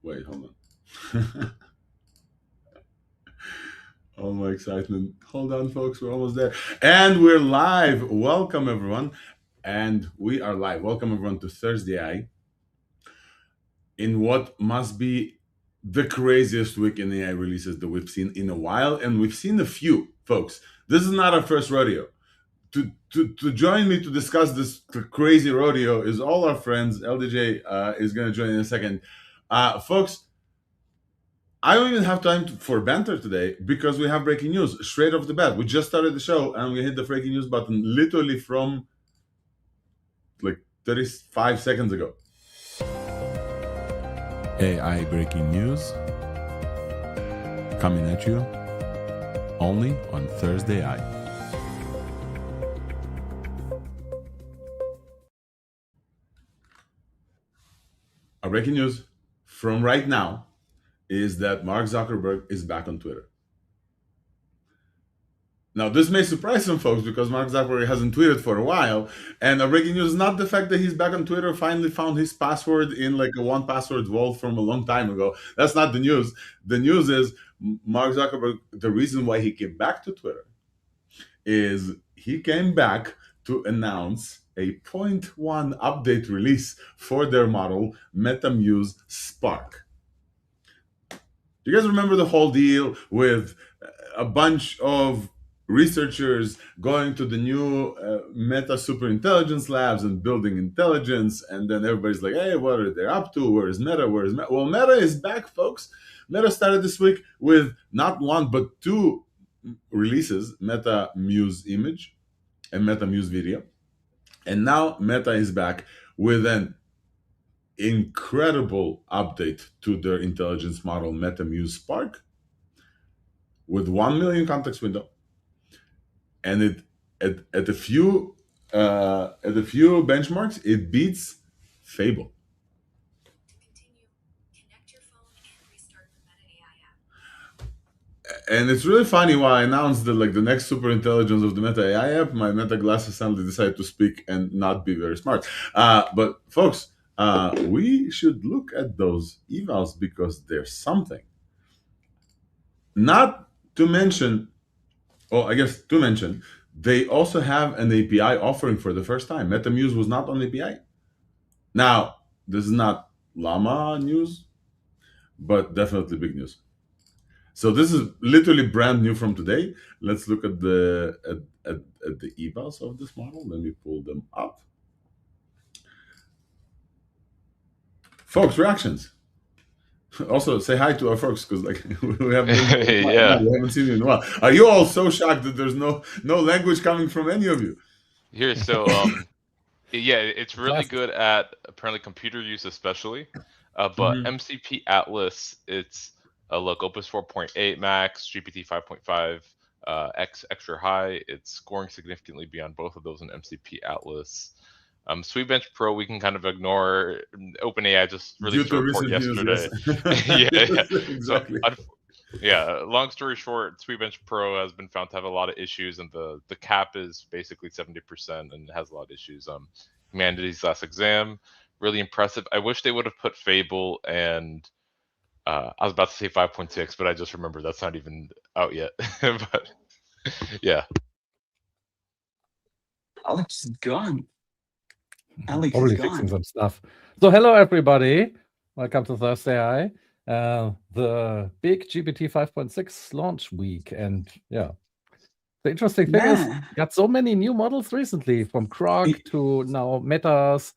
Wait, hold on. Oh, my excitement. Hold on, folks. We're almost there. And we're live. Welcome, everyone. And we are live. Welcome, everyone, to Thursday in what must be the craziest week in AI releases that we've seen in a while. And we've seen a few, folks. This is not our first rodeo. To join me to discuss this crazy rodeo is all our friends. LDJ is going to join in a second. Folks, I don't even have time for banter today because we have breaking news straight off the bat. We just started the show and we hit the breaking news button literally from like 35 seconds ago. AI breaking news coming at you only on Thursday. Our breaking news from right now is that Mark Zuckerberg is back on Twitter. Now, this may surprise some folks because Mark Zuckerberg hasn't tweeted for a while. And the breaking news is not the fact that he's back on Twitter, finally found his password in like a 1Password vault from a long time ago. That's not the news. The news is Mark Zuckerberg, the reason why he came back to Twitter is he came back to announce a 0.1 update release for their model, Meta Muse Spark. Do you guys remember the whole deal with a bunch of researchers going to the new Meta Superintelligence labs and building intelligence, and then everybody's like, hey, what are they up to? Where is Meta? Where is Meta? Well, Meta is back, folks. Meta started this week with not one, but two releases, Meta Muse Image and Meta Muse Video. And now Meta is back with an incredible update to their intelligence model, Meta Muse Spark, with 1 million context window. And it at a few benchmarks, it beats Fable. And it's really funny why I announced that like the next super intelligence of the Meta AI app, my Meta glasses suddenly decided to speak and not be very smart. But folks, we should look at those evals because there's something. Not to mention, to mention, they also have an API offering for the first time. Meta Muse was not on API. Now, this is not Llama news, but definitely big news. So this is literally brand new from today. Let's look at the evals of this model. Let me pull them up. Folks, reactions. Also, say hi to our folks because like we haven't seen you in a while. Are you all so shocked that there's no language coming from any of you? Here, so yeah, it's really good at apparently computer use especially, but MCP Atlas, it's look, Opus 4.8 Max, GPT 5.5 X extra high. It's scoring significantly beyond both of those in MCP Atlas. Sweetbench Pro, we can kind of ignore. OpenAI just released a report yesterday. Yeah. Exactly. So, yeah, long story short, Sweetbench Pro has been found to have a lot of issues, and the cap is basically 70% and has a lot of issues. Humanities last exam, really impressive. I wish they would have put Fable and I was about to say 5.6, but I just remembered that's not even out yet. But yeah. Alex is gone. Alex Probably is gone. fixing some stuff. So hello everybody. Welcome to Thursday. The big GPT 5.6 launch week. And yeah, the interesting thing is got so many new models recently, from Grok to now Meta's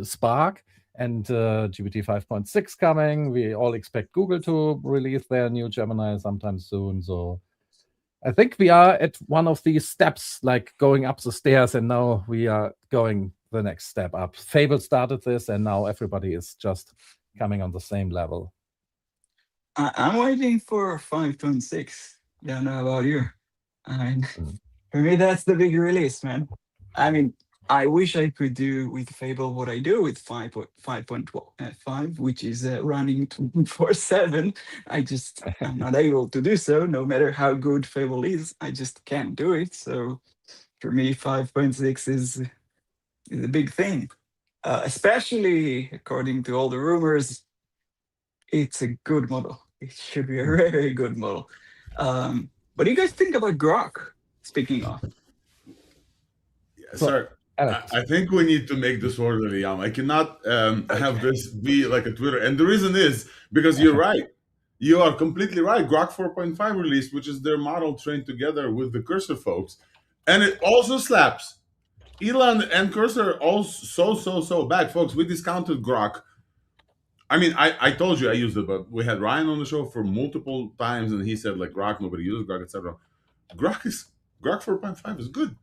Spark and GPT 5.6 coming. We all expect Google to release their new Gemini sometime soon. So I think we are at one of these steps, like going up the stairs, and now we are going the next step up. Fable started this, and now everybody is just coming on the same level. I'm waiting for 5.6. Don't know about you. I mean, for me, that's the big release, man. I mean, I wish I could do with Fable what I do with 5.5, which is running 24/7. I'm not able to do so, no matter how good Fable is. I just can't do it. So for me, 5.6 is a big thing, especially according to all the rumors. it's a good model. It should be a very good model. What do you guys think about Grok? Speaking of, Sorry, I think we need to make this orderly. I cannot have this be like a Twitter. And the reason is because you're right. You are completely right. Grok 4.5 released, which is their model trained together with the Cursor folks. And it also slaps. Elon and Cursor also so bad. Folks, we discounted Grok. I mean, I told you I used it, but we had Ryan on the show for multiple times, and he said, like, Grok, nobody uses Grok, etc. Grok 4.5 is good.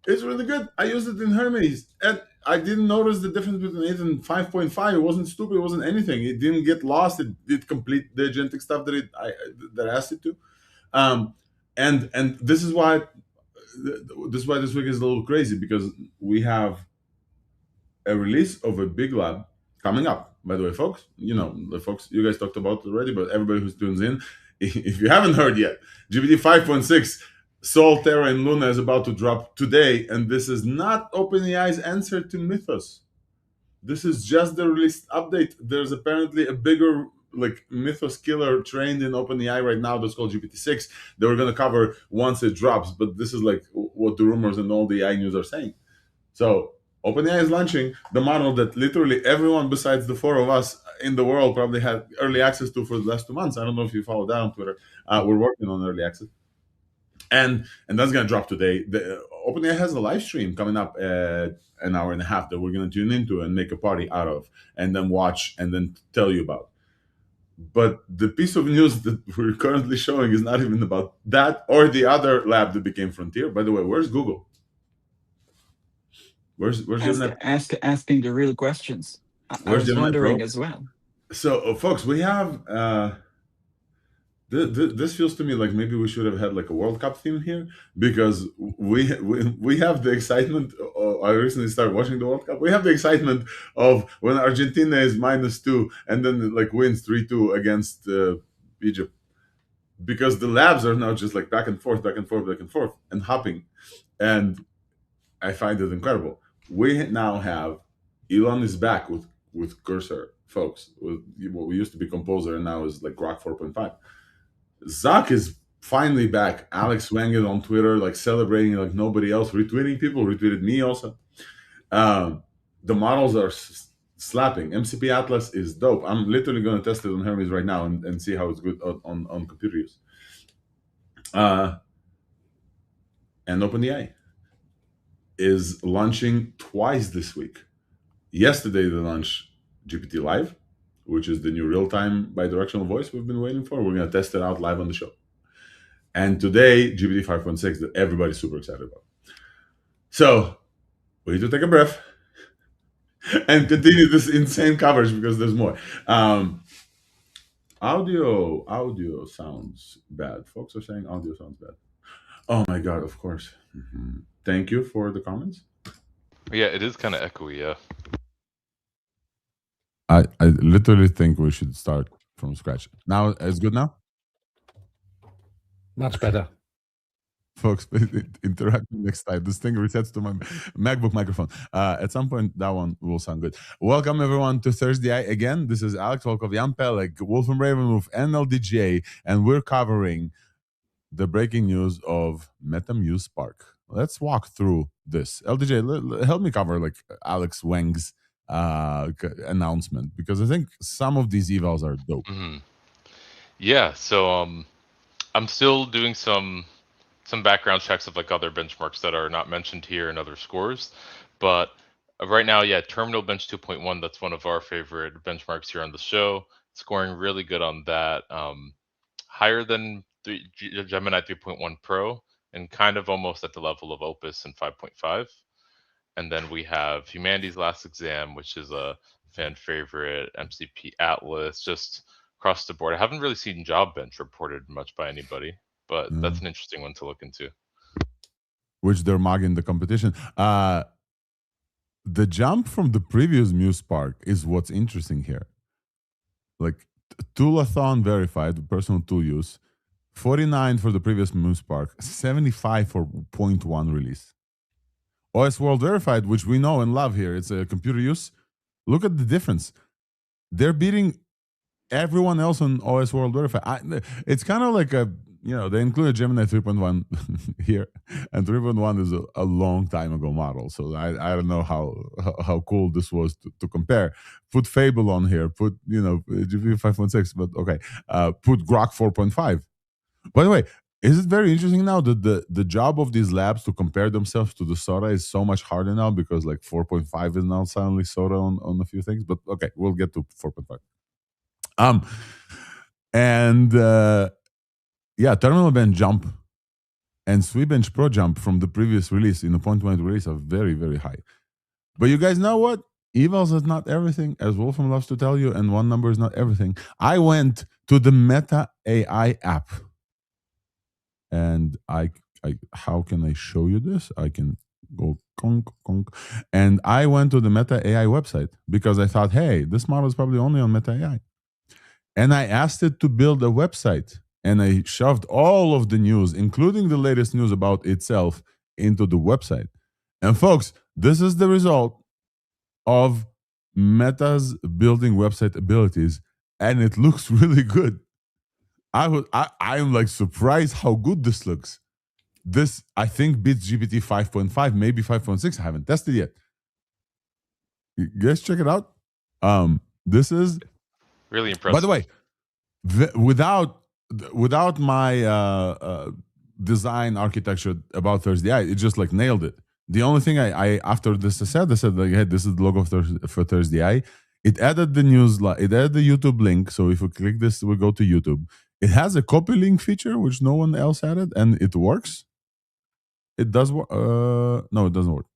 It's really good. I used it in Hermes, and I didn't notice the difference between it and 5.5. It wasn't stupid. It wasn't anything. It didn't get lost. It did complete the agentic stuff that I asked it to. And this is why this week is a little crazy, because we have a release of a big lab coming up. By the way, folks, the folks you guys talked about already, but everybody who tunes in, if you haven't heard yet, GPT 5.6. Sol, Terra, and Luna is about to drop today, and this is not OpenAI's answer to Mythos. This is just the release update. There's apparently a bigger Mythos killer trained in OpenAI right now that's called GPT 6 that we're going to cover once it drops, but this is what the rumors and all the AI news are saying. So OpenAI is launching the model that literally everyone besides the four of us in the world probably had early access to for the last 2 months. I don't know if you follow that on Twitter. We're working on early access. And that's going to drop today. OpenAI has a live stream coming up an hour and a half that we're going to tune into and make a party out of, and then watch and then tell you about. But the piece of news that we're currently showing is not even about that or the other lab that became Frontier. By the way, where's Google? Where's asking the real questions? I was wondering as well. So, folks, we have... This feels to me like maybe we should have had a World Cup theme here, because we have the excitement. I recently started watching the World Cup. We have the excitement of when Argentina is -2 and then wins 3-2 against Egypt, because the labs are now just back and forth, and hopping, and I find it incredible. We now have Elon is back with Cursor, folks. With what we used to be Composer and now is Grok 4.5. Zuck is finally back. Alex Wang is on Twitter, celebrating like nobody else, retweeting people, retweeted me also. The models are slapping. MCP Atlas is dope. I'm literally going to test it on Hermes right now and see how it's good on computer use. And OpenAI is launching twice this week. Yesterday they launched GPT Live, which is the new real-time bidirectional voice we've been waiting for. We're going to test it out live on the show. And today, GPT 5.6 that everybody's super excited about. So we need to take a breath and continue this insane coverage, because there's more. Audio sounds bad. Folks are saying audio sounds bad. Oh my God, of course. Mm-hmm. Thank you for the comments. Yeah, it is kind of echoey, yeah. I literally think we should start from scratch. Now, it's good now? Much better. Folks, interact next time. This thing resets to my MacBook microphone. At some point, that one will sound good. Welcome, everyone, to Thursday again. This is Alex Volkov, Jan Peleg, Wolfram Ravenwolf, and LDJ, and we're covering the breaking news of Meta Muse Spark. Let's walk through this. LDJ, help me cover Alex Wang's announcement, because I think some of these evals are dope. Mm-hmm. Yeah, so I'm still doing some background checks of other benchmarks that are not mentioned here and other scores, but right now, yeah, Terminal Bench 2.1, that's one of our favorite benchmarks here on the show, scoring really good on that, higher than Gemini 3.1 Pro, and kind of almost at the level of Opus and 5.5. And then we have Humanity's Last Exam, which is a fan favorite, MCP Atlas, just across the board. I haven't really seen Job Bench reported much by anybody, but that's an interesting one to look into. Which they're mugging the competition. The jump from the previous Muse Spark is what's interesting here. Toolathon verified, personal tool use, 49 for the previous Muse Spark, 75 for 0.1 release. OS World verified, which we know and love here, it's a computer use. Look at the difference. They're beating everyone else on OS World Verify. It's kind of like they included Gemini 3.1 here, and 3.1 is a long time ago model. So I don't know how cool this was to compare. Put Fable on here, put GPT 5.6, but okay, put Grok 4.5. By the way, is it very interesting now that the job of these labs to compare themselves to the Sora is so much harder now because like 4.5 is now suddenly Sora on a few things. But okay, we'll get to 4.5. And Terminal Bench Jump and Sweetbench Pro Jump from the previous release in the 0.1 release are very, very high. But you guys know what? Evals is not everything, as Wolfram loves to tell you, and one number is not everything. I went to the Meta AI app. And how can I show you this? I can go conk, conk. And I went to the Meta AI website because I thought, hey, this model is probably only on Meta AI. And I asked it to build a website. And I shoved all of the news, including the latest news about itself, into the website. And folks, this is the result of Meta's building website abilities. And it looks really good. I am like surprised how good this looks. This, I think, beats GPT 5.5, maybe 5.6. I haven't tested yet. You guys check it out. This is really impressive. By the way, without my design architecture about ThursdaiI, it just like nailed it. The only thing I after this I said like, hey, this is the logo for ThursdaiI. It added the news, it added the YouTube link. So if we click this, we go to YouTube. It has a copy link feature, which no one else added, and it works. It does work. No, it doesn't work.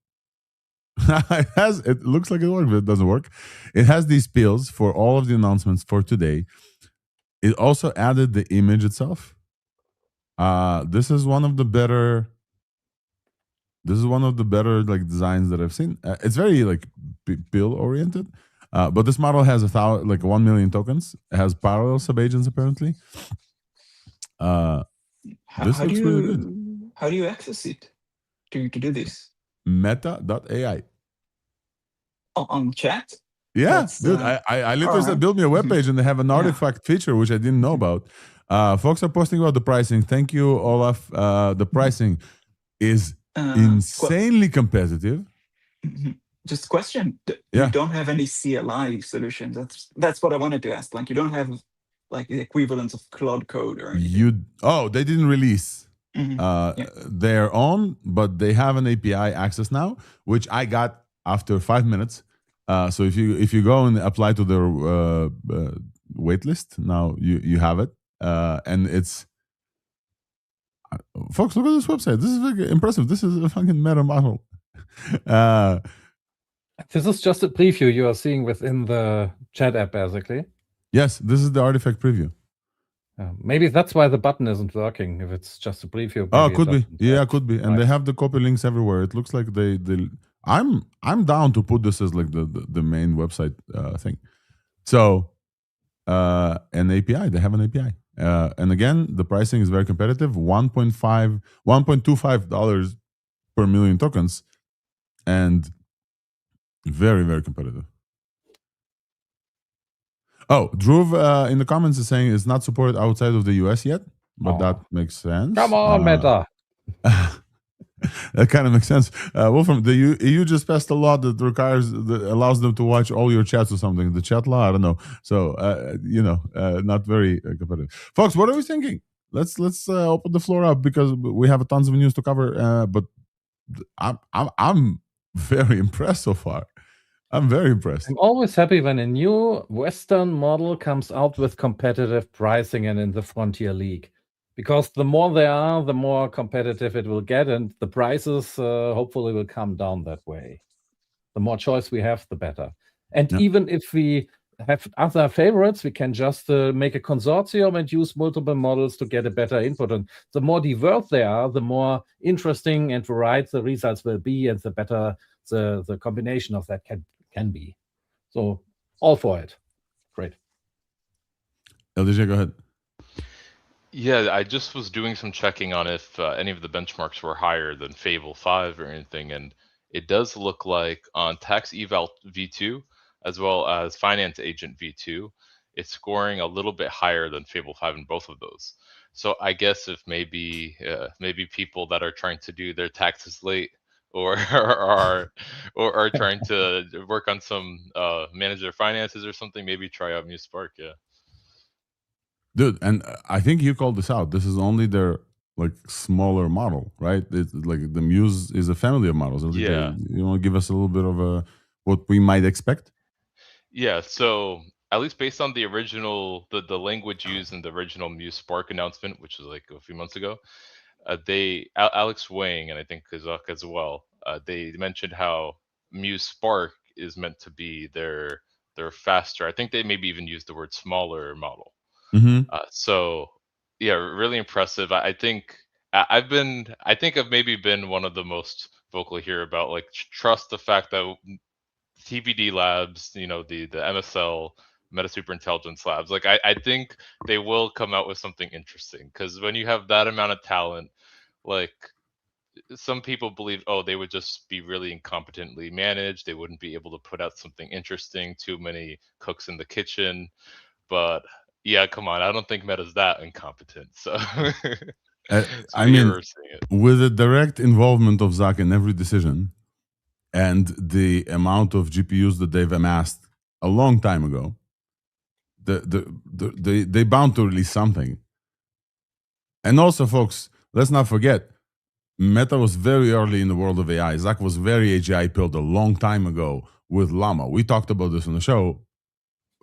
It looks like it works, but it doesn't work. It has these pills for all of the announcements for today. It also added the image itself. This is one of the better. This is one of the better like designs that I've seen. It's very like pill oriented, but this model has 1 million tokens. It has parallel subagents apparently. This looks really good. How do you access it to do this? Meta.ai. On chat? Yeah, dude. I literally said build me a web page, and they have an artifact feature which I didn't know about. Folks are posting about the pricing. Thank you, Olaf. The pricing is insanely competitive. Just question. You don't have any CLI solutions. That's what I wanted to ask. Like you don't have like the equivalence of Cloud Code or anything. They didn't release their own, but they have an API access now, which I got after 5 minutes. So if you go and apply to their waitlist, now you have it, and it's folks, look at this website. This is very impressive. This is a fucking meta model. This is just a preview you are seeing within the chat app, basically. Yes, this is the artifact preview. Maybe that's why the button isn't working. If it's just a preview. Could be. Yeah, could be. And they have the copy links everywhere. It looks like they. I'm down to put this as like the main website thing. So an API. They have an API. And again, the pricing is very competitive. $1.25 per million tokens, and very, very competitive. Oh, Dhruv in the comments is saying it's not supported outside of the US yet, but that makes sense. Come on, Meta. That kind of makes sense. Wolfram, the EU just passed a law that allows them to watch all your chats or something. The chat law, I don't know. So not very competitive. Folks, what are we thinking? Let's open the floor up because we have tons of news to cover. But I'm very impressed so far. I'm very impressed. I'm always happy when a new Western model comes out with competitive pricing and in the Frontier League. Because the more they are, the more competitive it will get, and the prices hopefully will come down that way. The more choice we have, the better. And even if we have other favorites, we can just make a consortium and use multiple models to get a better input. And the more diverse they are, the more interesting and varied the results will be, and the better the combination of that can be. So all for it. Great. LDJ, go ahead. Yeah, I just was doing some checking on if any of the benchmarks were higher than Fable 5 or anything, and it does look like on Tax Eval V2 as well as Finance Agent V2, it's scoring a little bit higher than Fable 5 in both of those. So I guess if maybe people that are trying to do their taxes late or are trying to work on some manage their finances or something, maybe try out Muse Spark. Yeah. Dude, and I think you called this out. This is only their like smaller model, right? It's like the Muse is a family of models. Yeah. You want to give us a little bit of a what we might expect? Yeah, so at least based on the original, the language used in the original Muse Spark announcement, which was like a few months ago, Alex Wang and I think Kazak as well, they mentioned how Muse Spark is meant to be their faster. I think they maybe even used the word smaller model. Mm-hmm. So yeah, really impressive. I think I've maybe been one of the most vocal here about like trust the fact that TBD labs, the MSL Meta Superintelligence labs, like I think they will come out with something interesting, because when you have that amount of talent, like some people believe, oh, they would just be really incompetently managed, they wouldn't be able to put out something interesting, too many cooks in the kitchen. But yeah, come on, I don't think Meta's that incompetent. So I mean, seeing it. with the direct involvement of Zach in every decision and the amount of GPUs that they've amassed a long time ago, they bound to release something. And also, folks, let's not forget, Meta was very early in the world of AI. Zach was very AGI pilled a long time ago with Llama. We talked about this on the show.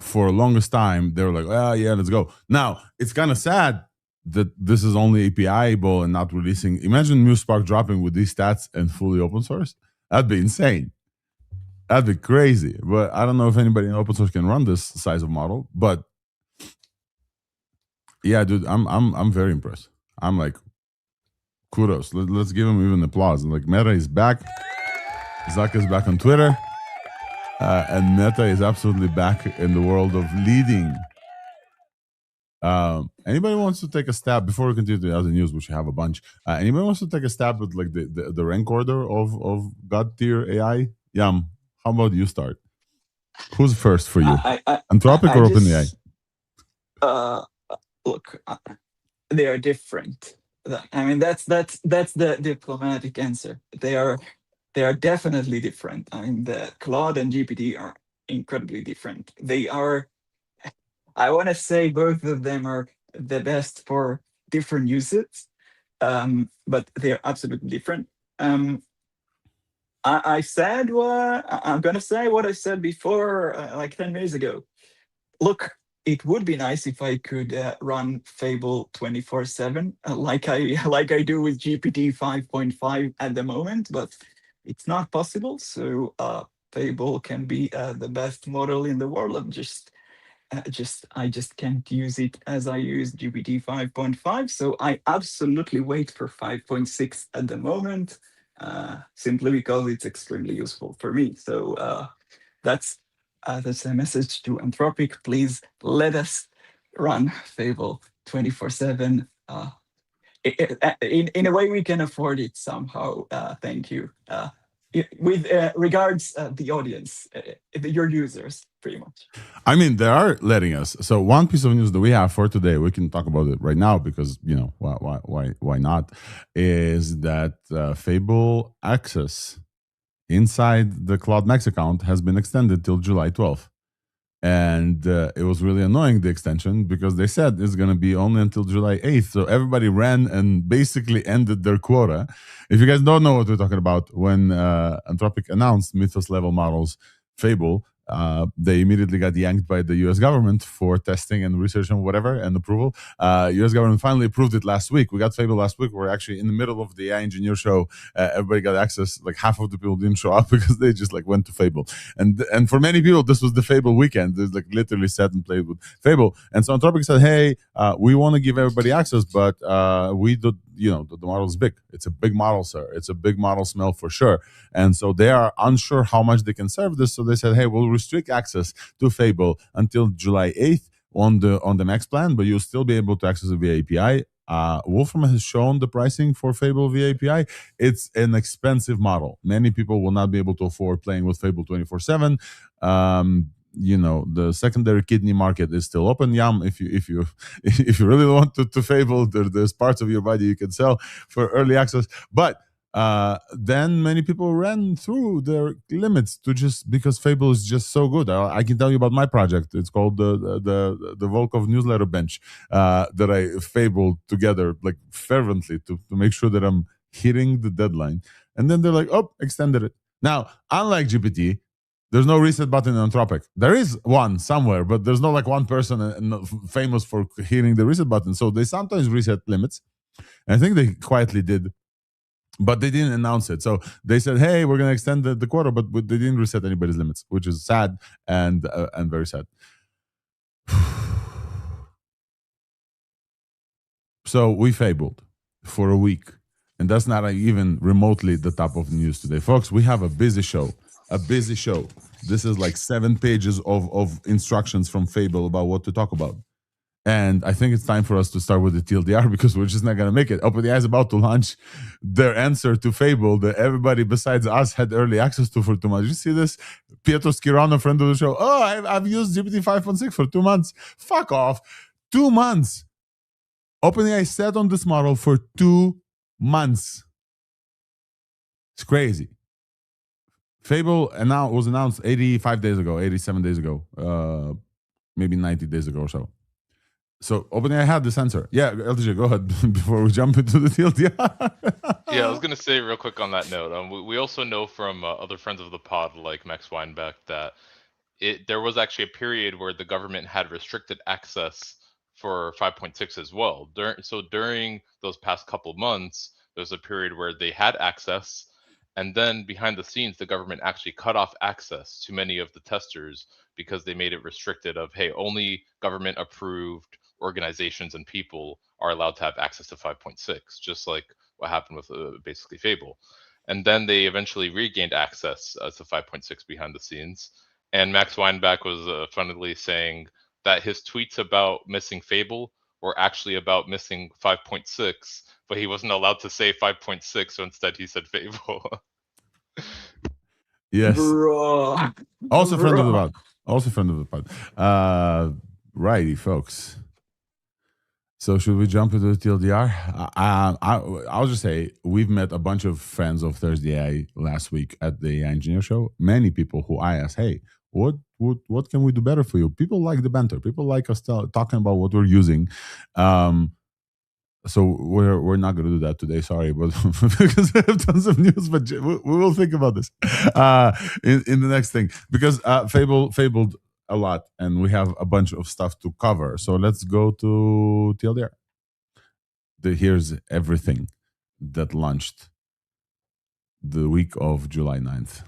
For the longest time, they were like, oh, yeah, let's go. Now, it's kind of sad that this is only API-able and not releasing. Imagine Muse Spark dropping with these stats and fully open source. That'd be insane. That'd be crazy. But I don't know if anybody in open source can run this size of model. But yeah, dude, I'm very impressed. I'm like, kudos. Let's give him even applause. Like, Meta is back. Zach is back on Twitter. And Meta is absolutely back in the world of leading. Anybody wants to take a stab before we continue to the other news, which we have a bunch? Anybody wants to take a stab at like the rank order of God tier AI? Yam, how about you start? Who's first for you? Anthropic or OpenAI? Look, they are different. I mean, that's the diplomatic answer. They are definitely different. I mean, the Claude and GPT are incredibly different. They are, I want to say both of them are the best for different uses, but they are absolutely different. I said what I'm going to say what I said before, like 10 minutes ago. Look, it would be nice if I could run Fable 24/7, like I do with GPT 5.5 at the moment, but it's not possible. So Fable can be the best model in the world. I just can't use it as I use GPT 5.5. So I absolutely wait for 5.6 at the moment, simply because it's extremely useful for me. So that's a message to Anthropic. Please let us run Fable 24/7. In a way we can afford it somehow. Thank you. With regards the audience, your users, pretty much. I mean, they are letting us. So one piece of news that we have for today, we can talk about it right now because why not? Is that Fable access inside the Cloud Max account has been extended till July 12th. And it was really annoying, the extension, because they said it's going to be only until July 8th. So everybody ran and basically ended their quota. If you guys don't know what we're talking about, when Anthropic announced Mythos level models Fable, they immediately got yanked by the US government for testing and research and whatever and approval. US government finally approved it last week. We got Fable last week. We're actually in the middle of the AI engineer show. Everybody got access. Like half of the people didn't show up because they just like went to Fable. And for many people, this was the Fable weekend. They like literally sat and played with Fable. And so Anthropic said, hey, we want to give everybody access, but we do, the model is big. It's a big model, sir. It's a big model smell for sure. And so they are unsure how much they can serve this. So they said, hey, we'll restrict access to Fable until July 8th on the Max plan, but you'll still be able to access it via API. Wolfram has shown the pricing for Fable via API. It's an expensive model. Many people will not be able to afford playing with Fable 24/7. the secondary kidney market is still open. Yum, if you if you really want to Fable, there's parts of your body you can sell for early access. But then many people ran through their limits to just because Fable is just so good. I can tell you about my project. It's called the Volkov newsletter bench that I fabled together like fervently to make sure that I'm hitting the deadline. And then they're like, oh, extended it. Now, unlike GPT, there's no reset button in Anthropic. There is one somewhere, but there's not like one person famous for hitting the reset button. So they sometimes reset limits. And I think they quietly did, but they didn't announce it. So they said, hey, we're going to extend the quarter, but they didn't reset anybody's limits, which is sad and very sad. So we fabled for a week. And that's not even remotely the top of the news today. Folks, we have a busy show. This is like 7 pages of instructions from Fable about what to talk about. And I think it's time for us to start with the TLDR because we're just not going to make it. OpenAI is about to launch their answer to Fable that everybody besides us had early access to for 2 months. Did you see this? Pietro Schirano, friend of the show. Oh, I've used GPT 5.6 for 2 months. Fuck off. 2 months. OpenAI sat on this model for 2 months. It's crazy. Fable was announced 85 days ago, 87 days ago, maybe 90 days ago or so. So OpenAI had this answer. Yeah, LTJ, go ahead before we jump into the TLDR. Yeah, I was going to say real quick on that note. We also know from other friends of the pod like Max Weinbeck that there was actually a period where the government had restricted access for 5.6 as well. During those past couple months, there was a period where they had access, and then behind the scenes, the government actually cut off access to many of the testers because they made it restricted of, hey, only government approved organizations and people are allowed to have access to 5.6, just like what happened with basically Fable. And then they eventually regained access to 5.6 behind the scenes. And Max Weinbach was funnily saying that his tweets about missing Fable were actually about missing 5.6, but he wasn't allowed to say 5.6, so instead he said Fable. Yes. Bro. Also friend of the pod. Righty, folks. So should we jump into the TLDR? I'll just say we've met a bunch of friends of Thursday AI last week at the AI Engineer Show. Many people who I asked, hey, what can we do better for you? People like the banter. People like us talking about what we're using. So we're not going to do that today. Sorry, but because I have tons of news, but we will think about this in the next thing because fabled a lot, and we have a bunch of stuff to cover. So let's go to TLDR. Here's everything that launched the week of July 9th.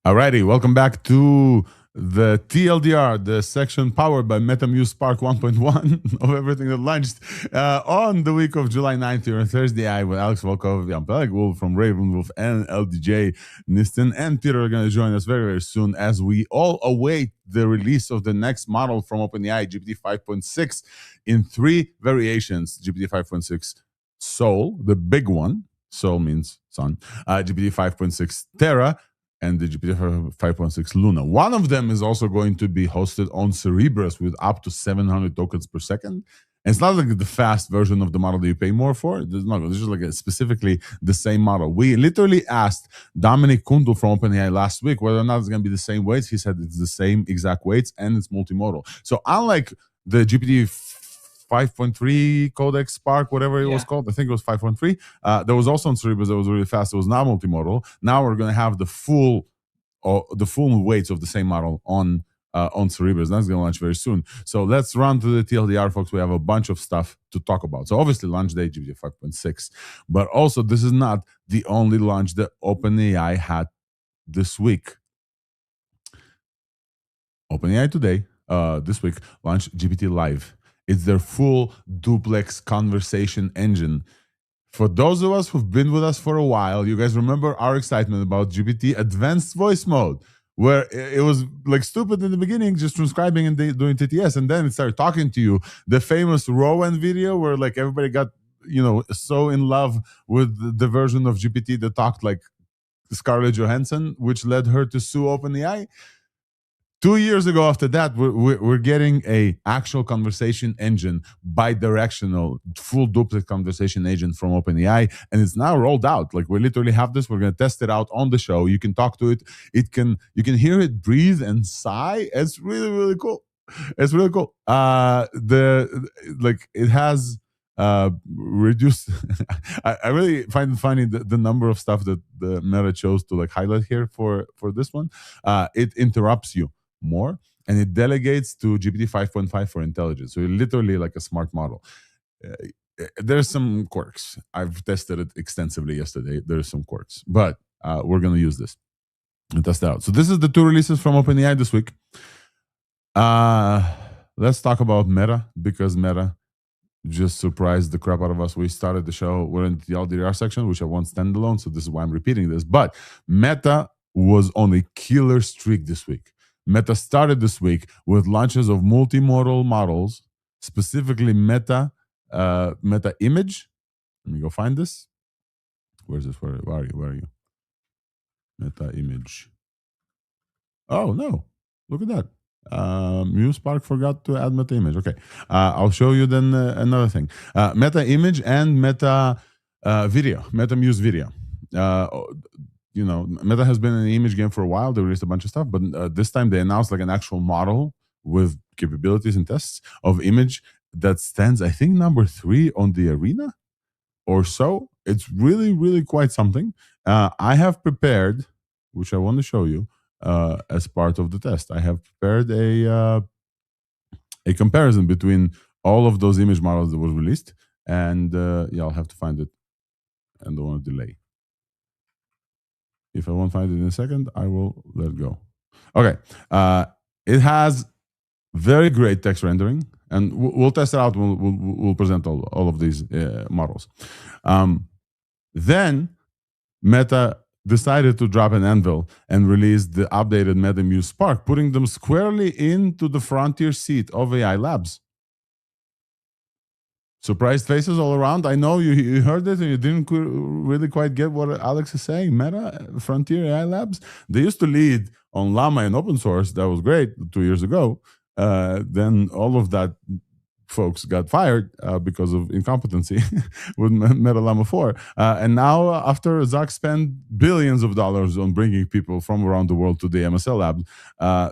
Alrighty, welcome back to the TLDR, the section powered by MetaMuse Spark 1.1 of everything that launched on the week of July 9th here on Thursday. I with Alex Volkov, Jan Pellegwolf from Ravenwolf, and LDJ Niston and Peter are going to join us very, very soon as we all await the release of the next model from OpenAI, GPT 5.6, in 3 variations. GPT 5.6 Sol, the big one. Sol means sun. GPT 5.6 Terra, and the GPT 5.6 Luna. One of them is also going to be hosted on Cerebras with up to 700 tokens per second. And it's not like the fast version of the model that you pay more for. It's just like specifically the same model. We literally asked Dominic Kundl from OpenAI last week whether or not it's going to be the same weights. He said it's the same exact weights and it's multimodal. So unlike the GPT 5.3 Codex Spark, whatever it was called. I think it was 5.3. There was also on Cerebras that was really fast. It was not multimodal. Now we're going to have the full weights of the same model on Cerebras. That's going to launch very soon. So let's run to the TLDR, folks. We have a bunch of stuff to talk about. So obviously launch day GPT 5.6, but also this is not the only launch that OpenAI had this week. OpenAI today, this week, launched GPT Live. It's their full duplex conversation engine. For those of us who've been with us for a while, you guys remember our excitement about GPT Advanced Voice Mode, where it was like stupid in the beginning, just transcribing and doing TTS, and then it started talking to you. The famous Rowan video where like everybody got so in love with the version of GPT that talked like Scarlett Johansson, which led her to sue OpenAI. 2 years ago after that, we're getting a actual conversation engine, bi-directional, full duplex conversation agent from OpenAI, and it's now rolled out. Like we literally have this. We're going to test it out on the show. You can talk to it. You can hear it breathe and sigh. It's really, really cool. It's really cool. It has reduced. I really find it funny the number of stuff that the Meta chose to like highlight here for this one. It interrupts you more, and it delegates to GPT 5.5 for intelligence. So you're literally like a smart model. There's some quirks. I've tested it extensively yesterday. There's some quirks, but we're going to use this and test it out. So this is the 2 releases from OpenAI this week. Let's talk about Meta, because Meta just surprised the crap out of us. We started the show, we're in the LDR section, which I want standalone, so this is why I'm repeating this. But Meta was on a killer streak this week. Meta started this week with launches of multimodal models, specifically Meta Image. Let me go find this. Where's this? Where are you? Meta Image. Oh no! Look at that. Muse Spark forgot to add Meta Image. Okay, I'll show you then another thing. Meta Image and Meta Video, Meta Muse Video. Meta has been in the image game for a while. They released a bunch of stuff, but this time they announced like an actual model with capabilities and tests of image that stands, I think, number 3 on the arena or so. It's really, really quite something. I have prepared, which I want to show you as part of the test. I have prepared a comparison between all of those image models that were released, and I'll have to find it, and don't want to delay. If I won't find it in a second, I will let it go. Okay. It has very great text rendering, and we'll test it out. We'll present all of these models. Then Meta decided to drop an anvil and release the updated Meta Muse Spark, putting them squarely into the frontier seat of AI labs. Surprised faces all around. I know you heard it and you didn't really quite get what Alex is saying. Meta, Frontier AI Labs, they used to lead on Llama and open source. That was great 2 years ago. Then all of that folks got fired because of incompetency with Meta Llama 4. And now, after Zach spent billions of dollars on bringing people from around the world to the MSL lab,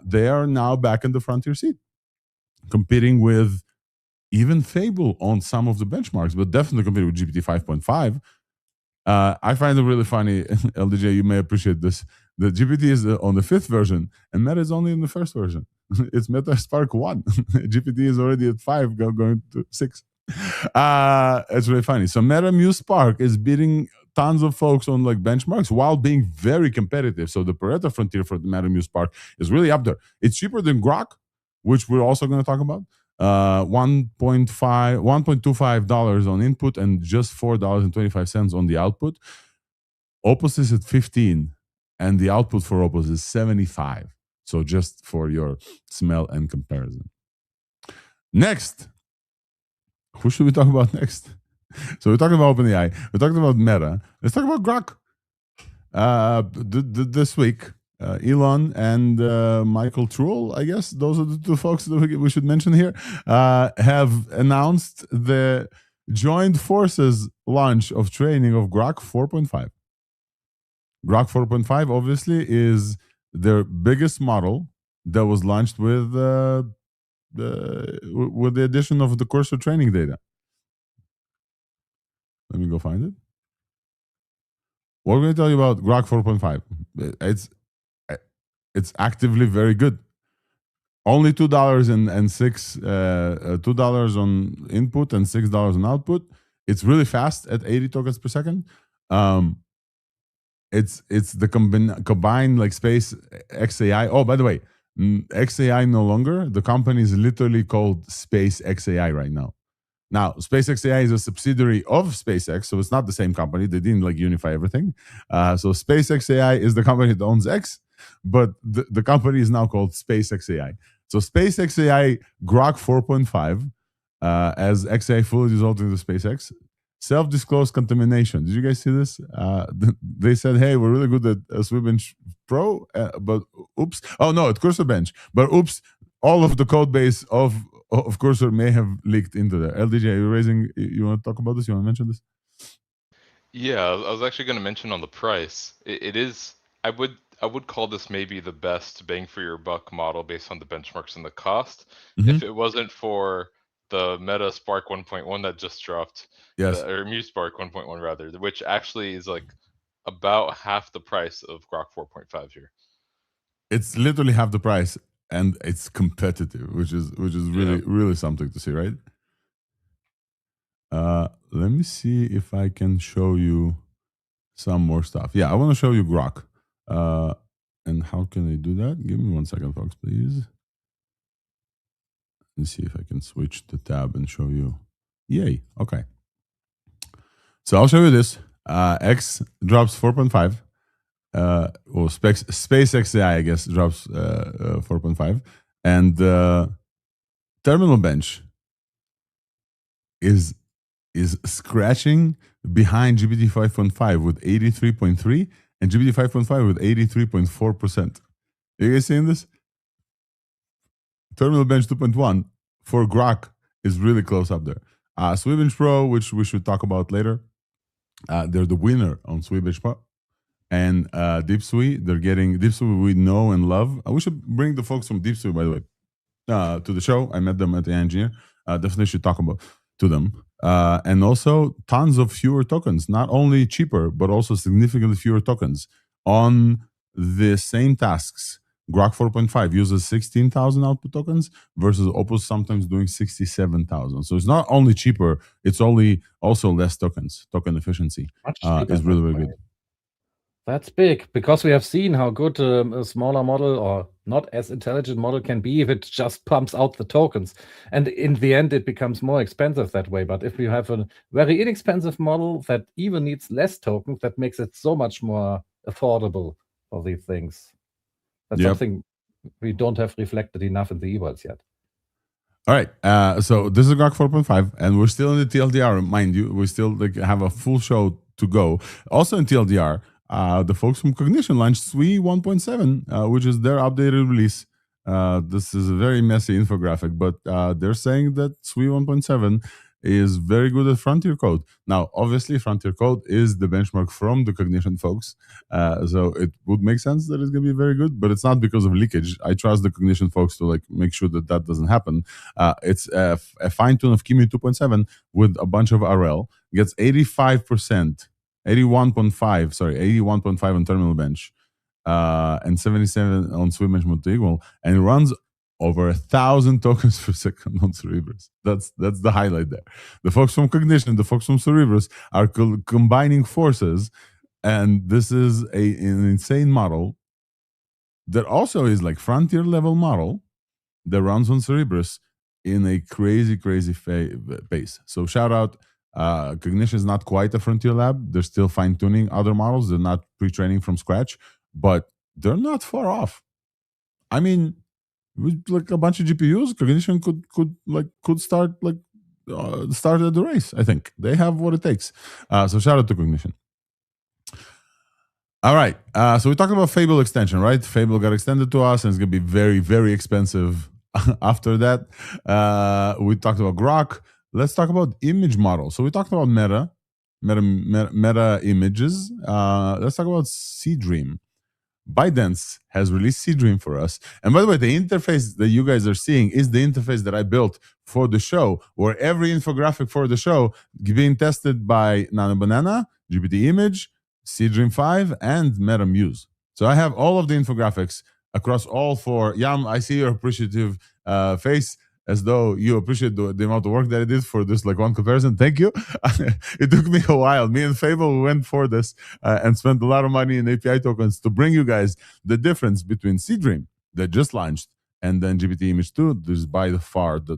they are now back in the frontier seat, competing with even Fable on some of the benchmarks, but definitely compared with GPT 5.5. I find it really funny, LDJ, you may appreciate this. The GPT is on the 5th version, and Meta is only in the 1st version. It's Meta Spark 1. GPT is already at 5, going to 6. It's really funny. So Meta Muse Spark is beating tons of folks on like benchmarks while being very competitive. So the Pareto frontier for the Meta Muse Spark is really up there. It's cheaper than Grok, which we're also going to talk about. $1.25 on input and just $4.25 on the output. Opus is at 15, and the output for Opus is 75. So just for your smell and comparison. Next, who should we talk about next? So we're talking about OpenAI. We're talking about Meta. Let's talk about Grok. This week, Elon and Michael Truel, I guess those are the 2 folks that we should mention here, have announced the joint forces launch of training of Grok 4.5. Grok 4.5 obviously is their biggest model that was launched with the addition of the Cursor training data. Let me go find it. What we're going to tell you about Grok 4.5. It's actively very good. Only $2 on input and $6 on output. It's really fast at 80 tokens per second. It's the combined like Space XAI. Oh, by the way, XAI no longer. The company is literally called Space XAI right now. Now, SpaceXAI is a subsidiary of SpaceX, so it's not the same company. They didn't like unify everything. So SpaceXAI is the company that owns X, but the company is now called SpaceX AI. So SpaceX AI Grok 4.5 as XAI fully dissolved into SpaceX. Self-disclosed contamination. Did you guys see this? They said, "Hey, we're really good at Seedance Pro, but oops. Oh no, at Cursor Bench, but oops, all of the code base of Cursor may have leaked into there." LDJ, you want to talk about this? You want to mention this? Yeah, I was actually going to mention on the price. It is. I would call this maybe the best bang for your buck model based on the benchmarks and the cost. If it wasn't for the Meta Spark 1.1 that just dropped, Yes. or Muse Spark 1.1 rather, which actually is like about half the price of Grok 4.5 here. It's literally half the price, and it's competitive, which is really something to see, right? Let me see if I can show you some more stuff. Yeah, I want to show you Grok. And how can I do that? Give me 1 second, folks, please. Let's see if I can switch the tab and show you. Yay. Okay. So I'll show you this. X drops 4.5. Well, SpaceX AI, I guess, drops 4.5. And Terminal Bench is scratching behind GPT 5.5 with 83.3 and GPT 5.5 with 83.4%. You guys seeing this? Terminal Bench 2.1 for Grok is really close up there. Image Pro, which we should talk about later, they're the winner on Image Pro. And DeepSui, they're getting DeepSui we know and love. We should bring the folks from DeepSui, by the way, to the show. I met them at the engineer. Definitely should talk about to them. And also tons of fewer tokens, not only cheaper, but also significantly fewer tokens on the same tasks. Grok 4.5 uses 16,000 output tokens versus Opus sometimes doing 67,000. So it's not only cheaper, it's also less tokens. Token efficiency is really, really good. That's big, because we have seen how good a smaller model or not as intelligent model can be if it just pumps out the tokens. And in the end, it becomes more expensive that way. But if you have a very inexpensive model that even needs less tokens, that makes it so much more affordable for these things. That's something we don't have reflected enough in the evals yet. All right. So this is Grok 4.5, and we're still in the TLDR, mind you. We still have a full show to go. Also in TLDR, the folks from Cognition launched SWE 1.7, which is their updated release. This is a very messy infographic, but they're saying that SWE 1.7 is very good at Frontier Code. Now, obviously, Frontier Code is the benchmark from the Cognition folks, so it would make sense that it's going to be very good, but it's not because of leakage. I trust the Cognition folks to make sure that doesn't happen. It's a fine tune of Kimi 2.7 with a bunch of RL, gets 85%, 81.5 on Terminal Bench, and 77 on Sweep Bench Multi-Equal, and it runs over 1,000 tokens per second on Cerebrus. That's the highlight there. The folks from Cognition, the folks from Cerebrus are combining forces, and this is an insane model that also is like frontier level model that runs on Cerebrus in a crazy pace. So shout out. Cognition is not quite a frontier lab. They're still fine tuning other models. They're not pre-training from scratch, but they're not far off. I mean, with a bunch of GPUs, Cognition could start at the race. I think they have what it takes. So shout out to Cognition. All right. So we talked about Fable extension, right? Fable got extended to us, and it's gonna be very, very expensive after that. We talked about Grok. Let's talk about image models. So we talked about meta images. Let's talk about Seedream. ByteDance has released Seedream for us. And by the way, the interface that you guys are seeing is the interface that I built for the show, where every infographic for the show being tested by Nano Banana, GPT Image, Seedream 5, and Meta Muse. So I have all of the infographics across all four. Yam, I see your appreciative face, as though you appreciate the amount of work that I did for this one comparison. Thank you. It took me a while. Me and Fable went for this and spent a lot of money in API tokens to bring you guys the difference between Seedream that just launched and then GPT Image 2. This is by far the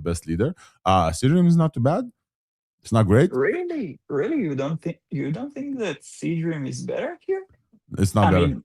best leader. Seedream is not too bad. It's not great. Really, you don't think that Seedream is better here? It's not better. Mean,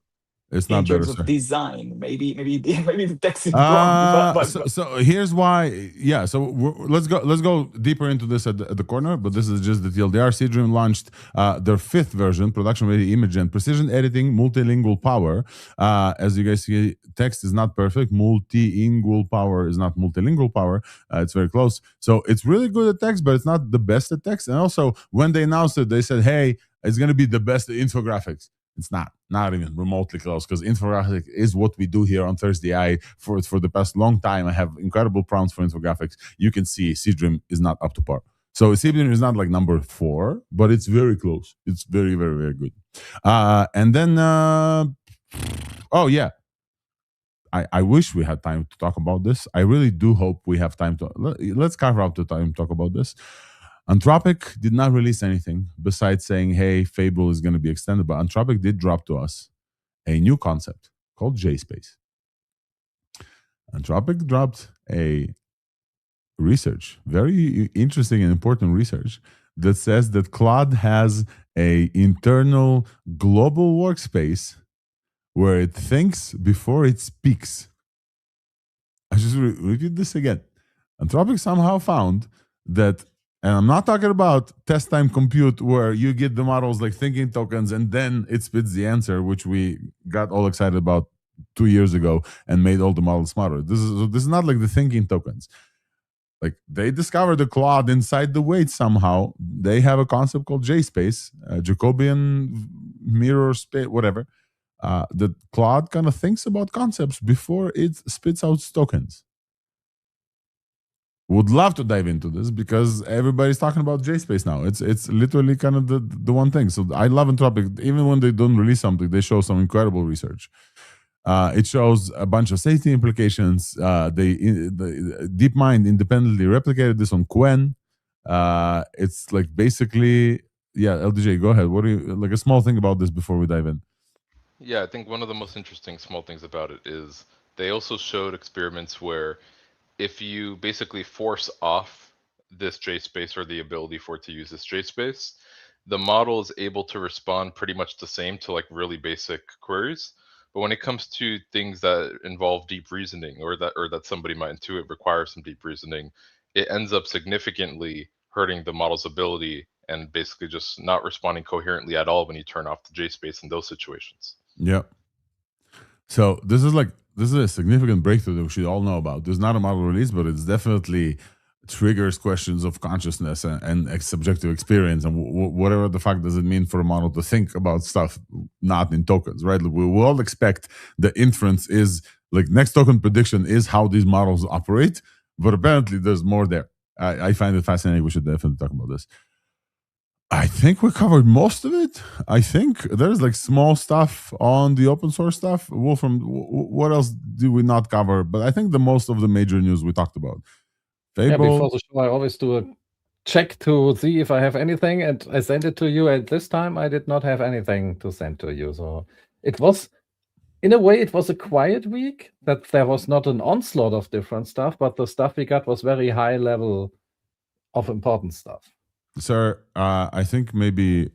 It's in not better, terms of sir. design. Maybe the text is wrong. So here's why. Yeah. So let's go deeper into this at the corner. But this is just the TLDR. Seedream launched their 5th version, production-ready image and precision editing, multilingual power. As you guys see, text is not perfect. Multilingual power is not multilingual power. It's very close. So it's really good at text, but it's not the best at text. And also, when they announced it, they said, "Hey, it's going to be the best at infographics." It's not even remotely close, because infographic is what we do here on Thursday for the past long time. I have incredible prompts for infographics. You can see Seedream is not up to par. So Seedream is not like number 4, but it's very close. It's very, very, very good. And then, oh yeah, I wish we had time to talk about this. I really do hope we have time to. Let's carve out the time to talk about this. Anthropic did not release anything besides saying, hey, Fable is going to be extended, but Anthropic did drop to us a new concept called JSpace. Anthropic dropped a research, very interesting and important research, that says that Claude has a internal global workspace where it thinks before it speaks. I just repeat this again. Anthropic somehow found that, and I'm not talking about test time compute where you get the models like thinking tokens and then it spits the answer, which we got all excited about 2 years ago and made all the models smarter. This is not like the thinking tokens. Like, they discovered the Claude inside the weight somehow. They have a concept called JSpace, Jacobian mirror space, whatever. That Claude kind of thinks about concepts before it spits out tokens. Would love to dive into this because everybody's talking about JSpace now. It's literally kind of the one thing. So I love Anthropic. Even when they don't release something, they show some incredible research. It shows a bunch of safety implications. The DeepMind independently replicated this on Qwen. It's like basically, yeah. LDJ, go ahead. What do you like? A small thing about this before we dive in. Yeah, I think one of the most interesting small things about it is they also showed experiments where if you basically force off this JSpace or the ability for it to use this JSpace, the model is able to respond pretty much the same to like really basic queries. But when it comes to things that involve deep reasoning or that somebody might intuit require some deep reasoning, it ends up significantly hurting the model's ability and basically just not responding coherently at all when you turn off the JSpace in those situations. Yeah. So this is a significant breakthrough that we should all know about. There's not a model release, but it's definitely triggers questions of consciousness and subjective experience and whatever the fuck does it mean for a model to think about stuff not in tokens, right? We all expect the inference is like next token prediction is how these models operate, but apparently there's more there. I find it fascinating. We should definitely talk about this. I think we covered most of it. I think there's like small stuff on the open source stuff. Wolfram, what else do we not cover? But I think the most of the major news we talked about. Fable. Yeah, before the show, I always do a check to see if I have anything, and I send it to you. And this time, I did not have anything to send to you. So it was, in a way, it was a quiet week. That there was not an onslaught of different stuff, but the stuff we got was very high level of important stuff. Sir, I think maybe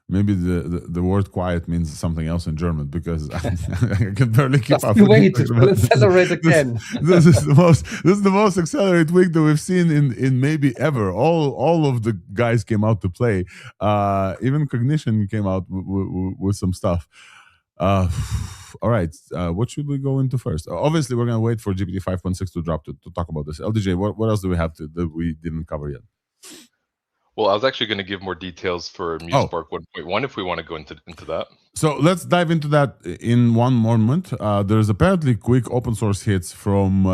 the word quiet means something else in German because I can barely keep up. Wait, we'll accelerate again. This is the most accelerated week that we've seen in maybe ever. All of the guys came out to play. Even Cognition came out with some stuff. All right, what should we go into first? Obviously, we're gonna wait for GPT 5.6 to drop to talk about this. LDJ, what else do we have that we didn't cover yet? Well, I was actually going to give more details for MuseSpark 1.1 if we want to go into that. So let's dive into that in one moment. There's apparently quick open source hits from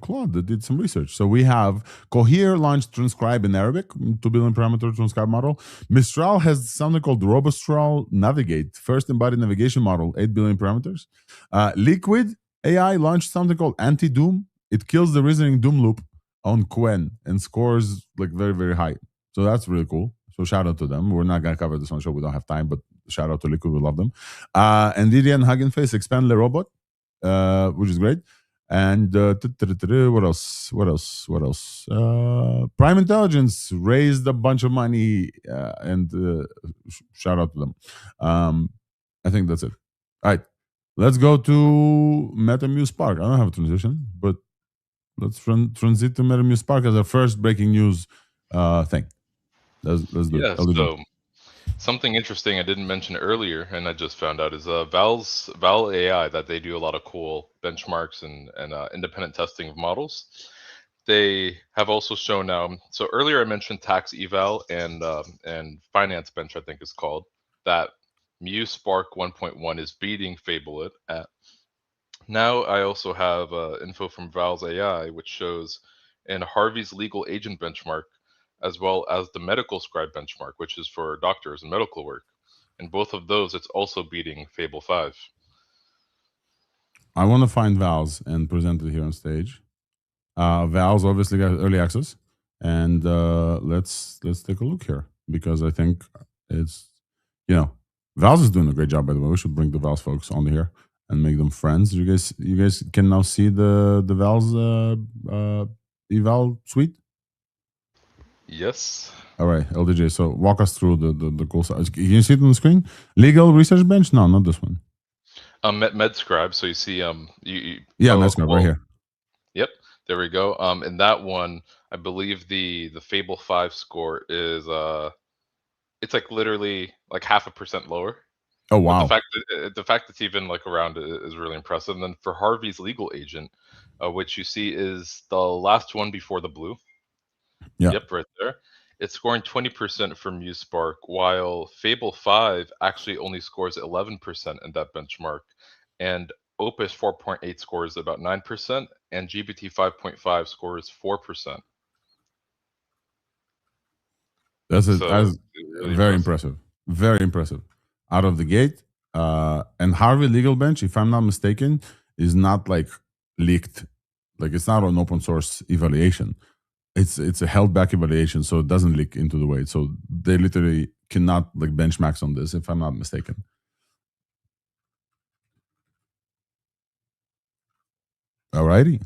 Claude that did some research. So we have Cohere launched Transcribe in Arabic, 2 billion parameter transcribe model. Mistral has something called Robustral Navigate, first embodied navigation model, 8 billion parameters. Liquid AI launched something called Anti-Doom. It kills the reasoning doom loop on Qwen and scores like very, very high. So that's really cool. So shout out to them. We're not going to cover this on the show. We don't have time, but shout out to Liquid. We love them. NVIDIA and Hugging Face expand the robot, which is great. And what else? Prime Intelligence raised a bunch of money and shout out to them. I think that's it. All right, let's go to Meta Muse Spark. I don't have a transition, but let's transit to Meta Muse Spark as our first breaking news thing. Let's do it. Yeah, so something interesting I didn't mention earlier, and I just found out, is Val AI, that they do a lot of cool benchmarks and independent testing of models. They have also shown now. So earlier I mentioned tax eval and finance bench, I think is called, that Muse Spark 1.1 is beating Fable it at. Now I also have info from Val's AI, which shows in Harvey's legal agent benchmark, as well as the medical scribe benchmark, which is for doctors and medical work. In both of those, it's also beating Fable 5. I want to find Val's and present it here on stage. Val's obviously got early access, and let's take a look here, because I think it's, Val's is doing a great job, by the way. We should bring the Val's folks on here and make them friends. You guys can now see the Val's eval suite. Yes. All right, LDJ. So walk us through the cool stuff. Can you see it on the screen? Legal research bench? No, not this one. MedScribe. So you see, MedScribe right here. Yep, there we go. In that one, I believe the Fable 5 score is it's like literally like 0.5% lower. Oh wow! But the fact it's even like around it is really impressive. And then for Harvey's legal agent, which you see is the last one before the blue. Yeah. Yep, right there. It's scoring 20% for Muse Spark, while Fable 5 actually only scores 11% in that benchmark, and Opus 4.8 scores about 9%, and GPT 5.5 scores 4%. That's really very impressive. Very impressive. Out of the gate. And Harvey Legal Bench, if I'm not mistaken, is not like leaked. Like it's not an open source evaluation. It's a held back evaluation, so it doesn't leak into the weight. So they literally cannot like benchmarks on this, if I'm not mistaken. Alrighty.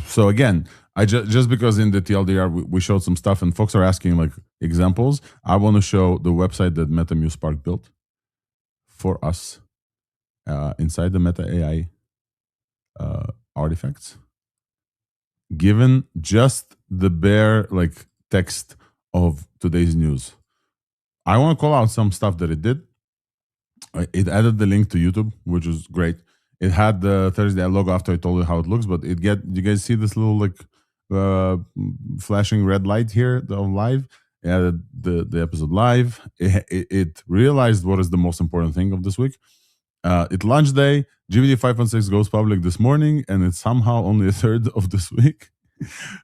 So again, I just because in the TLDR we showed some stuff and folks are asking like examples, I want to show the website that Meta Muse Spark built for us inside the Meta AI artifacts. Given just the bare like text of today's news, I want to call out some stuff that it did. It added the link to YouTube, which was great. It had the Thursday logo after I told you how it looks, but you guys see this little like flashing red light here of live? It added the episode live. It realized what is the most important thing of this week. It launch day. GPT 5.6 goes public this morning, and it's somehow only a third of this week.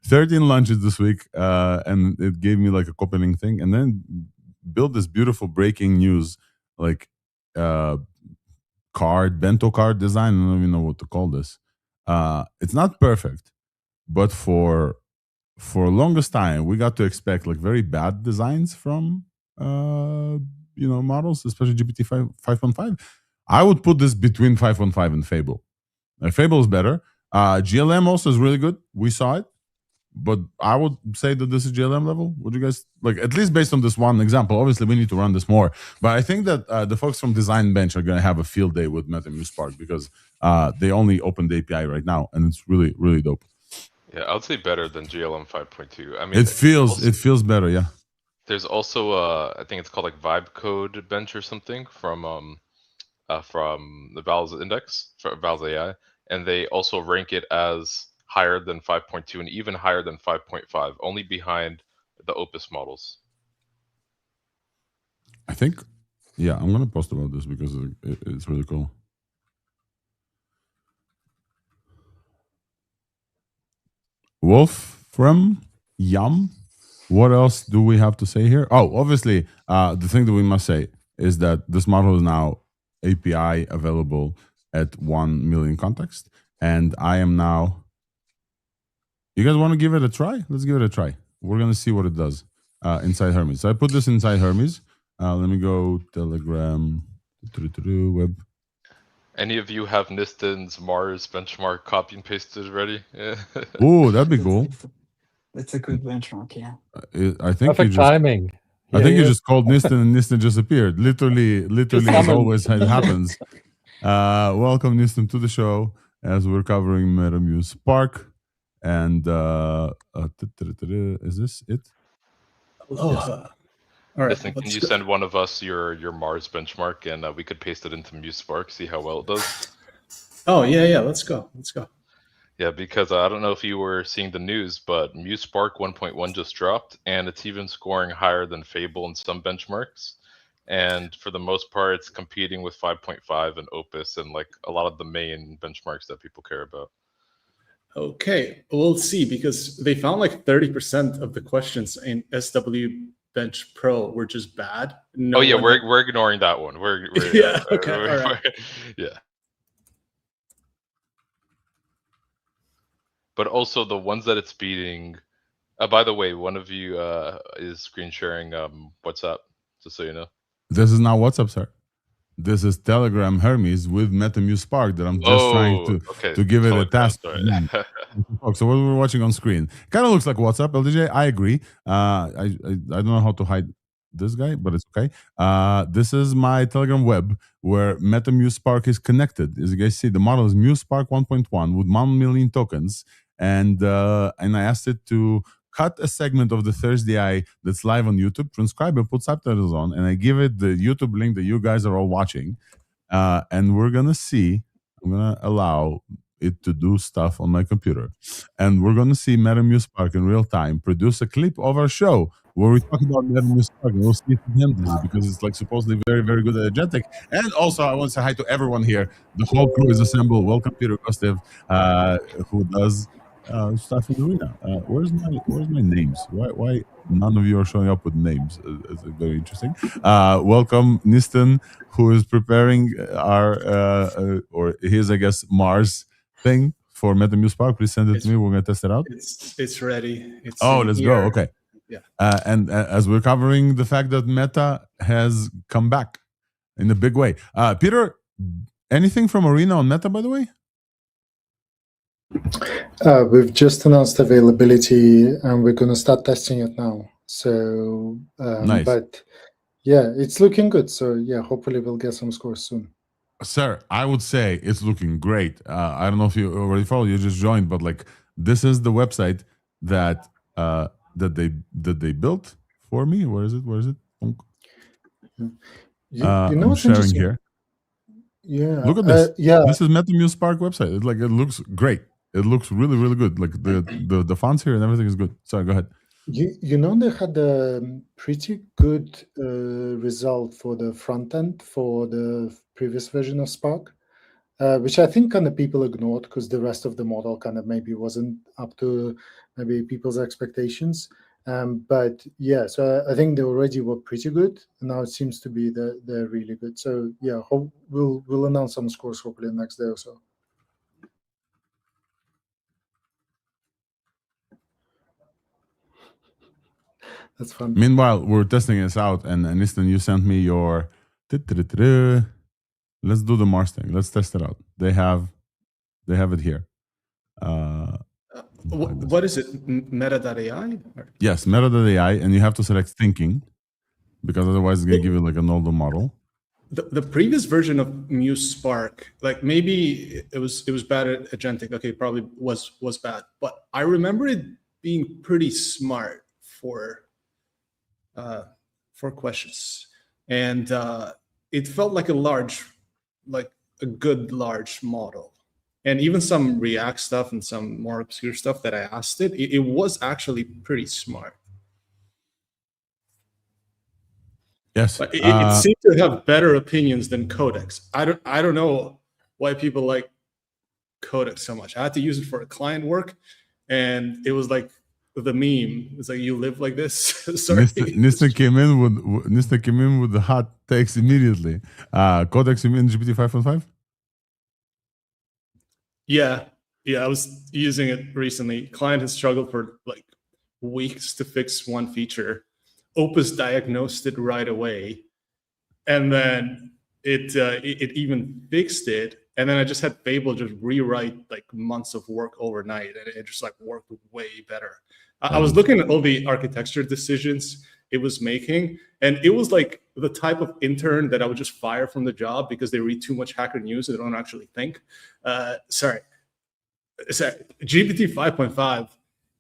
13 launches this week, and it gave me like a coupling thing, and then built this beautiful breaking news like bento card design. I don't even know what to call this. It's not perfect, but for longest time we got to expect like very bad designs from models, especially GPT 5.5. I would put this between 5.5 and Fable. Fable is better. GLM also is really good. We saw it, but I would say that this is GLM level. Would you guys like, at least based on this one example? Obviously, we need to run this more, but I think that the folks from Design Bench are going to have a field day with Meta Muse Spark because they only opened the API right now, and it's really, really dope. Yeah, I would say better than GLM 5.2. I mean, it feels better. Yeah. There's also I think it's called like Vibe Code Bench or something from the Val's Index, Val's AI, and they also rank it as higher than 5.2 and even higher than 5.5, only behind the Opus models. I think, yeah, I'm going to post about this because it's really cool. Wolfram Yum. What else do we have to say here? Oh, obviously, the thing that we must say is that this model is now API available at 1 million context, and I am now. You guys want to give it a try? Let's give it a try. We're gonna see what it does inside Hermes. So I put this inside Hermes. Let me go Telegram, web. Any of you have Niston's Mars benchmark copy and pasted ready? Oh, that'd be cool. That's a good benchmark, yeah. I think perfect timing. I think you just called Nistan and Nistan just appeared. Literally as always it happens. Welcome Nistan to the show as we're covering Meta Muse Spark. And is this it? Aloha. Yes. All right. Listen, can you send one of us your Mars benchmark and we could paste it into Muse Spark, see how well it does? Oh, yeah. Let's go. Yeah, because I don't know if you were seeing the news, but Muse Spark 1.1 just dropped, and it's even scoring higher than Fable in some benchmarks. And for the most part, it's competing with 5.5 and Opus and like a lot of the main benchmarks that people care about. Okay, we'll see, because they found like 30% of the questions in SW Bench Pro were just bad. No, we're ignoring that one. We're yeah. Okay. All right. Yeah. But also the ones that it's beating. By the way, one of you is screen sharing WhatsApp, just so you know. This is not WhatsApp, sir. This is Telegram Hermes with MetaMuse Spark that I'm just trying to give it a task. So what we're watching on screen kind of looks like WhatsApp, LDJ. I agree. I don't know how to hide this guy, but it's okay. This is my Telegram web where MetaMuse Spark is connected. As you guys see, the model is Muse Spark 1.1 with 1 million tokens, and I asked it to cut a segment of the Thursday that's live on YouTube, transcribe and put subtitles on, and I give it the YouTube link that you guys are all watching. And we're going to see, I'm going to allow it to do stuff on my computer. And we're going to see MetaMuse Spark in real time produce a clip of our show where we talk about MetaMuse Spark. And we'll see if it handles it because it's like supposedly very, very good at agentic. And also, I want to say hi to everyone here. The whole crew is assembled. Welcome, Peter Kostev, who does stuff in the arena. Where's my names? Why none of you are showing up with names? It's very interesting. Welcome Nistan, who is preparing our or his, I guess, Mars thing for MetaMuse Spark. Please send it to me. We're gonna test it out. It's ready. Let's go. Okay. Yeah. And as we're covering the fact that Meta has come back in a big way. Peter, anything from Arena on Meta, by the way? We've just announced availability and we're going to start testing it now. So, nice. But yeah, it's looking good. So yeah, hopefully we'll get some scores soon. Sir, I would say it's looking great. I don't know if you already followed, you just joined, but like this is the website that they built for me. Where is it? You know I'm sharing here. Yeah. Look at this. Yeah. This is MetaMuse Spark website. It looks great. It looks really, really good. Like the fonts here and everything is good. Sorry, go ahead. You know, they had a pretty good result for the front end for the previous version of Spark, which I think kind of people ignored because the rest of the model kind of maybe wasn't up to maybe people's expectations. But yeah, so I think they already were pretty good. And now it seems to be they're really good. So yeah, we'll announce some scores hopefully the next day or so. That's fun. Meanwhile, we're testing this out, and Nistan, you sent me your. Let's do the Mars thing. Let's test it out. They have it here. What is it? Meta.ai? Yes, Meta.ai, and you have to select thinking because otherwise it's gonna give you like an older model. The previous version of Muse Spark, like maybe it was bad at agentic. Okay, probably was bad, but I remember it being pretty smart for questions, and it felt like a good large model. And even some React stuff and some more obscure stuff that I asked it was actually pretty smart. Yes, but it seemed to have better opinions than Codex. I don't know why people like Codex so much. I had to use it for a client work, and it was like the meme. It's like, you live like this. Sorry. Nistan came in with the hot takes immediately. Codex, you mean GPT 5.5? Yeah, I was using it recently. Client has struggled for like weeks to fix one feature. Opus diagnosed it right away, and then it even fixed it. And then I just had Fable just rewrite like months of work overnight, and it just like worked way better. I was looking at all the architecture decisions, it was making. And it was like the type of intern that I would just fire from the job because they read too much hacker news and they don't actually think. Sorry, GPT 5.5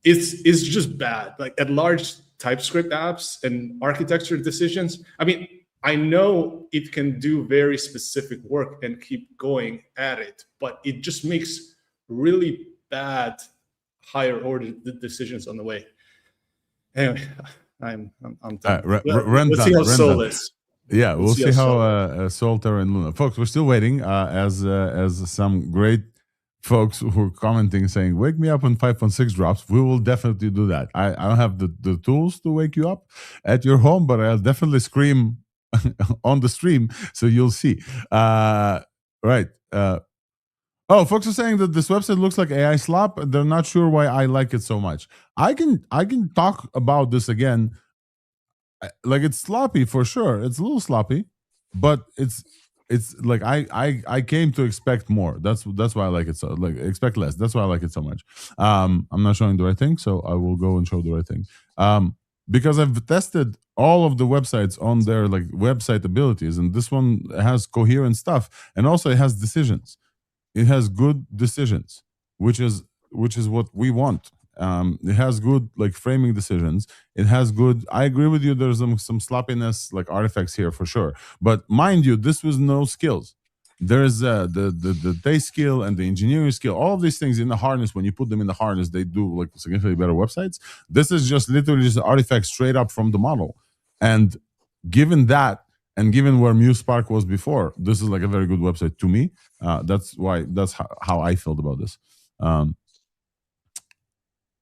is just bad. Like at large TypeScript apps and architecture decisions, I mean, I know it can do very specific work and keep going at it, but it just makes really bad higher order decisions on the way. Anyway, I'm done. Let's see how Sol is. Yeah, we'll see how Solter and Luna. Folks, we're still waiting as some great folks who are commenting saying, wake me up when 5.6 drops. We will definitely do that. I don't have the tools to wake you up at your home, but I'll definitely scream on the stream, so you'll see. Right. Oh, folks are saying that this website looks like AI slop. They're not sure why I like it so much. I can talk about this again. Like, it's sloppy for sure. It's a little sloppy, but it's like I came to expect more. That's why I like it so. Like, expect less. That's why I like it so much. I'm not showing the right thing, so I will go and show the right thing. Because I've tested all of the websites on their like website abilities, and this one has coherent stuff, and also it has decisions. It has good decisions, which is what we want. It has good like framing decisions. It has good. I agree with you. There's some sloppiness like artifacts here for sure. But mind you, this was no skills. There's the taste skill and the engineering skill. All of these things in the harness. When you put them in the harness, they do like significantly better websites. This is just literally just artifacts straight up from the model. And given that, and given where Muse Spark was before, this is like a very good website to me. That's how I felt about this.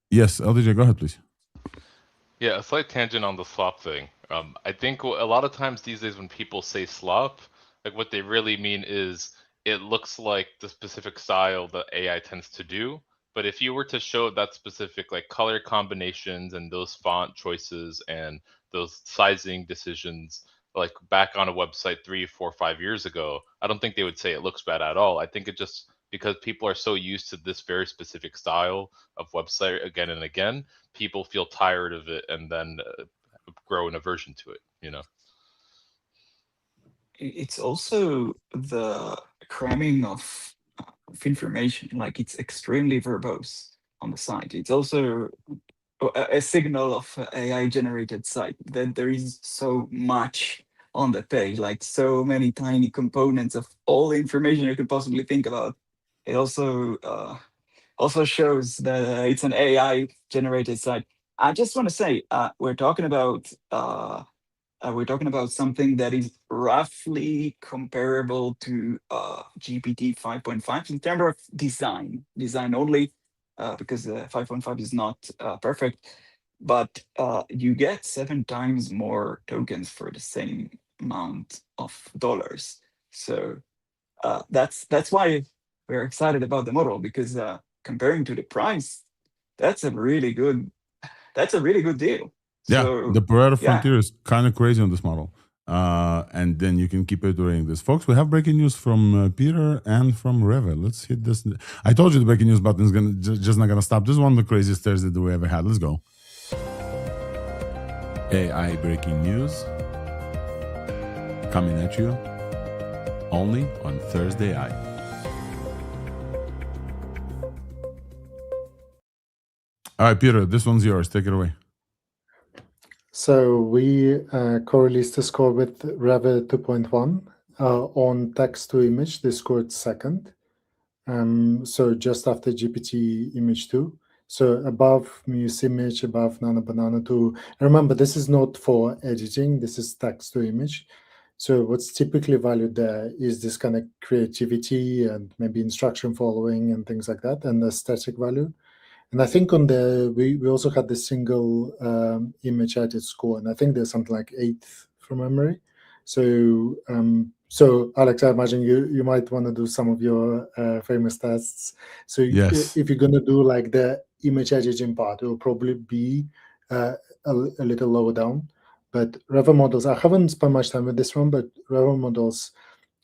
Yes, LDJ, go ahead, please. Yeah, a slight tangent on the slop thing. I think a lot of times these days when people say slop, like what they really mean is it looks like the specific style that AI tends to do. But if you were to show that specific like color combinations and those font choices and those sizing decisions, like back on a website 3, 4, 5 years ago, I don't think they would say it looks bad at all. I think it just, because people are so used to this very specific style of website again and again, people feel tired of it and then grow an aversion to it, you know? It's also the cramming of information, like it's extremely verbose on the site. It's also a signal of AI generated site that there is so much on the page, like so many tiny components of all the information you could possibly think about. It also shows that it's an AI generated site. I just want to say we're talking about something that is roughly comparable to GPT 5.5 in terms of design only, because 5.5 is not perfect, but you get 7 times more tokens for the same amount of dollars. So that's why we're excited about the model, because comparing to the price, that's a really good deal. Yeah, So, the Pareto frontier is kind of crazy on this model. And then you can keep iterating this. Folks, we have breaking news from Peter and from Reva. Let's hit this. I told you the breaking news button is just not going to stop. This is one of the craziest Thursday that we ever had. Let's go. AI breaking news coming at you only on Thursday AI. All right, Peter, this one's yours. Take it away. So we co-released a score with Reva 2.1 on text to image. They scored second. So just after GPT Image 2. So above Muse Image, above Nano Banana 2. And remember, this is not for editing. This is text to image. So what's typically valued there is this kind of creativity and maybe instruction following and things like that, and the aesthetic value. And I think on we also had the single image edit score, and I think there's something like 8th from memory. So so Alex, I imagine you might want to do some of your famous tests. So yes, if you're going to do like the image editing part, it will probably be a little lower down. But Reva models, I haven't spent much time with this one, but Reva models,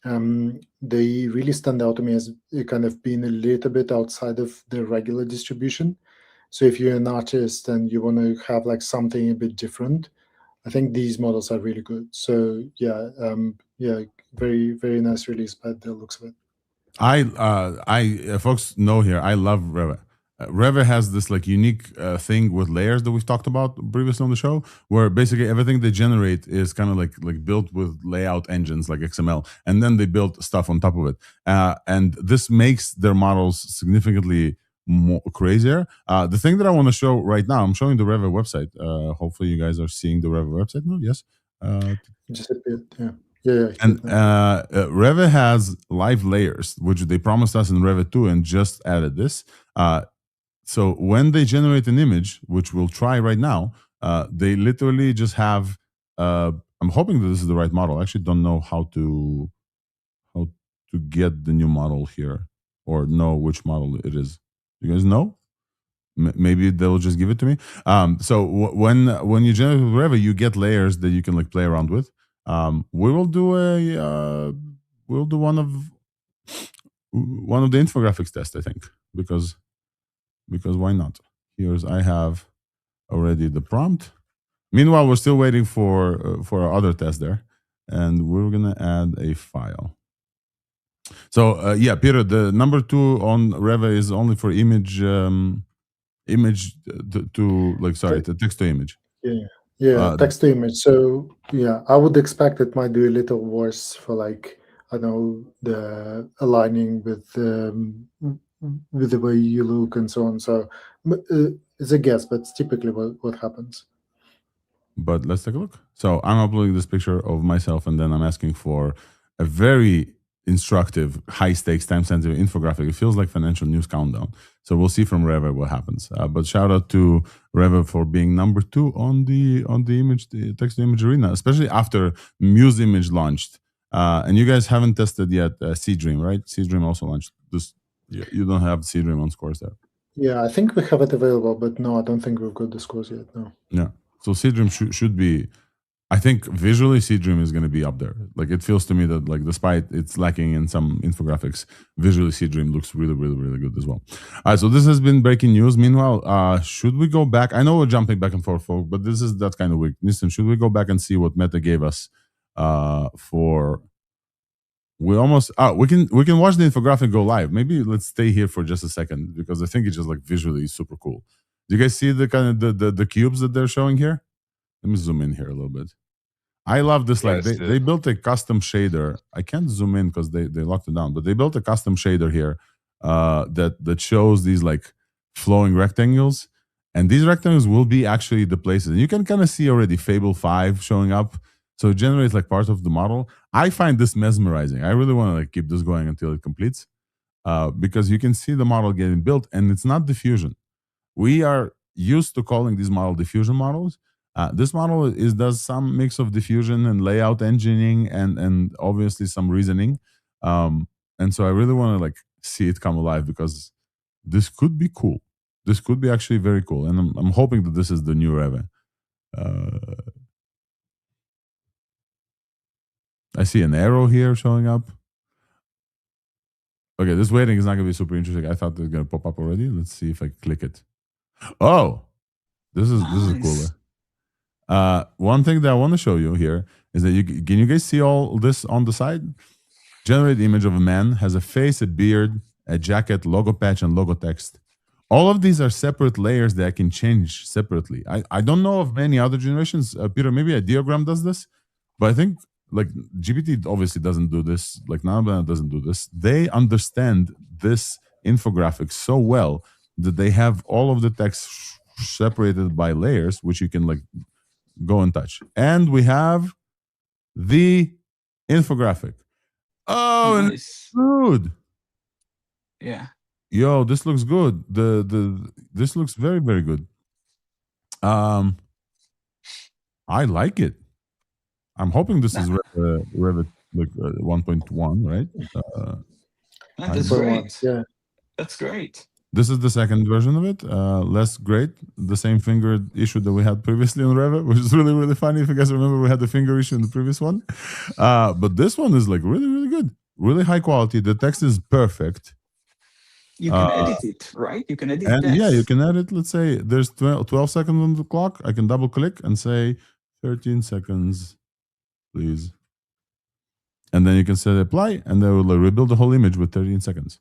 they really stand out to me as kind of being a little bit outside of the regular distribution. So if you're an artist and you want to have like something a bit different, I think these models are really good. So yeah, very, very nice release by the looks of it. Folks know here, I love Reva. Reva has this like unique thing with layers that we've talked about previously on the show, where basically everything they generate is kind of like built with layout engines like XML, and then they build stuff on top of it. And this makes their models significantly more crazier. The thing that I want to show right now, I'm showing the Reva website. Hopefully, you guys are seeing the Reva website. No, yes. Just a bit, yeah. Yeah, and Reva has live layers, which they promised us in Reva 2 and just added this. So when they generate an image, which we'll try right now, they literally just have. I'm hoping that this is the right model. I actually don't know how to get the new model here or know which model it is. You guys know? Maybe they'll just give it to me. So when you generate with Reva, you get layers that you can like play around with. We will do one of the infographics tests, I think, because why not? I have already the prompt. Meanwhile, we're still waiting for our other test there, and we're gonna add a file. So yeah, Peter, the number 2 on Reva is only for image to like the text to image. Yeah, text to image. So yeah, I would expect it might do a little worse for like, I know, the aligning with the way you look and so on. So it's a guess, but it's typically what happens. But let's take a look. So I'm uploading this picture of myself, and then I'm asking for a very instructive, high-stakes, time-sensitive infographic. It feels like financial news countdown. So we'll see from Reva what happens. But shout out to Reva for being number 2 on the image, the text-to-image arena, especially after Muse Image launched. And you guys haven't tested yet Seedream, right? Seedream also launched. You don't have Seedream on scores there. Yeah, I think we have it available, but no, I don't think we've got the scores yet. No. Yeah. So Seedream should be. I think visually Seedream is going to be up there. Like it feels to me that like despite it's lacking in some infographics, visually Seedream looks really, really, really good as well. All right, so this has been breaking news. Meanwhile, should we go back? I know we're jumping back and forth, folks, but this is that kind of week. Listen, should we go back and see what Meta gave us for? We can watch the infographic go live. Maybe let's stay here for just a second because I think it's just like visually super cool. Do you guys see the kind of the cubes that they're showing here? Let me zoom in here a little bit. I love this. Like they built a custom shader. I can't zoom in because they locked it down, but they built a custom shader here that shows these like flowing rectangles, and these rectangles will be actually the places. And you can kind of see already Fable 5 showing up. So it generates like part of the model. I find this mesmerizing. I really want to like keep this going until it completes, because you can see the model getting built, and it's not diffusion. We are used to calling these model diffusion models. This model does some mix of diffusion and layout engineering and obviously some reasoning. And so I really want to like see it come alive because this could be cool. This could be actually very cool. And I'm hoping that this is the new Reva. I see an arrow here showing up. Okay, this waiting is not going to be super interesting. I thought it was going to pop up already. Let's see if I click it. Oh, this is cooler. One thing that I want to show you here is that can you guys see all this on the side? Generate image of a man, has a face, a beard, a jacket, logo patch, and logo text. All of these are separate layers that I can change separately. I don't know of many other generations. Peter, maybe a diagram does this, but I think like GPT obviously doesn't do this. Like Nanobanana doesn't do this. They understand this infographic so well that they have all of the text separated by layers, which you can like go and touch. And we have the infographic. Oh, nice. Good. Yeah. Yo, this looks good. This looks very, very good. I like it. I'm hoping this is Revit like 1.1, right? That's great. Yeah, that's great. This is the second version of it. Less great. The same finger issue that we had previously on Revit, which is really, really funny. If you guys remember, we had the finger issue in the previous one. But this one is like really, really good. Really high quality. The text is perfect. You can edit it, right? You can edit text. Yeah, you can edit. Let's say there's 12 seconds on the clock. I can double click and say 13 seconds, please. And then you can say apply, and then we'll rebuild the whole image with 13 seconds.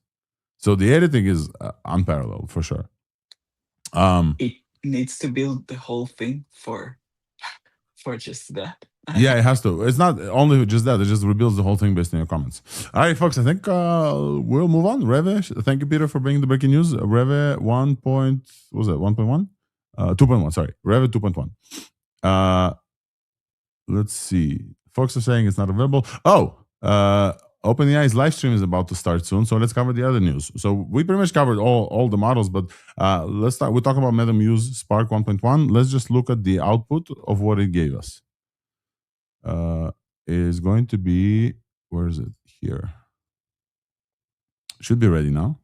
So the editing is unparalleled for sure. It needs to build the whole thing for just that. Yeah, it has to. It's not only just that; it just rebuilds the whole thing based on your comments. All right, folks. I think we'll move on. Reve, thank you, Peter, for bringing the breaking news. Reve 1. What was it? 1.1? 2.1. Sorry, Reve 2.1. Let's see. Folks are saying it's not available. Oh, OpenAI's live stream is about to start soon, so let's cover the other news. So we pretty much covered all the models, but let's start. We'll talk about Meta Muse Spark 1.1. Let's just look at the output of what it gave us. Is going to be, where is it? Here. Should be ready now.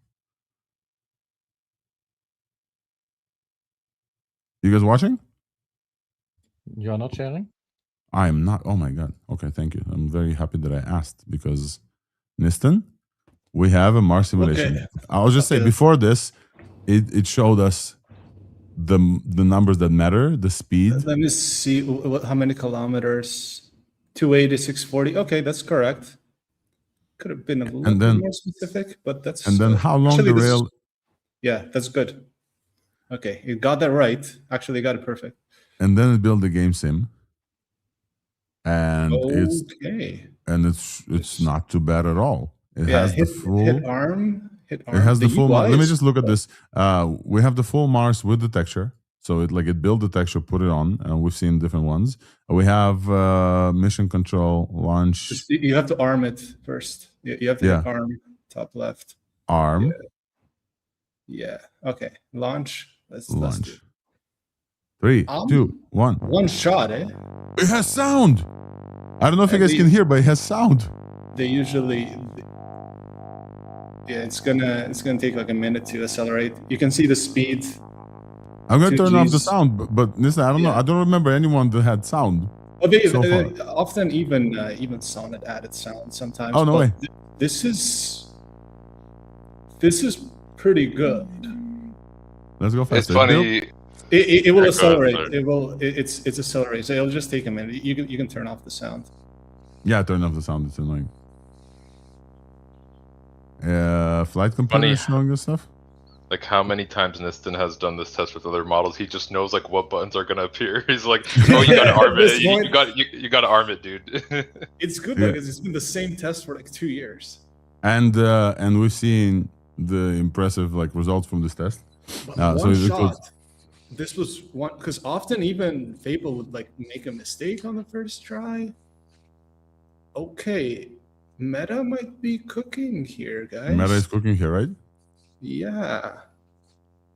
You guys watching? You're not sharing? I am not. Oh my God. Okay, thank you. I'm very happy that I asked because Nistan, we have a Mars simulation. Okay. I'll just say before this, it showed us the numbers that matter, the speed. Let me see how many kilometers. 280, 640. Okay, that's correct. Could have been a little bit more specific, but that's. And then how long the rail? Yeah, that's good. Okay, you got that right. Actually, you got it perfect. And then it built the game sim. And it's not too bad at all. It has the full hit arm. It has the full. Let me just look at this. We have the full Mars with the texture. So it built the texture, put it on, and we've seen different ones. We have mission control, launch. You have to arm it first. You have to hit arm, top left. Arm. Yeah. Okay. Launch. Let's do it. 3, 2, 1. One shot, eh? It has sound. I don't know if you guys can hear, but it has sound. They usually. Yeah, it's gonna take like a minute to accelerate. You can see the speed. I'm going to turn off the sound, but listen, I don't know. I don't remember anyone that had sound. Oh, they often even Sonnet added sound sometimes. Oh, no way. This is pretty good. Let's go fast. It's funny. It will accelerate. It's accelerating. So it'll just take a minute. You can turn off the sound. Yeah, turn off the sound. It's annoying. Flight computer is showing this stuff. Like how many times Nistan has done this test with other models, he just knows like what buttons are gonna appear. He's like, "Oh, you gotta arm it. You gotta arm it, dude." It's good because it's been the same test for like 2 years. And we've seen the impressive results from this test. One shot. This was one because often even Fable would make a mistake on the first try. Okay, Meta might be cooking here, guys. Meta is cooking here, right? Yeah.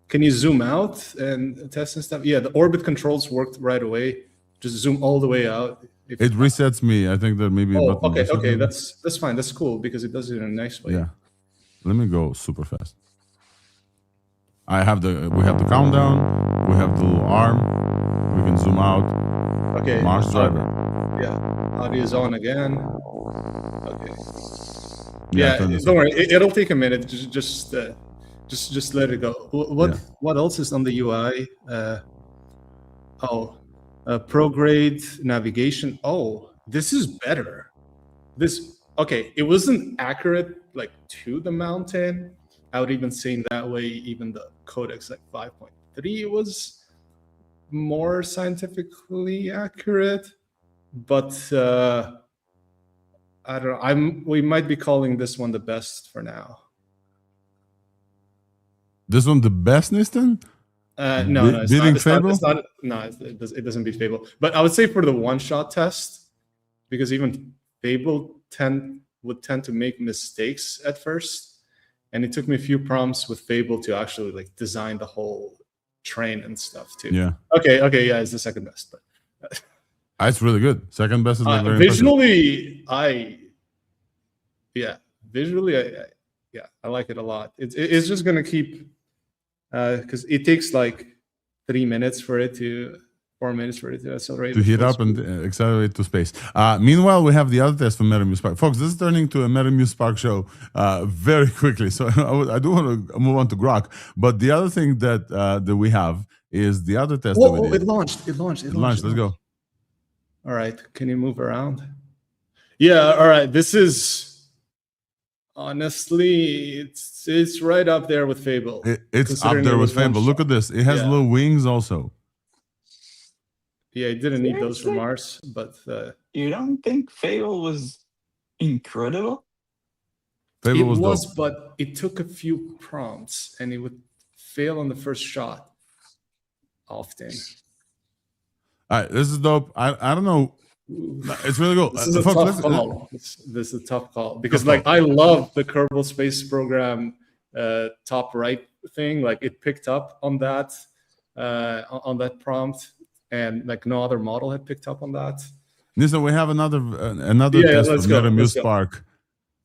Can you zoom out and test and stuff? Yeah, the orbit controls worked right away. Just zoom all the way out. It resets me. I think that maybe. Okay, that's fine. That's cool because it does it in a nice way. Yeah. Let me go super fast. We have the countdown. We have the little arm. We can zoom out. Okay. Mars driver. Yeah. Audio is on again. Okay. Yeah. Don't worry. It'll take a minute. Just let it go. What else is on the UI? Prograde navigation. Oh, this is better. It wasn't accurate to the mountain. I would even say in that way, even the codex 5.3 was more scientifically accurate. But I don't know. We might be calling this one the best for now. This one the best, Nistan? No, it's not. It doesn't beat Fable. But I would say for the one-shot test, because even Fable would tend to make mistakes at first, and it took me a few prompts with Fable to actually design the whole train and stuff too. Yeah. Okay, yeah, it's the second best, but it's really good. Second best is very visually. I like it a lot. It's just gonna keep. Because it takes 4 minutes for it to accelerate. To heat up and accelerate to space. Meanwhile, we have the other test from Meta Muse Spark. Folks, this is turning to a Meta Muse Spark show very quickly. So I do want to move on to Grok. But the other thing that we have is the other test. It launched. Let's go. All right, can you move around? Yeah, all right. This is honestly, it's right up there with Fable. It's up there with Fable. Look at this. It has little wings also. Yeah, it didn't need those for Mars, but you don't think Fable was incredible? Fable was dope. But it took a few prompts and it would fail on the first shot often. All right, this is dope. I don't know. It's really cool. This is a Folks, tough call. This is a tough call because like I love the Kerbal Space Program top right thing. Like it picked up on that prompt, and like no other model had picked up on that. Listen, we have another test of Meta Muse Spark.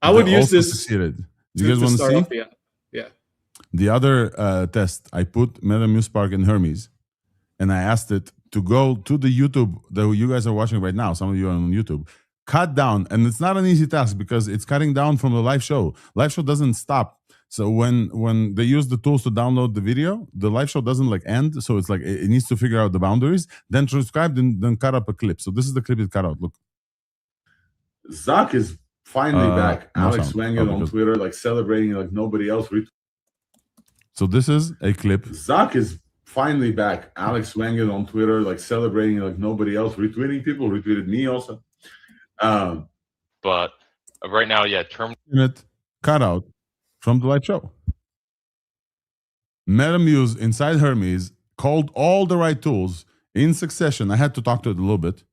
I would use this. Succeeded. Do you guys want to see? Yeah. The other test, I put Meta Muse Spark in Hermes, and I asked it to go to the YouTube that you guys are watching right now. Some of you are on YouTube. Cut down, and it's not an easy task because it's cutting down from the live show. Live show doesn't stop. So when they use the tools to download the video, the live show doesn't like end. So it's like it needs to figure out the boundaries, then transcribe, then cut up a clip. So this is the clip it cut out. Look. Zach is finally back. Alex Wangel on Twitter, like celebrating like nobody else. So this is a clip. Zach is finally back. Alex Wangel on Twitter, like celebrating like nobody else, retweeting people, retweeted me also. But right now, yeah, cut out from the live show. Meta Muse inside Hermes called all the right tools in succession. I had to talk to it a little bit,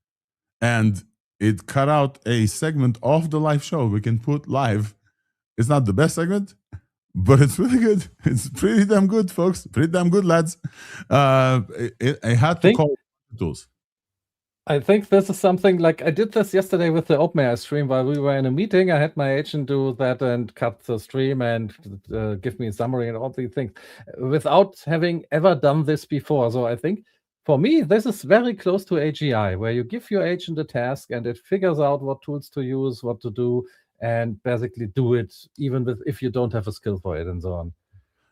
and it cut out a segment of the live show we can put live. It's not the best segment, but it's really good. It's pretty damn good, folks. Pretty damn good, lads. I had to call tools. I think this is something like I did this yesterday with the OpenAI stream while we were in a meeting. I had my agent do that and cut the stream and give me a summary and all these things without having ever done this before. So I think for me, this is very close to AGI, where you give your agent a task and it figures out what tools to use, what to do, and basically do it even if you don't have a skill for it and so on.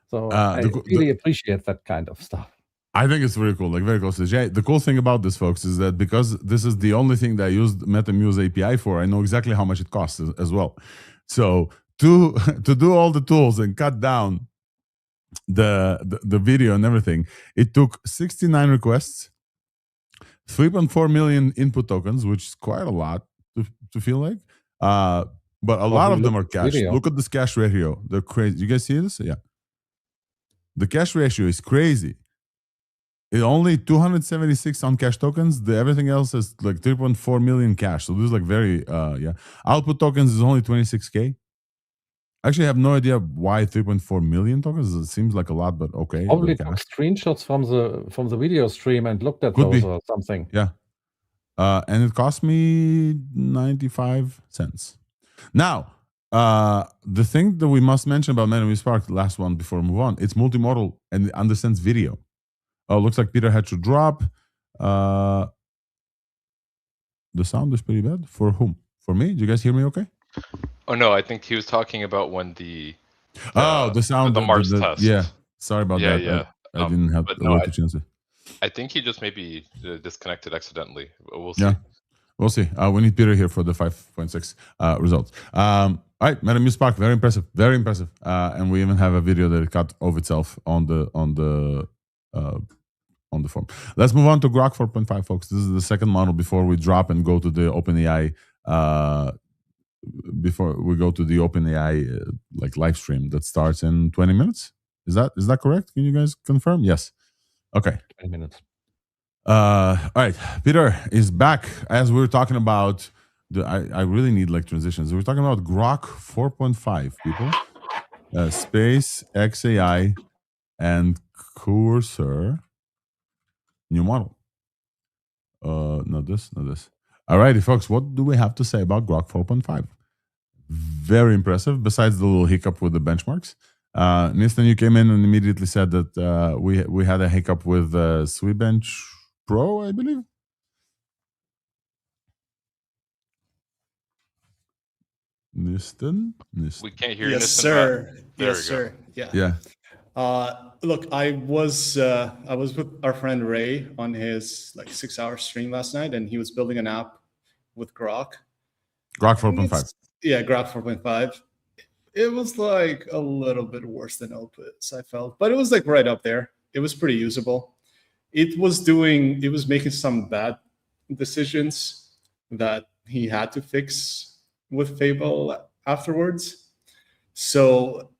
So I really appreciate that kind of stuff. I think it's very cool, like very close to AGI. The cool thing about this, folks, is that because this is the only thing that I used MetaMuse API for, I know exactly how much it costs as well. So to do all the tools and cut down the video and everything, it took 69 requests, 3.4 million input tokens, which is quite a lot to feel like. But a lot of them are cached. Look at this cache ratio. They're crazy. You guys see this? Yeah. The cache ratio is crazy. It only 276 on cache tokens. Everything else is like 3.4 million cache. So this is like very yeah. Output tokens is only 26K. Actually, I have no idea why 3.4 million tokens. It seems like a lot, but okay. Probably took screenshots from the video stream and looked at those or something. Yeah. And it cost me 95 cents. Now, the thing that we must mention about MetaMuse Spark, the last one before we move on, it's multimodal and it understands video. Oh, looks like Peter had to drop. The sound is pretty bad. For whom? For me? Do you guys hear me okay? Oh, no, I think he was talking about when the sound. The Mars test. Yeah, sorry about that. Yeah. I didn't have a lot to change it. I think he just maybe disconnected accidentally. We'll see. Yeah, we'll see. We need Peter here for the 5.6 results. All right, MetaMuse Spark, very impressive, very impressive. And we even have a video that it cut of itself on the form. Let's move on to Grok 4.5, folks. This is the second model before we drop and go to the OpenAI. Before we go to the OpenAI like live stream that starts in 20 minutes. Is that correct? Can you guys confirm? Yes. Okay. 20 minutes. All right. Peter is back as we were talking about. I really need like transitions. We're talking about Grok 4.5, people. Space XAI and Cursor. New model. Not this. Alrighty, folks, what do we have to say about Grok 4.5? Very impressive, besides the little hiccup with the benchmarks. Nistan, you came in and immediately said that we had a hiccup with Seedance Pro, I believe. Nistan? We can't hear you. Yes, sir. There yes, sir. Yeah. Look, I was with our friend Ray on his 6-hour stream last night, and he was building an app with Grok. Grok 4.5. Yeah, Grok 4.5. It was like a little bit worse than Opus, I felt, but it was like right up there. It was pretty usable. It was making some bad decisions that he had to fix with Fable afterwards. So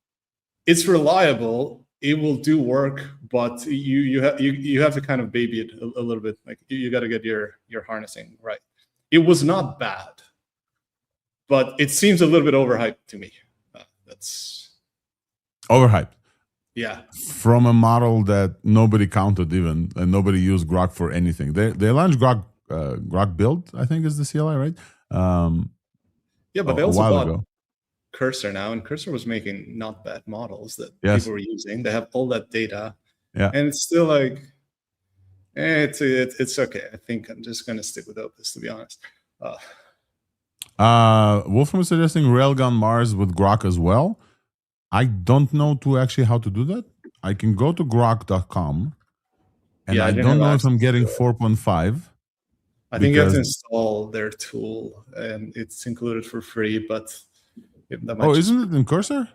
it's reliable. It will do work, but you have to kind of baby it a little bit. Like you got to get your harnessing right. It was not bad, but it seems a little bit overhyped to me. That's Overhyped. Yeah. From a model that nobody counted even, and nobody used Grok for anything. They launched Grok Build, I think is the CLI, right? Yeah, but they also a while bought ago. Cursor now, and Cursor was making not bad models that Yes. people were using. They have all that data, Yeah, and it's still like, it's okay. I think I'm just gonna stick with Opus, to be honest. Wolfram is suggesting Railgun Mars with Grok as well. I don't know actually how to do that. I can go to grok.com, and Yeah, I I didn't don't have know if I'm access getting to it. 4.5. I think you have to because- install their tool, and it's included for free. But that might isn't it in Cursor?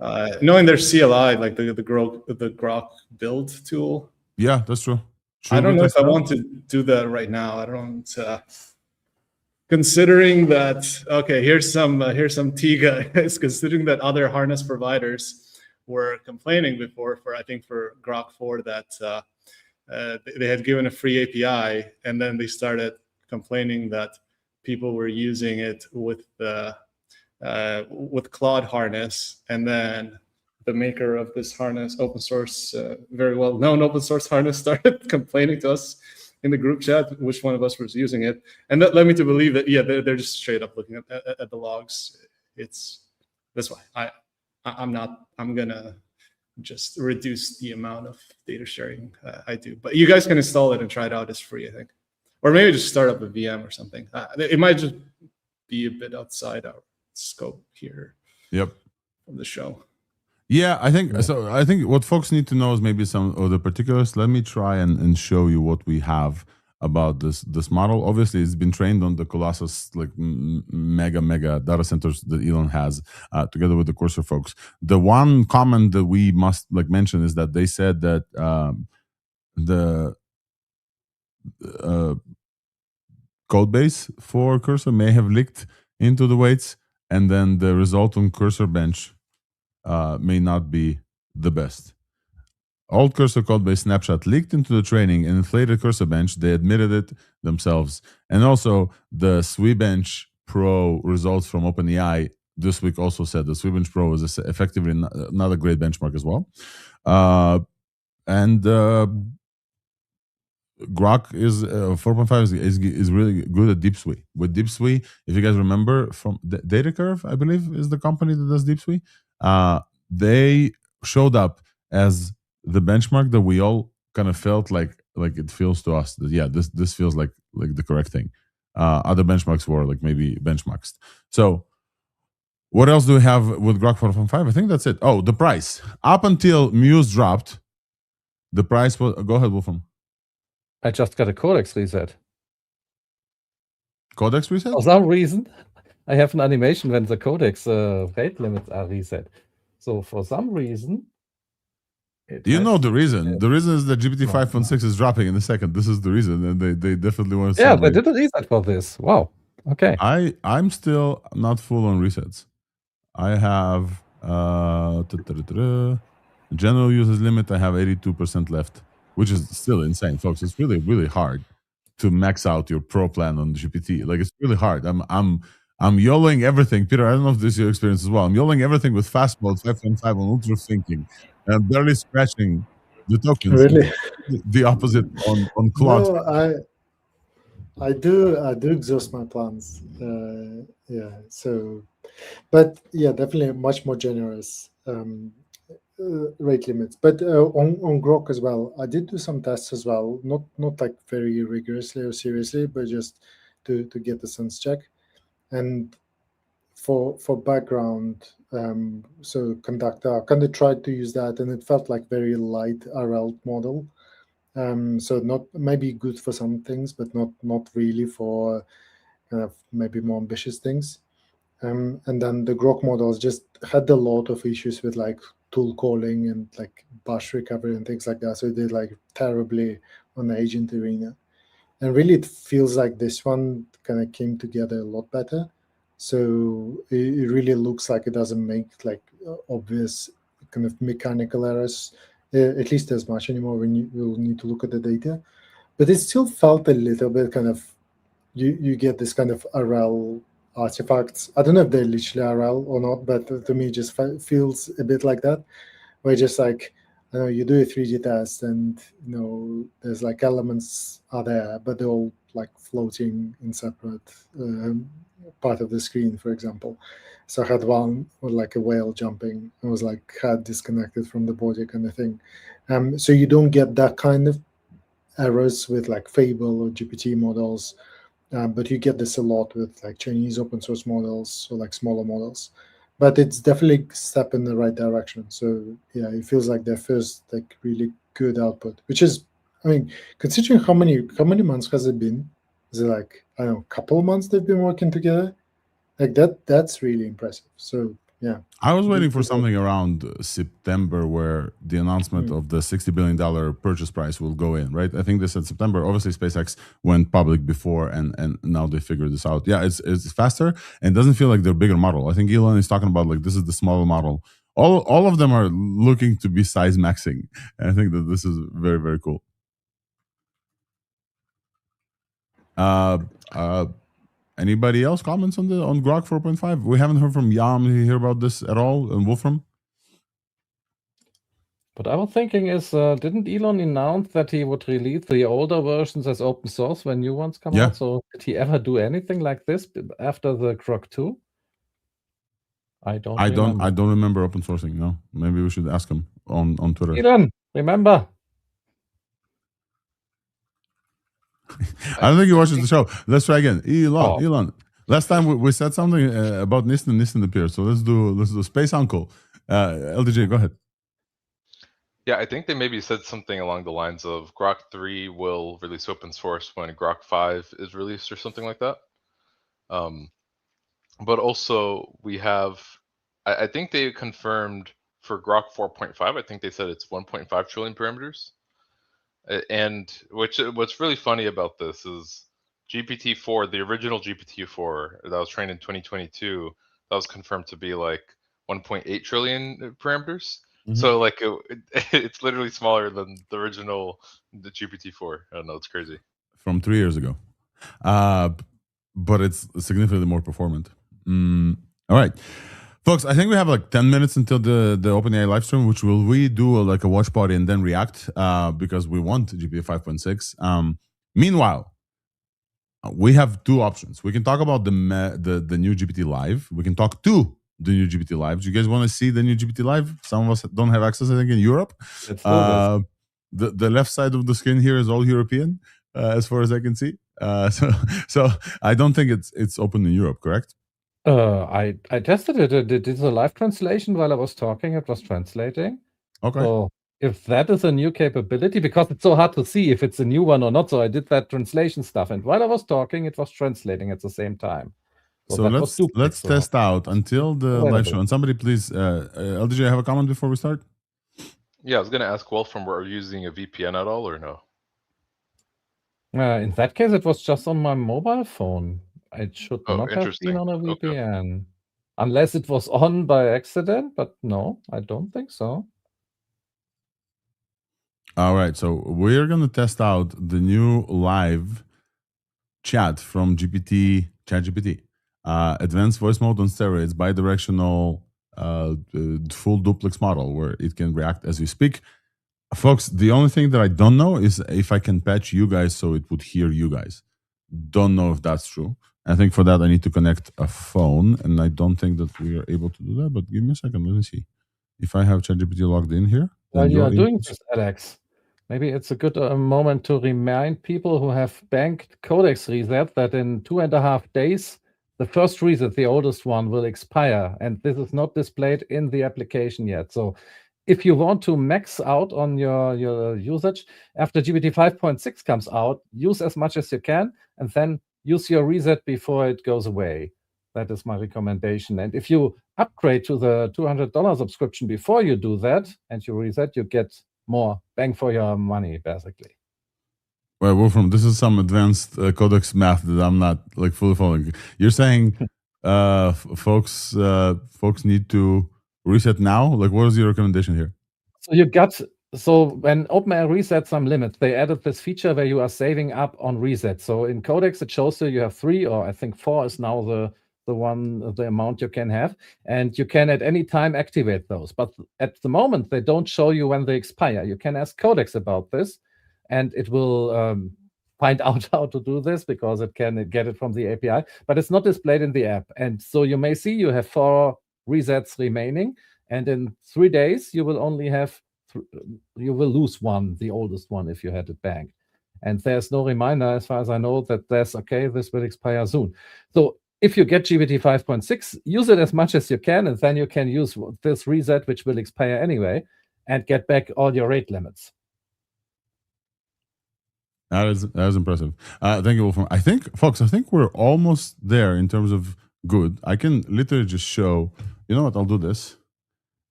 No, in their CLI, like the Grok build tool. Yeah, that's true. I don't know if I want to do that right now. I don't. Considering that, okay, here's some tea, guys. Considering that other harness providers were complaining before for Grok 4 that they had given a free API, and then they started complaining that people were using it with Claude harness, and then the maker of this harness, open source, very well known open source harness, started complaining to us in the group chat which one of us was using it, and that led me to believe that they're just straight up looking at the logs. That's why I'm gonna just reduce the amount of data sharing I do. But you guys can install it and try it out. It's free, I think, or maybe just start up a VM or something. It might just be a bit outside our scope here. Yep. Of the show. Yeah, I think so. I think what folks need to know is maybe some of the particulars. Let me try and show you what we have about this model. Obviously, it's been trained on the Colossus mega data centers that Elon has, together with the Cursor folks. The one comment that we must mention is that they said that the code base for Cursor may have leaked into the weights, and then the result on Cursor Bench may not be the best. Old Cursor codebase snapshot leaked into the training and inflated Cursor Bench. They admitted it themselves. And also, the SweBench Pro results from OpenAI this week also said the SweBench Pro is effectively not a great benchmark as well. Grok is 4.5 is really good at DeepSui. With DeepSui, if you guys remember from Data Curve, I believe is the company that does DeepSui. They showed up as the benchmark that we all kind of felt like it feels to us that this feels like the correct thing. Other benchmarks were maybe benchmarks. So what else do we have with Grok 4.5? I think that's it. Oh, the price. Up until Muse dropped, the price was. Go ahead, Wolfram. I just got a codex reset. Codex reset? For some reason, I have an animation when the codex rate limits are reset. So for some reason, you know the reason. The reason is that GPT 5.6 is dropping in a second. This is the reason, and they definitely want to. Yeah, they did a reset for this. Wow. Okay. I'm still not full on resets. I have general users limit. I have 82% left, which is still insane, folks. It's really, really hard to max out your pro plan on GPT. It's really hard. I'm YOLOing everything. Peter, I don't know if this is your experience as well. I'm YOLOing everything with fast mode 5.5 on ultra thinking. And I'm barely scratching the tokens. Really? The opposite on Claude. No, I do exhaust my plans. But definitely much more generous rate limits. But on Grok as well, I did do some tests as well, not very rigorously or seriously, but just to get the sense check. And for background, So Conductor kind of tried to use that, and it felt like very light RL model. So not maybe good for some things, but not really for kind of maybe more ambitious things. And then the Grok models just had a lot of issues with like tool calling and like bash recovery and things like that. So it did like terribly on the agent arena. And really, it feels like this one kind of came together a lot better. So it really looks like it doesn't make like obvious kind of mechanical errors, at least as much anymore when you will need to look at the data. But it still felt a little bit kind of, you get this kind of RL artifacts. I don't know if they're literally RL or not, but to me, it just feels a bit like that, where just like, you do a 3D test and there's like elements are there, but they're all like floating in separate part of the screen, for example. So I had one with like a whale jumping. I was like head disconnected from the body kind of thing. So you don't get that kind of errors with like Fable or GPT models, but you get this a lot with like Chinese open source models or like smaller models. But it's definitely a step in the right direction. So yeah, it feels like their first like really good output, which is, I mean, considering how many months has it been? Is it like, I don't know, a couple of months they've been working together? Like that's really impressive. So yeah. I was waiting for something around September where the announcement of the $60 billion purchase price will go in, right? I think they said September. Obviously, SpaceX went public before, and now they figured this out. Yeah, it's faster and doesn't feel like their bigger model. I think Elon is talking about like this is the smaller model. All of them are looking to be size maxing. And I think that this is very, very cool. Anybody else comments on Grok 4.5? We haven't heard from Yam. Did you hear about this at all? And Wolfram? What I was thinking is, didn't Elon announce that he would release the older versions as open source when new ones come out? So did he ever do anything like this after the Grok 2? I don't remember open sourcing. No, maybe we should ask him on Twitter. Elon, remember? I don't think he watches the show. Let's try again. Elon. Last time we said something about Nistan appeared. So let's do Space Uncle. LDJ, go ahead. Yeah, I think they maybe said something along the lines of Grok 3 will release open source when Grok 5 is released or something like that. But also we have, I think they confirmed for Grok 4.5, I think they said it's 1.5 trillion parameters. And what's really funny about this is GPT-4, the original GPT-4 that was trained in 2022, that was confirmed to be like 1.8 trillion parameters. So like it's literally smaller than the original, the GPT-4. I don't know, it's crazy. From 3 years ago. But it's significantly more performant. All right. Folks, I think we have like 10 minutes until the OpenAI live stream, which we do like a watch party and then react because we want GPT 5.6. Meanwhile, we have two options. We can talk about the new GPT Live. We can talk to the new GPT Live. Do you guys want to see the new GPT Live? Some of us don't have access, I think, in Europe. The left side of the screen here is all European, as far as I can see. So I don't think it's open in Europe, correct? I tested it. It did a live translation while I was talking. It was translating. Okay. So if that is a new capability, because it's so hard to see if it's a new one or not, so I did that translation stuff. And while I was talking, it was translating at the same time. So let's test out until the live show. And somebody please, LDJ, have a comment before we start? Yeah, I was going to ask Wolfram, are you using a VPN at all or no? In that case, it was just on my mobile phone. It should not have been on a VPN. Okay. Unless it was on by accident, but no, I don't think so. All right, so we're going to test out the new live chat from ChatGPT. Advanced voice mode on steroids, bidirectional full duplex model where it can react as we speak. Folks, the only thing that I don't know is if I can patch you guys so it would hear you guys. Don't know if that's true. I think for that I need to connect a phone, and I don't think that we are able to do that, but give me a second. Let me see. If I have ChatGPT logged in here. While you are doing this, Alex, maybe it's a good moment to remind people who have banked Codex Reset that in 2.5 days, the first reset, the oldest one, will expire, and this is not displayed in the application yet. So if you want to max out on your usage, after GPT 5.6 comes out, use as much as you can, and then use your reset before it goes away. That is my recommendation. And if you upgrade to the $200 subscription before you do that, and you reset, you get more bang for your money, basically. Well, Wolfram, this is some advanced codex math that I'm not like fully following. You're saying folks need to reset now? Like, what is your recommendation here? So when OpenAI reset some limits, they added this feature where you are saving up on reset. So in Codex, it shows you have 3, or I think 4 is now the amount you can have, and you can at any time activate those. But at the moment, they don't show you when they expire. You can ask Codex about this, and it will find out how to do this, because it can get it from the API, but it's not displayed in the app. And so you may see you have 4 resets remaining, and in 3 days you will only have you will lose one, the oldest one, if you had it banked. And there's no reminder, as far as I know, that this will expire soon. So if you get GPT 5.6, use it as much as you can, and then you can use this reset, which will expire anyway, and get back all your rate limits. That is impressive. Thank you, Wolfram. I think, folks, we're almost there in terms of good. I can literally just show, you know what, I'll do this,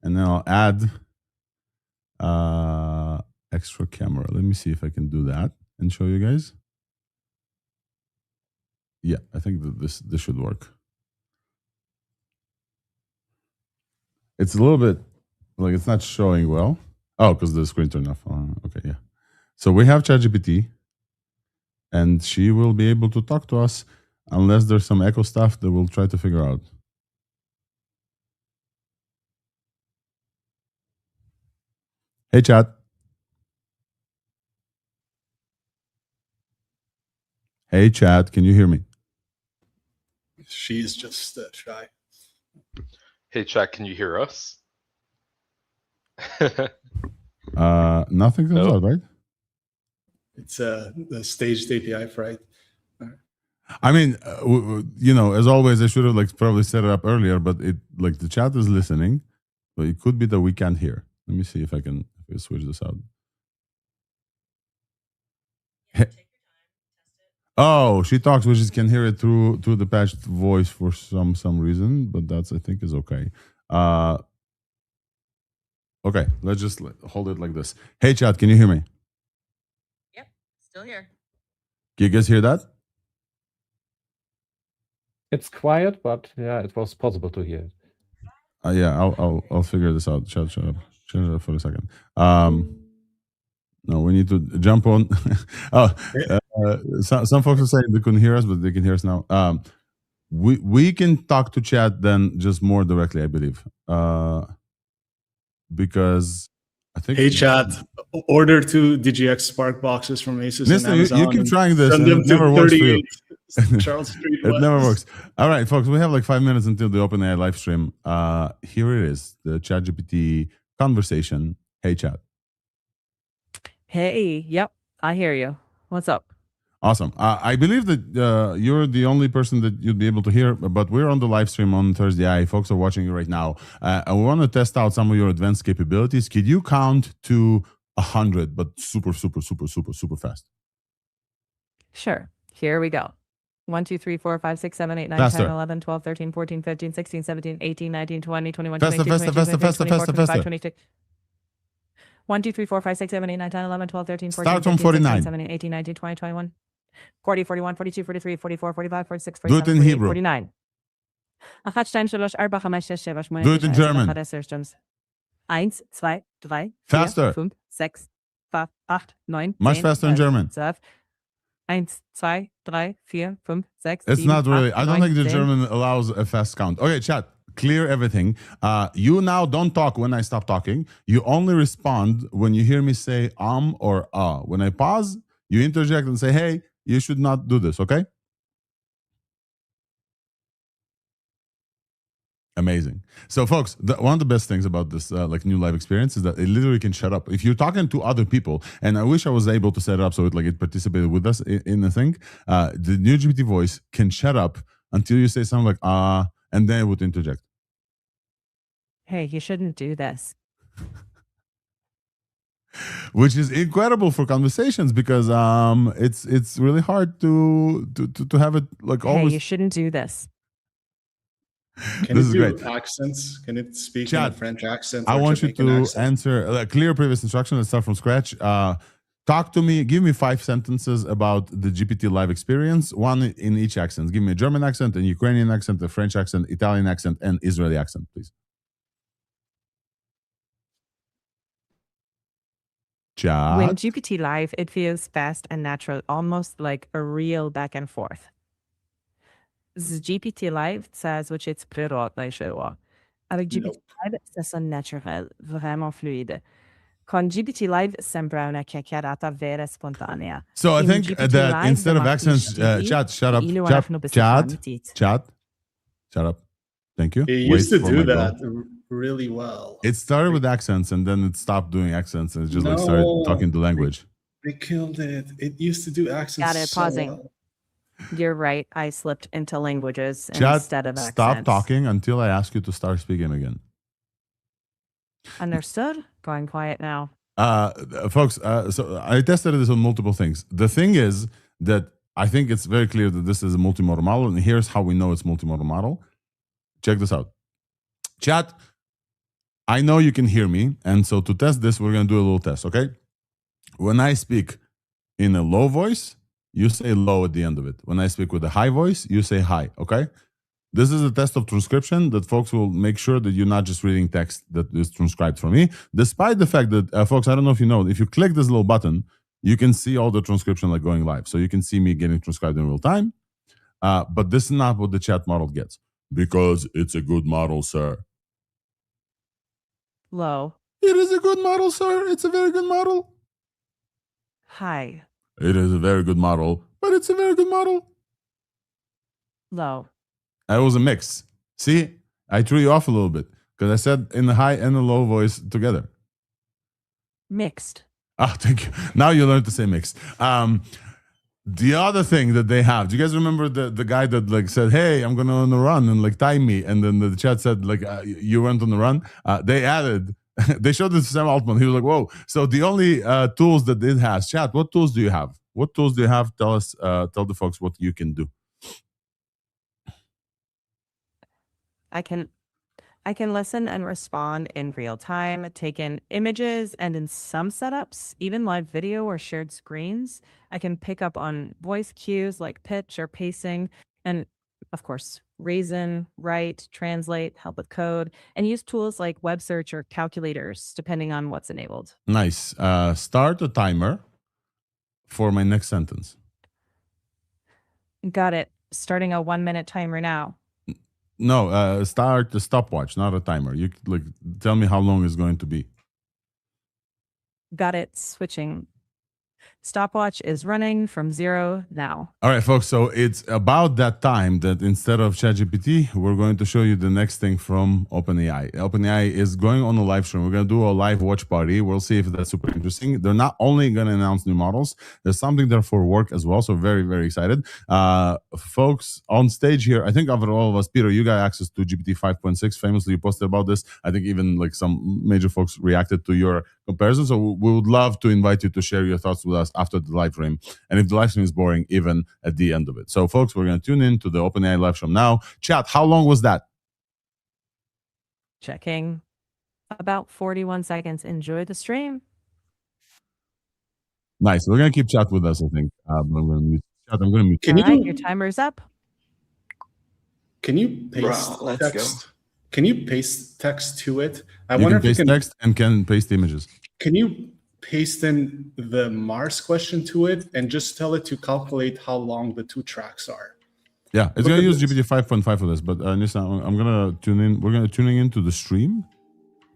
and then I'll add extra camera. Let me see if I can do that and show you guys. Yeah, I think that this should work. It's a little bit like it's not showing well. Oh, because the screen turned off. Okay, yeah. So we have ChatGPT, and she will be able to talk to us unless there's some echo stuff that we'll try to figure out. Hey, chat. Hey, chat. Can you hear me? She's just shy. Hey, chat. Can you hear us? Nothing comes out, right? It's the staged API fright. I mean, as always, I should have probably set it up earlier, but the chat is listening, but it could be that we can't hear. Let me see if I can switch this out. Oh, she talks, we just can hear it through the patched voice for some reason, but that's, I think, is okay. Okay, let's just hold it like this. Hey, chat, can you hear me? Yep, still here. Can you guys hear that? It's quiet, but yeah, it was possible to hear it. Yeah, I'll figure this out. Shut up for a second. No, we need to jump on. Some folks are saying they couldn't hear us, but they can hear us now. We can talk to chat then just more directly, I believe, because I think. Hey, chat, order 2 DGX Spark boxes from Asus and Amazon. You keep trying this, and it never works for you. Charles Street. It never works. All right, folks, we have 5 minutes until the OpenAI live stream. Here it is, the ChatGPT conversation. Hey, chat. Hey, yep, I hear you. What's up? Awesome. I believe that you're the only person that you'd be able to hear, but we're on the live stream on Thursday. Folks are watching you right now. And we want to test out some of your advanced capabilities. Could you count to 100, but super, super, super, super, super fast? Sure. Here we go. 1, 2, 3, 4, 5, 6, 7, 8, 9, Faster. 10, 11, 12, 13, 14, 15, 16, 17, 18, 19, 20, 21, Faster, 22, faster, 23, faster, 24, 25, 26. 1, 2, 3, 4, 5, 6, 7, 8, 9, 10, 11, 12, 13, 14, Start from 15, 16, 49. 17, 18, 19, 20, 21, 40, 41, 42, 43, 44, 45, 46, Do it 47, in 48, Hebrew. 49. Do it in German. 1, 2, 3, Faster. 4, 5, 6, 7, 8, 9, Much 10, faster in 11, German. 12. 1, 2, 3, 4, 5, 6, It's 7, not really. 8, I don't 9, think the 10. German allows a fast count. Okay, chat. Clear everything. You now don't talk when I stop talking. You only respond when you hear me say or When I pause, you interject and say, hey, you should not do this, okay? Amazing. So, folks, one of the best things about this new live experience is that it literally can shut up. If you're talking to other people, and I wish I was able to set it up so it participated with us in the thing, the new GPT Voice can shut up until you say something like and then it would interject. Hey, you shouldn't do this. Which is incredible for conversations because it's really hard to have it like Hey, always. you shouldn't do this. Can This it is do great. accents? Can it speak in Chat, a French accent I or want you Jamaican to accent? answer a clear previous instruction. Let's start from scratch. Talk to me. Give me 5 sentences about the GPT Live experience, one in each accent. Give me a German accent, a Ukrainian accent, a French accent, Italian accent, and Israeli accent, please. Chat. When GPT Live, it feels fast and natural, almost like a real back and forth. Z GPT Live, ça звучить природно и живо. Avec GPT Nope. Live, ça sonne naturel, vraiment fluide. Con GPT Live sembra una chiacchierata vera e spontanea. So I In think GPT that Live, instead of the accents, Machine chat, shut up, ilu chat, anafnu chat, bisifamtit. chat, shut up. Thank you. It Wait used to for do my go. that really well. It started with accents and then it stopped doing accents and it just like started No. talking the language. They killed it. It used to do accents Got it, so pausing. well. You're right. I slipped into languages Chat, instead of stop accents. talking until I ask you to start speaking again. Understood? Going quiet now. Folks, so I tested this on multiple things. The thing is that I think it's very clear that this is a multimodal model, and here's how we know it's multimodal model. Check this out. Chat, I know you can hear me, and so to test this, we're going to do a little test, okay? When I speak in a low voice, you say low at the end of it. When I speak with a high voice, you say high, okay? This is a test of transcription that folks will make sure that you're not just reading text that is transcribed for me, despite the fact that, folks, I don't know if you know, if you click this little button, you can see all the transcription like going live. So you can see me getting transcribed in real time. But this is not what the chat model gets because it's a good model, sir. Low. It is a good model, sir. It's a very good model. High. It is a very good model, but it's a very good model. Low. It was a mix. See, I threw you off a little bit because I said in the high and the low voice together. Mixed. Ah, thank you. Now you learned to say mixed. The other thing that they have, do you guys remember the guy that like said, "Hey, I'm going on a run and like time me," and then the chat said like you went on the run. They added. They showed this to Sam Altman. He was like, "Whoa!" So the only tools that it has, chat. What tools do you have? What tools do you have? Tell us. Tell the folks what you can do. I can listen and respond in real time, take in images, and in some setups, even live video or shared screens. I can pick up on voice cues like pitch or pacing, and of course, reason, write, translate, help with code, and use tools like web search or calculators, depending on what's enabled. Nice. Start a timer for my next sentence. Got it. Starting a 1-minute timer now. No, start the stopwatch, not a timer. You like tell me how long it's going to be. Got it. Switching. Stopwatch is running from 0 now. All right, folks. So it's about that time that instead of ChatGPT, we're going to show you the next thing from OpenAI. OpenAI is going on a live stream. We're going to do a live watch party. We'll see if that's super interesting. They're not only going to announce new models, there's something there for work as well. So very, very excited. Folks on stage here, I think of all of us, Peter, you got access to GPT 5.6. Famously, you posted about this. I think even like some major folks reacted to your comparison. So we would love to invite you to share your thoughts with us after the live stream. And if the live stream is boring, even at the end of it. So folks, we're going to tune in to the OpenAI live stream now. Chat, how long was that? Checking. About 41 seconds. Enjoy the stream. Nice. We're going to keep chat with us, I think. I'm going to mute chat. I'm going to mute. Can All right, you your timer's up. can you paste Bro, let's text? go. Can you paste text to it? I You wonder can if you paste can. text and can paste images. Can you paste in the Mars question to it and just tell it to calculate how long the 2 tracks are? Yeah, it's Look going to at use this. GPT 5.5 for this, but Nisa, I'm going to tune in. We're going to tuning into the stream.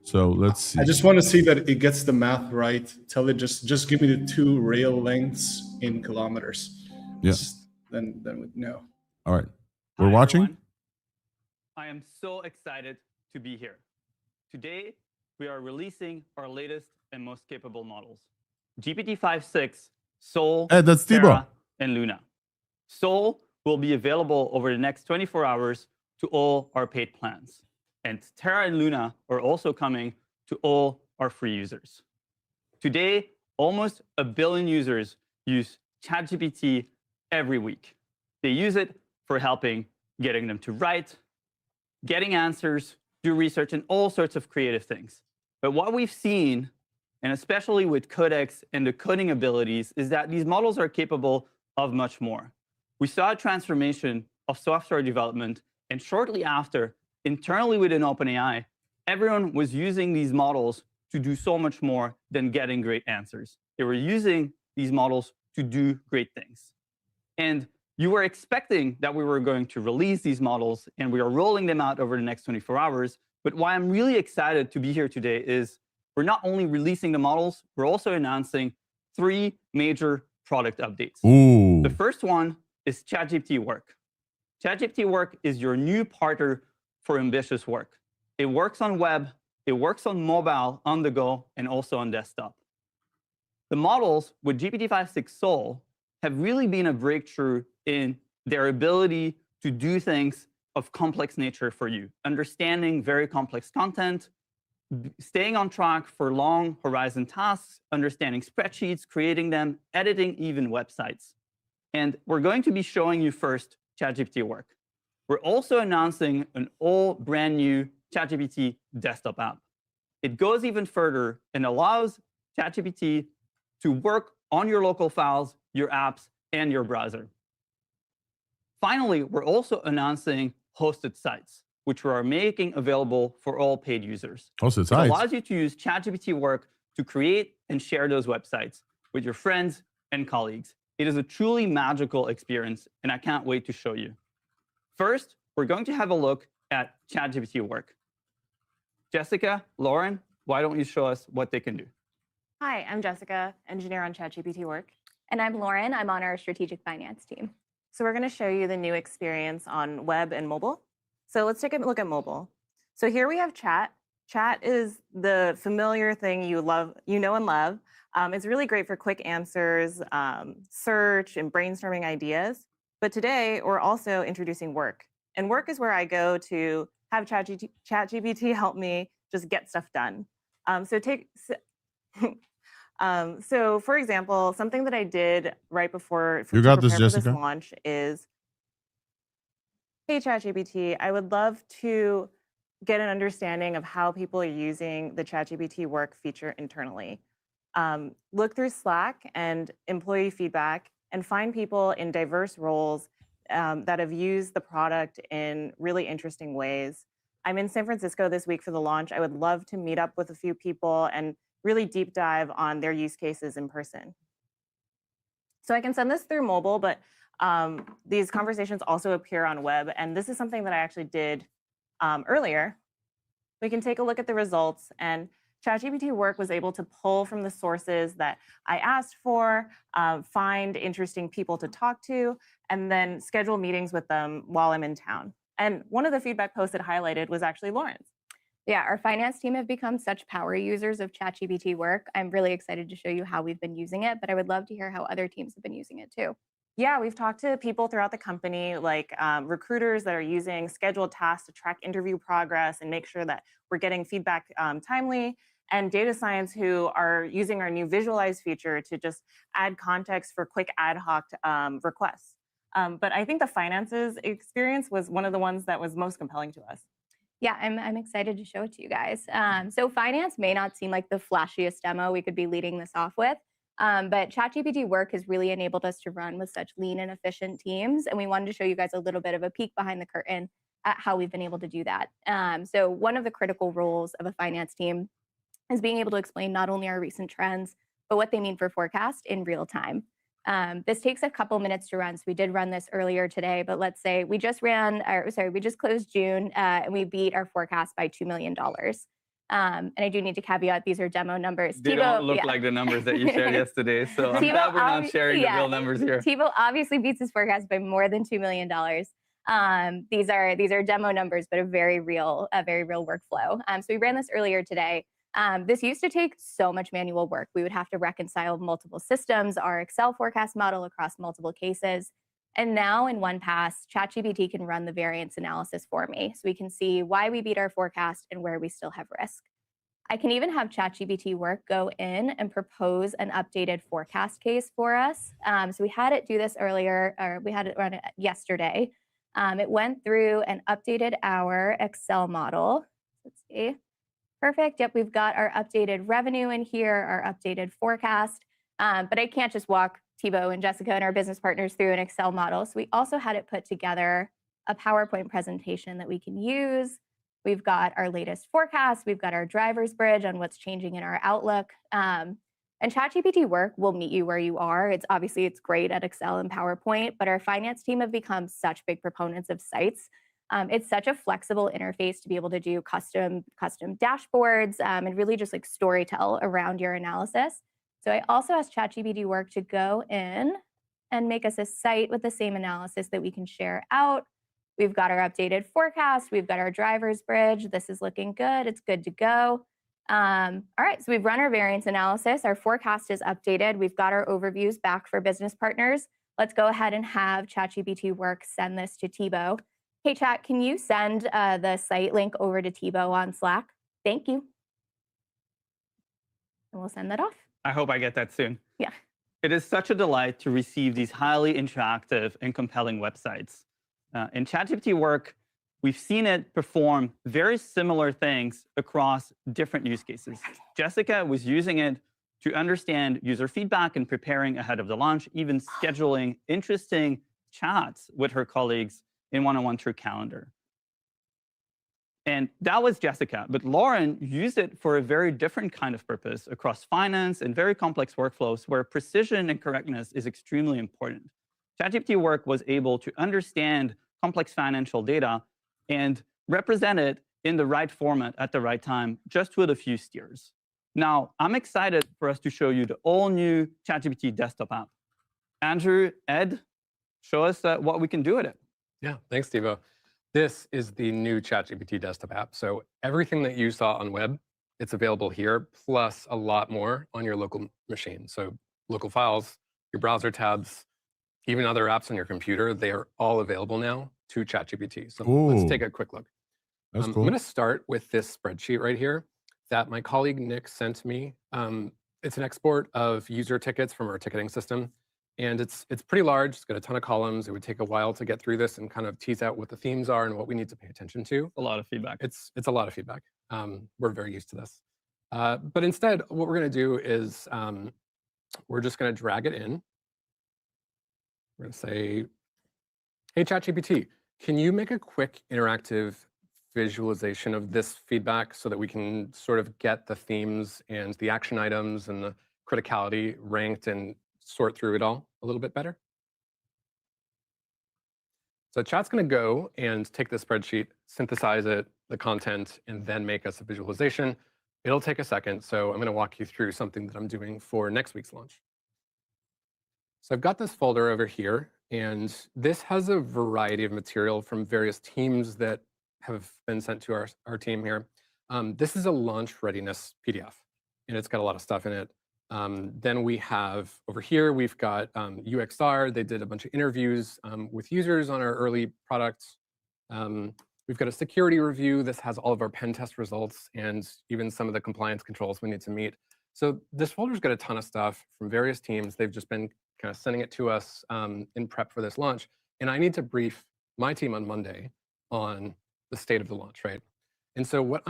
So let's see. I just want to see that it gets the math right. Tell it just give me the 2 rail lengths in kilometers. Yeah. Then we'd know. All right. We're Hi, watching. everyone. I am so excited to be here. Today, we are releasing our latest and most capable models. GPT 5.6, Soul, Hey, that's Thibaut. Sarah, and Luna. Soul will be available over the next 24 hours to all our paid plans. And Terra and Luna are also coming to all our free users. Today, almost 1 billion users use ChatGPT every week. They use it for helping getting them to write, getting answers, do research, and all sorts of creative things. But what we've seen, and especially with Codex and the coding abilities, is that these models are capable of much more. We saw a transformation of software development, and shortly after, internally within OpenAI, everyone was using these models to do so much more than getting great answers. They were using these models to do great things. And you were expecting that we were going to release these models, and we are rolling them out over the next 24 hours. But why I'm really excited to be here today is we're not only releasing the models, we're also announcing 3 major product updates. Ooh. The first one is ChatGPT Work. ChatGPT Work is your new partner for ambitious work. It works on web, it works on mobile, on the go, and also on desktop. The models with GPT-5.6 Soul have really been a breakthrough in their ability to do things of complex nature for you, understanding very complex content, staying on track for long horizon tasks, understanding spreadsheets, creating them, editing even websites. And we're going to be showing you first ChatGPT Work. We're also announcing an all brand new ChatGPT desktop app. It goes even further and allows ChatGPT to work on your local files, your apps, and your browser. Finally, we're also announcing hosted sites, which we are making available for all paid users. Hosted It sites. allows you to use ChatGPT Work to create and share those websites with your friends and colleagues. It is a truly magical experience, and I can't wait to show you. First, we're going to have a look at ChatGPT Work. Jessica, Lauren, why don't you show us what they can do? Hi, I'm Jessica, engineer on ChatGPT Work. And I'm Lauren. I'm on our strategic finance team. So we're going to show you the new experience on web and mobile. So let's take a look at mobile. So here we have chat. Chat is the familiar thing you know and love. It's really great for quick answers, search, and brainstorming ideas. But today, we're also introducing work. And work is where I go to have ChatGPT help me just get stuff done. So for example, something that I did right before You got this, prepare for this Jessica. launch is, hey ChatGPT, I would love to get an understanding of how people are using the ChatGPT Work feature internally. Look through Slack and employee feedback and find people in diverse roles that have used the product in really interesting ways. I'm in San Francisco this week for the launch. I would love to meet up with a few people and really deep dive on their use cases in person. So I can send this through mobile, but these conversations also appear on web. And this is something that I actually did earlier. We can take a look at the results, and ChatGPT Work was able to pull from the sources that I asked for, find interesting people to talk to, and then schedule meetings with them while I'm in town. And one of the feedback posts it highlighted was actually Lauren's. Yeah, our finance team have become such power users of ChatGPT Work. I'm really excited to show you how we've been using it, but I would love to hear how other teams have been using it too. Yeah, we've talked to people throughout the company, like recruiters that are using scheduled tasks to track interview progress and make sure that we're getting feedback timely, and data science who are using our new visualize feature to just add context for quick ad hoc requests. But I think the finances experience was one of the ones that was most compelling to us. Yeah, I'm excited to show it to you guys. So finance may not seem like the flashiest demo we could be leading this off with, but ChatGPT Work has really enabled us to run with such lean and efficient teams. And we wanted to show you guys a little bit of a peek behind the curtain at how we've been able to do that. So one of the critical roles of a finance team is being able to explain not only our recent trends, but what they mean for forecast in real time. This takes a couple minutes to run. So we did run this earlier today, but let's say we just closed June and we beat our forecast by $2 million. And I do need to caveat, these are demo numbers. They don't look like the numbers that you shared yesterday. So I'm glad we're not sharing the real numbers here. TiVo obviously beats his forecast by more than $2 million. These are demo numbers, but a very real workflow. So we ran this earlier today. This used to take so much manual work. We would have to reconcile multiple systems, our Excel forecast model across multiple cases. And now in one pass, ChatGPT can run the variance analysis for me. So we can see why we beat our forecast and where we still have risk. I can even have ChatGPT work go in and propose an updated forecast case for us. So we had it do this earlier, or we had it run it yesterday. It went through and updated our Excel model. Let's see. Perfect. Yep, we've got our updated revenue in here, our updated forecast. But I can't just walk Thibaut and Jessica and our business partners through an Excel model. So we also had it put together a PowerPoint presentation that we can use. We've got our latest forecast. We've got our driver's bridge on what's changing in our outlook. And ChatGPT Work will meet you where you are. It's great at Excel and PowerPoint, but our finance team have become such big proponents of Sites. It's such a flexible interface to be able to do custom dashboards and really just like storytell around your analysis. So I also asked ChatGPT Work to go in and make us a site with the same analysis that we can share out. We've got our updated forecast. We've got our driver's bridge. This is looking good. It's good to go. All right, so we've run our variance analysis. Our forecast is updated. We've got our overviews back for business partners. Let's go ahead and have ChatGPT Work send this to Thibaut. Hey, Chat, can you send the site link over to Thibaut on Slack? Thank you. And we'll send that off. I hope I get that soon. Yeah. It is such a delight to receive these highly interactive and compelling websites. In ChatGPT Work, we've seen it perform very similar things across different use cases. Jessica was using it to understand user feedback and preparing ahead of the launch, even scheduling interesting chats with her colleagues in one-on-one through Calendar. And that was Jessica, but Lauren used it for a very different kind of purpose across finance and very complex workflows where precision and correctness is extremely important. ChatGPT Work was able to understand complex financial data and represent it in the right format at the right time, just with a few steers. Now, I'm excited for us to show you the all-new ChatGPT desktop app. Andrew, Ed, show us what we can do with it. Yeah, thanks, Thibaut. This is the new ChatGPT desktop app. So everything that you saw on web, it's available here, plus a lot more on your local machine. So local files, your browser tabs, even other apps on your computer, they are all available now to ChatGPT. So let's take a quick look. That's cool. I'm going to start with this spreadsheet right here that my colleague Nick sent me. It's an export of user tickets from our ticketing system. And it's pretty large. It's got a ton of columns. It would take a while to get through this and kind of tease out what the themes are and what we need to pay attention to. A lot of feedback. It's a lot of feedback. We're very used to this. But instead, what we're going to do is we're just going to drag it in. We're going to say, hey, ChatGPT, can you make a quick interactive visualization of this feedback so that we can sort of get the themes and the action items and the criticality ranked and sort through it all a little bit better? So Chat's going to go and take the spreadsheet, synthesize it, the content, and then make us a visualization. It'll take a second, so I'm going to walk you through something that I'm doing for next week's launch. So I've got this folder over here, and this has a variety of material from various teams that have been sent to our team here. This is a launch readiness PDF, and it's got a lot of stuff in it. Then we have over here, we've got UXR. They did a bunch of interviews with users on our early products. We've got a security review. This has all of our pen test results and even some of the compliance controls we need to meet. So this folder's got a ton of stuff from various teams. They've just been kind of sending it to us in prep for this launch. And I need to brief my team on Monday on the state of the launch, right? And so what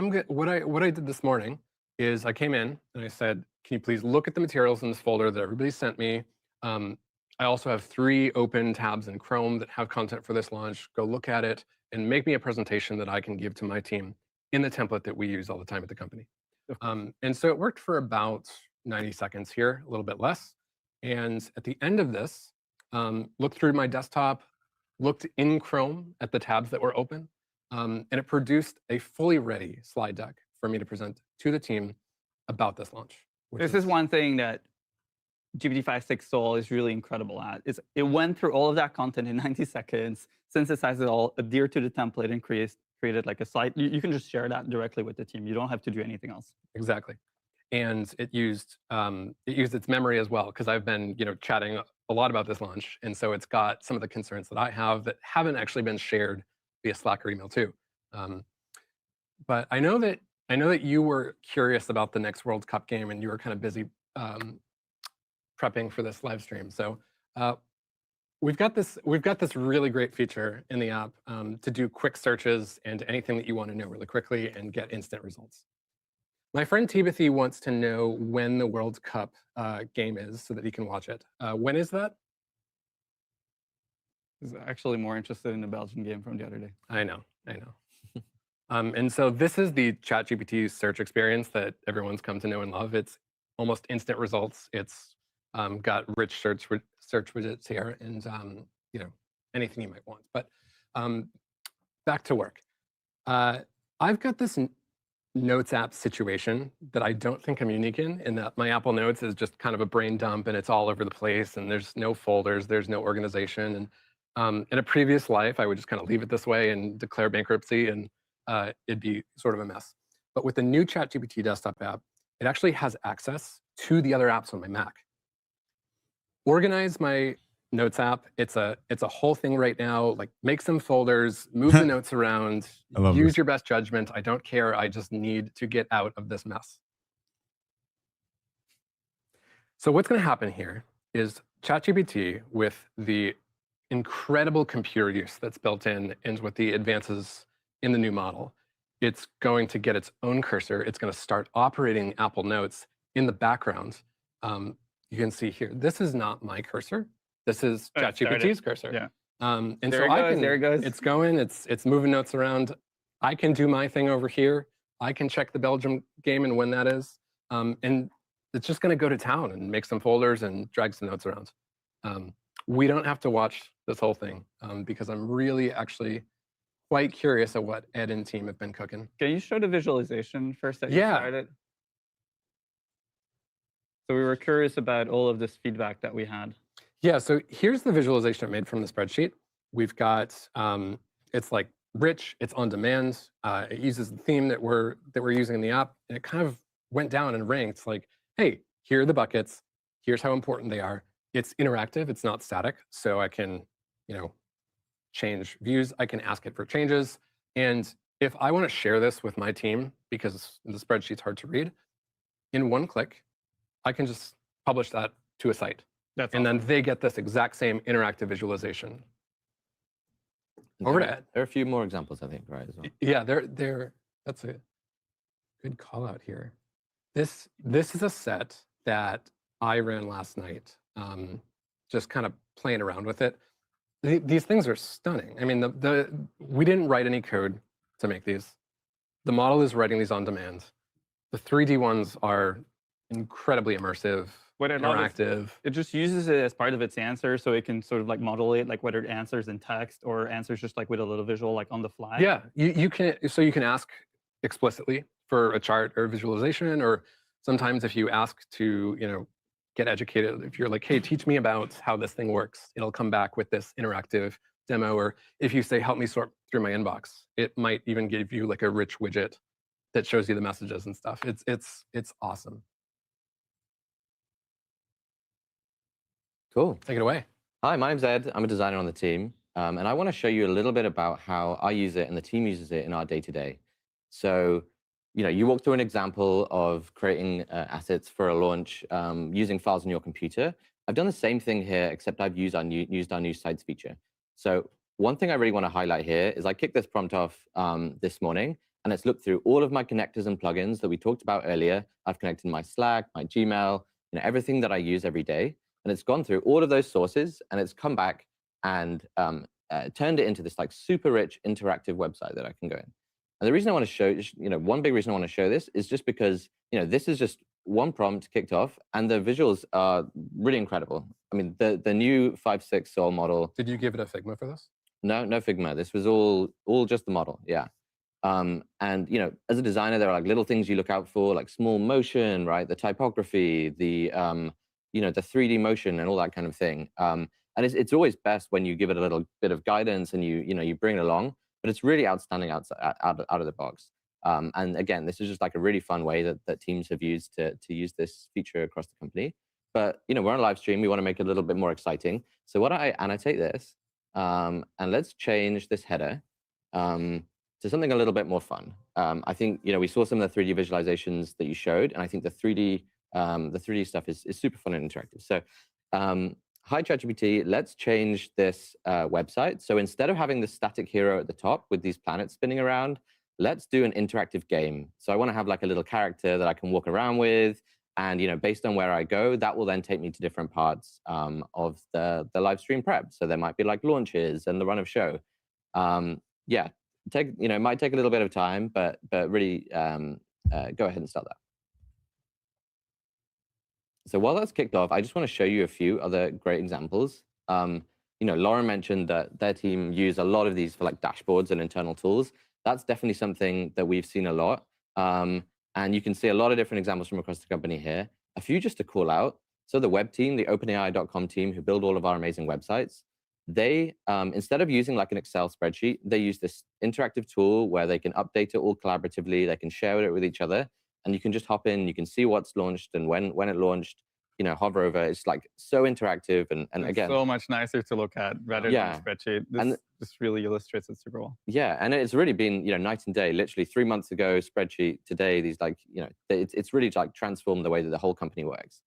I did this morning is I came in and I said, can you please look at the materials in this folder that everybody sent me? I also have 3 open tabs in Chrome that have content for this launch. Go look at it and make me a presentation that I can give to my team in the template that we use all the time at the company. And so it worked for about 90 seconds here, a little bit less. And at the end of this, looked through my desktop, looked in Chrome at the tabs that were open, and it produced a fully ready slide deck for me to present to the team about this launch. This is one thing that GPT-5.6 Soul is really incredible at. It went through all of that content in 90 seconds, synthesized it all, adhered to the template, and created like a slide. You can just share that directly with the team. You don't have to do anything else. Exactly. And it used its memory as well, because I've been chatting a lot about this launch, and so it's got some of the concerns that I have that haven't actually been shared via Slack or email too. But I know that you were curious about the next World Cup game, and you were kind of busy prepping for this live stream. So we've got this really great feature in the app to do quick searches and anything that you want to know really quickly and get instant results. My friend Timothy wants to know when the World Cup game is so that he can watch it. When is that? He's actually more interested in the Belgian game from the other day. I know. And so this is the ChatGPT search experience that everyone's come to know and love. It's almost instant results. It's got rich search widgets here, and anything you might want. But back to work. I've got this Notes app situation that I don't think I'm unique in that my Apple Notes is just kind of a brain dump, and it's all over the place, and there's no folders, there's no organization. And in a previous life, I would just kind of leave it this way and declare bankruptcy, and it'd be sort of a mess. But with the new ChatGPT desktop app, it actually has access to the other apps on my Mac. Organize my Notes app. It's a whole thing right now. Like, make some folders, move the notes around, use your best judgment. I don't care. I just need to get out of this mess. So what's going to happen here is ChatGPT, with the incredible computer use that's built in, and with the advances in the new model, it's going to get its own cursor. It's going to start operating Apple Notes in the background. You can see here, this is not my cursor. This is ChatGPT's cursor. Yeah. And there it goes. It's going. It's moving notes around. I can do my thing over here. I can check the Belgium game and when that is. And it's just going to go to town and make some folders and drag some notes around. We don't have to watch this whole thing because I'm really actually quite curious at what Ed and team have been cooking. Can you show the visualization first that you started? So we were curious about all of this feedback that we had. Yeah, so here's the visualization I made from the spreadsheet. We've got, it's like rich, it's on demand. It uses the theme that we're using in the app, and it kind of went down and ranked like, hey, here are the buckets. Here's how important they are. It's interactive, it's not static. So I can, change views. I can ask it for changes. And if I want to share this with my team, because the spreadsheet's hard to read, in one click, I can just publish that to a site. And then they get this exact same interactive visualization. Over to Ed. There are a few more examples, I think, right? As well. Yeah, that's a good call out here. This is a set that I ran last night, just kind of playing around with it. These things are stunning. I mean, we didn't write any code to make these. The model is writing these on demand. The 3D ones are incredibly immersive, interactive. It just uses it as part of its answer, so it can sort of like model it, like whether it answers in text or answers just like with a little visual, like on the fly. Yeah, you can ask explicitly for a chart or visualization, or sometimes if you ask to get educated, if you're like, hey, teach me about how this thing works, it'll come back with this interactive demo. Or if you say, help me sort through my inbox, it might even give you like a rich widget that shows you the messages and stuff. It's awesome. Cool. Take it away. Hi, my name's Ed. I'm a designer on the team. And I want to show you a little bit about how I use it and the team uses it in our day-to-day. So, you walk through an example of creating assets for a launch using files on your computer. I've done the same thing here, except I've used our new sites feature. So one thing I really want to highlight here is I kicked this prompt off this morning, and it's looked through all of my connectors and plugins that we talked about earlier. I've connected my Slack, my Gmail, everything that I use every day. And it's gone through all of those sources, and it's come back and turned it into this like super rich interactive website that I can go in. And the reason I want to show, one big reason I want to show this is just because, this is just one prompt kicked off, and the visuals are really incredible. I mean, the new 5.6 Sol model. Did you give it a Figma for this? No Figma. This was all just the model. Yeah. And as a designer, there are like little things you look out for, like small motion, right? The typography, the 3D motion and all that kind of thing. And it's always best when you give it a little bit of guidance and you bring it along, but it's really outstanding out of the box. And again, this is just like a really fun way that teams have used to use this feature across the company. but we're on a live stream. We want to make it a little bit more exciting. So why don't I annotate this, and let's change this header to something a little bit more fun. I think we saw some of the 3D visualizations that you showed, and I think the 3D stuff is super fun and interactive. So hi ChatGPT, let's change this website. So instead of having the static hero at the top with these planets spinning around, let's do an interactive game. So I want to have like a little character that I can walk around with, and based on where I go, that will then take me to different parts of the live stream prep. So there might be like launches and the run of show. Yeah, it might take a little bit of time, but really go ahead and start that. So while that's kicked off, I just want to show you a few other great examples. Lauren mentioned that their team use a lot of these for like dashboards and internal tools. That's definitely something that we've seen a lot. And you can see a lot of different examples from across the company here. A few just to call out. So the web team, the OpenAI.com team who build all of our amazing websites, they, instead of using like an Excel spreadsheet, they use this interactive tool where they can update it all collaboratively. They can share it with each other. And you can just hop in, you can see what's launched and when it launched, hover over. It's like so interactive and again, so much nicer to look at rather than a spreadsheet. This really illustrates it super well. Yeah, and it's really been night and day. Literally 3 months ago, spreadsheet, today, these like it's really like transformed the way that the whole company works.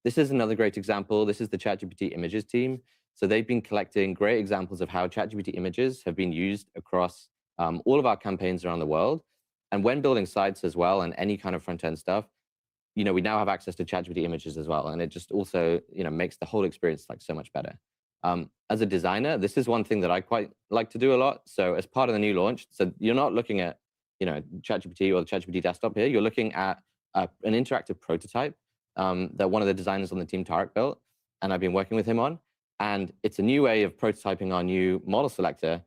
This is another great example. This is the ChatGPT Images team. So they've been collecting great examples of how ChatGPT images have been used across all of our campaigns around the world. And when building sites as well and any kind of front-end stuff, we now have access to ChatGPT images as well. And it just also, makes the whole experience like so much better. As a designer, this is one thing that I quite like to do a lot. So as part of the new launch, so you're not looking at, ChatGPT or the ChatGPT desktop here. You're looking at an interactive prototype that one of the designers on the team, Tarek, built. And I've been working with him on. And it's a new way of prototyping our new model selector.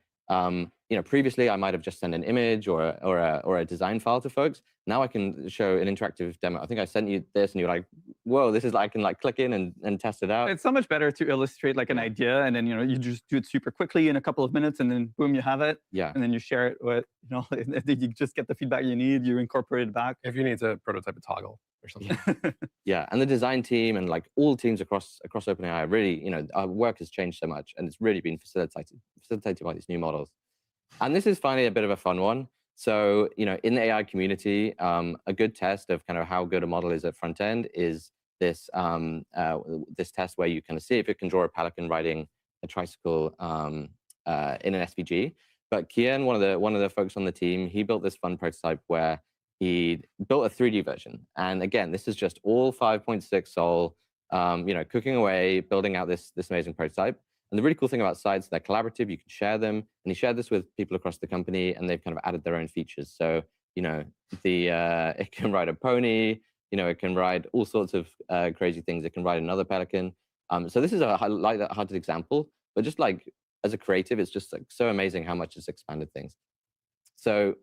Previously I might have just sent an image or a design file to folks. Now I can show an interactive demo. I think I sent you this and you're like, whoa, this is like, I can like click in and test it out. It's so much better to illustrate like an idea and then, you just do it super quickly in a couple of minutes and then boom, you have it. Yeah. And then you share it with, you just get the feedback you need, you incorporate it back. If you need to prototype a toggle or something. Yeah, and the design team and like all teams across OpenAI really, our work has changed so much and it's really been facilitated by these new models. And this is finally a bit of a fun one. So, in the AI community, a good test of kind of how good a model is at front end is this this test where you kind of see if it can draw a pelican riding a tricycle in an SVG. But Kian, one of the folks on the team, he built this fun prototype where he built a 3D version. And again, this is just all 5.6 Sol, cooking away, building out this amazing prototype. And the really cool thing about sites, they're collaborative, you can share them. And he shared this with people across the company and they've kind of added their own features. So, it can ride a pony, it can ride all sorts of crazy things. It can ride another pelican. So this is a light-hearted example, but just like as a creative, it's just like so amazing how much it's expanded things. So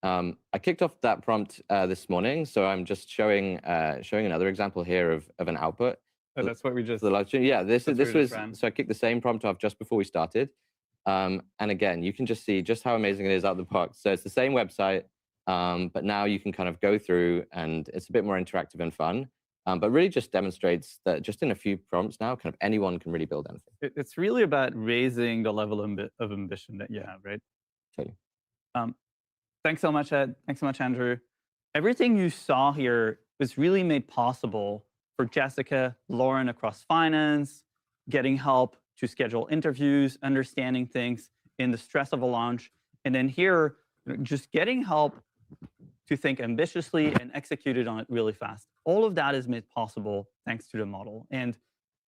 I kicked off that prompt this morning. So I'm just showing another example here of an output. Oh, that's what we just. The live stream. Yeah, this was. So I kicked the same prompt off just before we started, and again, you can just see just how amazing it is out of the box. So it's the same website, but now you can kind of go through, and it's a bit more interactive and fun. But really, just demonstrates that just in a few prompts now, kind of anyone can really build anything. It's really about raising the level of ambition that you have, right? Totally. Thanks so much, Ed. Thanks so much, Andrew. Everything you saw here was really made possible for Jessica, Lauren across finance, getting help to schedule interviews, understanding things in the stress of a launch. And then here, just getting help to think ambitiously and execute it on it really fast. All of that is made possible thanks to the model. And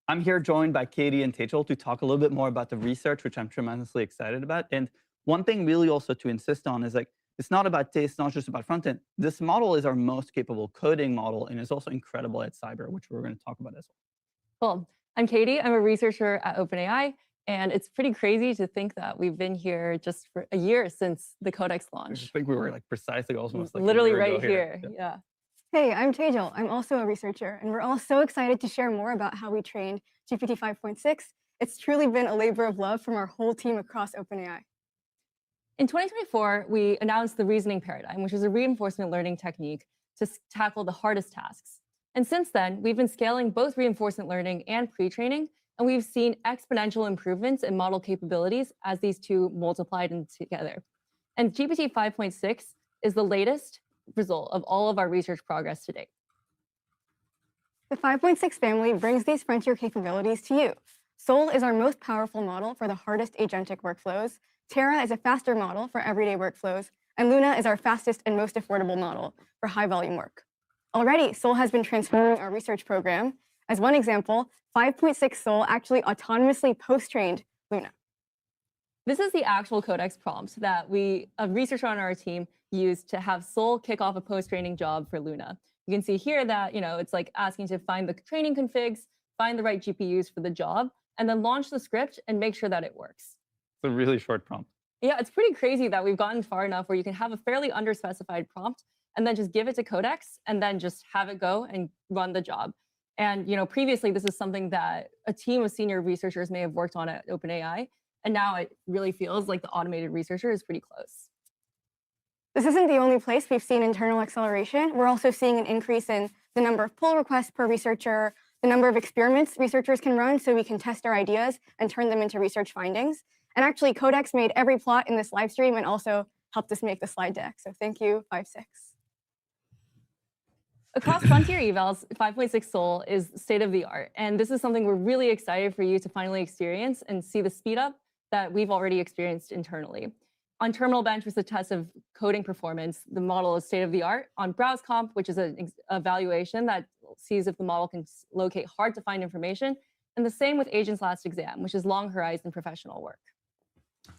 I'm here joined by Katie and Tejal to talk a little bit more about the research, which I'm tremendously excited about. And one thing really also to insist on is like, it's not about taste, not just about front end. This model is our most capable coding model, and it's also incredible at cyber, which we're going to talk about as well. Cool. I'm Katie. I'm a researcher at OpenAI, and it's pretty crazy to think that we've been here just for a year since the Codex launch. I think we were like precisely almost like literally right here. Yeah. Hey, I'm Tejal. I'm also a researcher, and we're all so excited to share more about how we trained GPT 5.6. It's truly been a labor of love from our whole team across OpenAI. In 2024, we announced the reasoning paradigm, which is a reinforcement learning technique to tackle the hardest tasks. And since then, we've been scaling both reinforcement learning and pre-training, and we've seen exponential improvements in model capabilities as these two multiplied together. And GPT 5.6 is the latest result of all of our research progress to date. The 5.6 family brings these frontier capabilities to you. Sol is our most powerful model for the hardest agentic workflows. Terra is a faster model for everyday workflows. And Luna is our fastest and most affordable model for high-volume work. Already, Sol has been transforming our research program. As one example, 5.6 Sol actually autonomously post-trained Luna. This is the actual Codex prompt that a researcher on our team used to have Sol kick off a post-training job for Luna. You can see here that it's like asking to find the training configs, find the right GPUs for the job, and then launch the script and make sure that it works. It's a really short prompt. Yeah, it's pretty crazy that we've gotten far enough where you can have a fairly underspecified prompt and then just give it to Codex and then just have it go and run the job. And previously, this is something that a team of senior researchers may have worked on at OpenAI, and now it really feels like the automated researcher is pretty close. This isn't the only place we've seen internal acceleration. We're also seeing an increase in the number of pull requests per researcher, the number of experiments researchers can run so we can test our ideas and turn them into research findings. And actually, Codex made every plot in this live stream and also helped us make the slide deck. So thank you, 5.6. Across Frontier Evals, 5.6 Sol is state of the art. And this is something we're really excited for you to finally experience and see the speed up that we've already experienced internally. On Terminal Bench, with the test of coding performance, the model is state of the art. On Browse Comp, which is an evaluation that sees if the model can locate hard to find information. And the same with Agents Last Exam, which is long horizon professional work.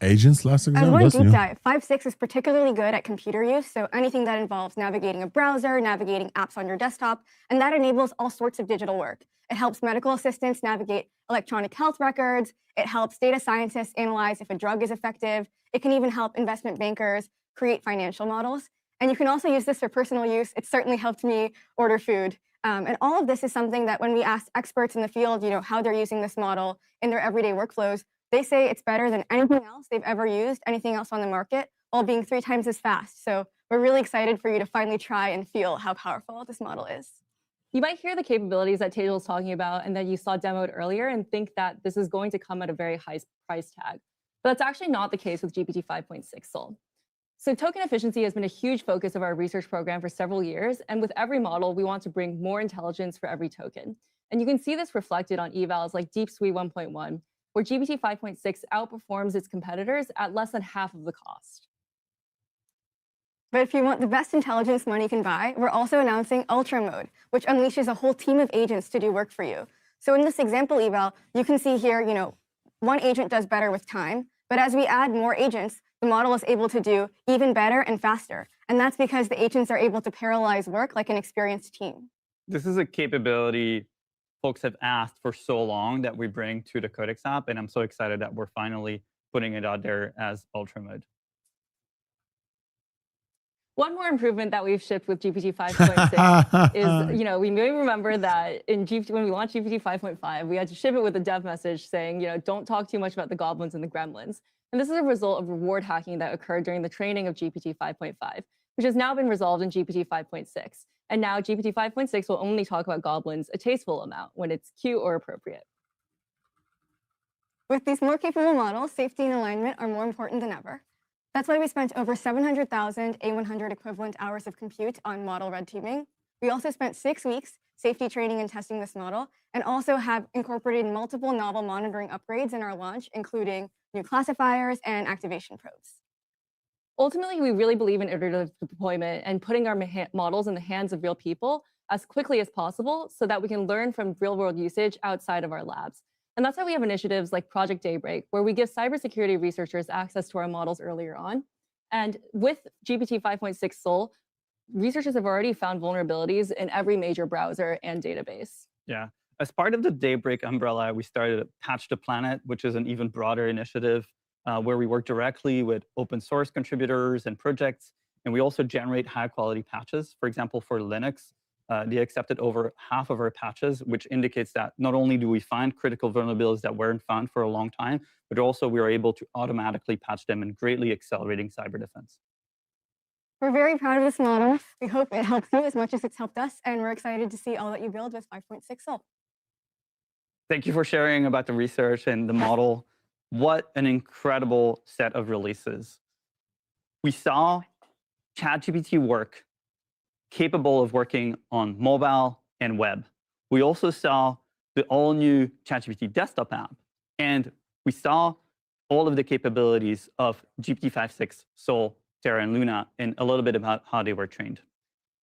Agents Last Exam? As one That's deep new. dive, 5.6 is particularly good at computer use, so anything that involves navigating a browser, navigating apps on your desktop, and that enables all sorts of digital work. It helps medical assistants navigate electronic health records. It helps data scientists analyze if a drug is effective. It can even help investment bankers create financial models. And you can also use this for personal use. It certainly helped me order food. And all of this is something that when we ask experts in the field, how they're using this model in their everyday workflows, they say it's better than anything else they've ever used, anything else on the market, while being 3 times as fast. So we're really excited for you to finally try and feel how powerful this model is. You might hear the capabilities that Tejal was talking about and that you saw demoed earlier and think that this is going to come at a very high price tag. But that's actually not the case with GPT 5.6 Sol. So token efficiency has been a huge focus of our research program for several years. And with every model, we want to bring more intelligence for every token. And you can see this reflected on evals like DeepSuite 1.1, where GPT 5.6 outperforms its competitors at less than half of the cost. But if you want the best intelligence money can buy, we're also announcing Ultra Mode, which unleashes a whole team of agents to do work for you. So in this example eval, you can see here, one agent does better with time, but as we add more agents, the model is able to do even better and faster. And that's because the agents are able to parallelize work like an experienced team. This is a capability folks have asked for so long that we bring to the Codex app, and I'm so excited that we're finally putting it out there as Ultra Mode. One more improvement that we've shipped with GPT 5.6 is, we may remember that when we launched GPT 5.5, we had to ship it with a dev message saying, don't talk too much about the goblins and the gremlins. And this is a result of reward hacking that occurred during the training of GPT 5.5, which has now been resolved in GPT 5.6. And now GPT 5.6 will only talk about goblins a tasteful amount when it's cute or appropriate. With these more capable models, safety and alignment are more important than ever. That's why we spent over 700,000 A100 equivalent hours of compute on model red teaming. We also spent 6 weeks safety training and testing this model, and also have incorporated multiple novel monitoring upgrades in our launch, including new classifiers and activation probes. Ultimately, we really believe in iterative deployment and putting our models in the hands of real people as quickly as possible so that we can learn from real-world usage outside of our labs. And that's why we have initiatives like Project Daybreak, where we give cybersecurity researchers access to our models earlier on. And with GPT 5.6 Sol, researchers have already found vulnerabilities in every major browser and database. Yeah. As part of the Daybreak umbrella, we started Patch the Planet, which is an even broader initiative where we work directly with open source contributors and projects. And we also generate high-quality patches. For example, for Linux, they accepted over half of our patches, which indicates that not only do we find critical vulnerabilities that weren't found for a long time, but also we are able to automatically patch them and greatly accelerating cyber defense. We're very proud of this model. We hope it helps you as much as it's helped us, and we're excited to see all that you build with 5.6 Sol. Thank you for sharing about the research and the model. What an incredible set of releases. We saw ChatGPT work capable of working on mobile and web. We also saw the all-new ChatGPT desktop app, and we saw all of the capabilities of GPT 5.6, Sol, Terra, and Luna, and a little bit about how they were trained.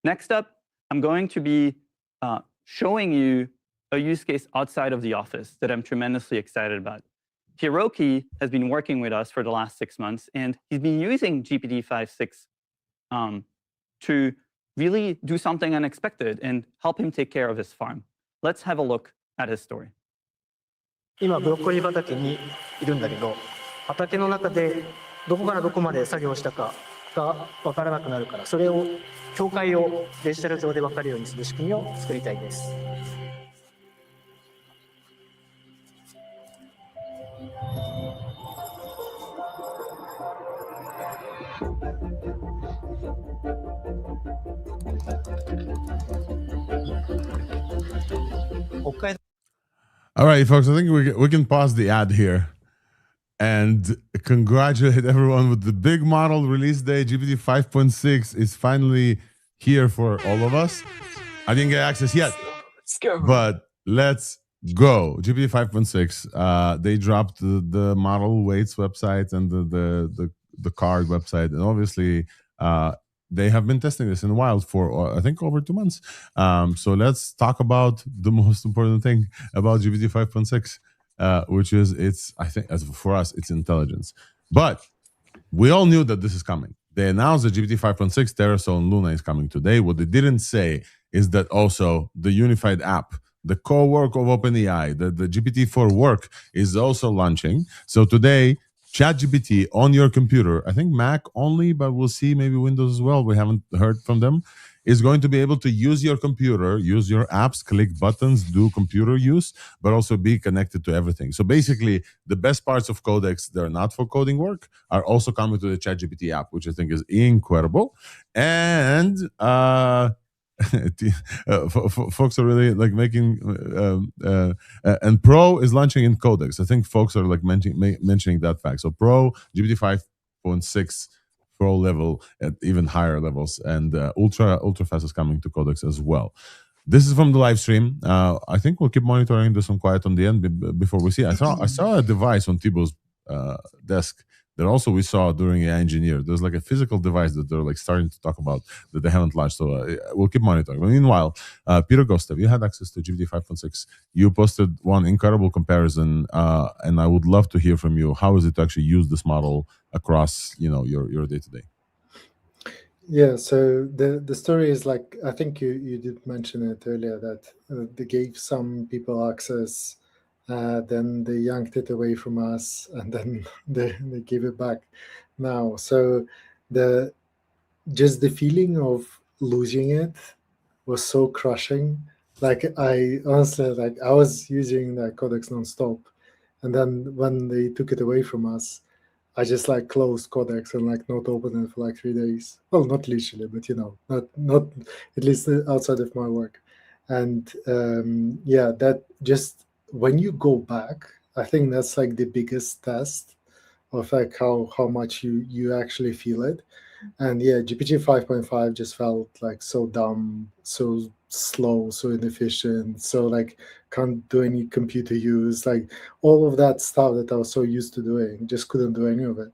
Next up, I'm going to be showing you a use case outside of the office that I'm tremendously excited about. Hiroki has been working with us for the last 6 months, and he's been using GPT 5.6 to really do something unexpected and help him take care of his farm. Let's have a look at his story. 今ブロッコリー畑にいるんだけど、畑の中でどこからどこまで作業したかが分からなくなるから、それを境界をデジタル上で分かるようにする仕組みを作りたいです。All right, folks, I think we can pause the ad here and congratulate everyone with the big model release day. GPT 5.6 is finally here for all of us. I didn't get access yet, but let's go. GPT 5.6, they dropped the model weights website and the card website, and obviously they have been testing this in the wild for, I think, over 2 months. So let's talk about the most important thing about GPT 5.6, which is I think, as for us, it's intelligence. But we all knew that this is coming. They announced that GPT 5.6, Terra, Sol, and Luna is coming today. What they didn't say is that also the unified app, the co-work of OpenAI, the GPT-4 work is also launching. So today, ChatGPT on your computer, I think Mac only, but we'll see maybe Windows as well. We haven't heard from them. Is going to be able to use your computer, use your apps, click buttons, do computer use, but also be connected to everything. So basically, the best parts of Codex that are not for coding work are also coming to the ChatGPT app, which I think is incredible. And folks are really like making and Pro is launching in Codex. I think folks are like mentioning that fact. So Pro, GPT 5.6 Pro level at even higher levels, and ultra fast is coming to Codex as well. This is from the live stream. I think we'll keep monitoring this one quiet on the end before we see. I saw a device on Thibaut's desk that also we saw during AI Engineer. There's like a physical device that they're like starting to talk about that they haven't launched. So we'll keep monitoring. But meanwhile, Peter Gostev, you had access to GPT 5.6. You posted one incredible comparison, and I would love to hear from you. How is it to actually use this model across, your day-to-day? Yeah, so the story is like, I think you did mention it earlier, that they gave some people access, then they yanked it away from us, and then they give it back now. So just the feeling of losing it was so crushing. Like I honestly, I was using the Codex nonstop, and then when they took it away from us, I just closed Codex and not open it for 3 days. Well, not literally, but not at least outside of my work. And that just when you go back, I think that's the biggest test of how much you actually feel it. And yeah, GPT 5.5 just felt so dumb, so slow, so inefficient, so can't do any computer use, all of that stuff that I was so used to doing, just couldn't do any of it.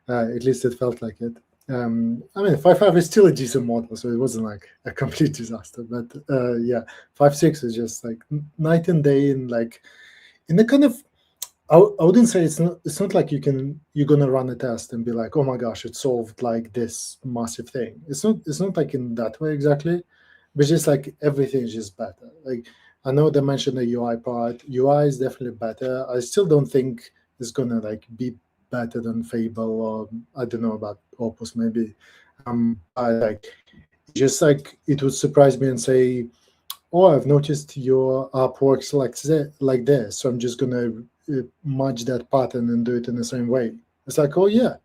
At least it felt like it. I mean, 5.5 is still a decent model, so it wasn't a complete disaster. But 5.6 is just night and day, and in the kind of, I wouldn't say it's not like you're gonna run a test and be like, oh my gosh, it solved this massive thing. It's not like in that way exactly, but just everything is just better. I know they mentioned the UI part. UI is definitely better. I still don't think it's gonna be better than Fable, or I don't know about Opus maybe. It would surprise me and say, oh, I've noticed your app works like this, so I'm just gonna merge that pattern and do it in the same way. It's oh yeah,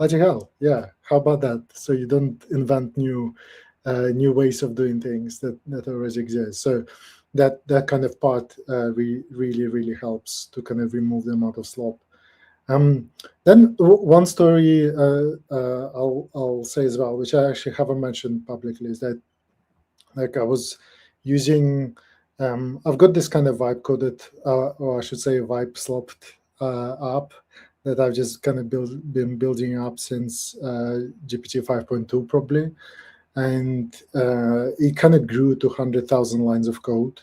Bloody hell, yeah. How about that? So you don't invent new ways of doing things that already exist. So that kind of part really helps to kind of remove the amount of slop. Then one story I'll say as well, which I actually haven't mentioned publicly, is that like I was using, I've got this kind of vibe coded, or I should say vibe slopped app that I've just kind of been building up since GPT 5.2 probably. And it kind of grew to 100,000 lines of code,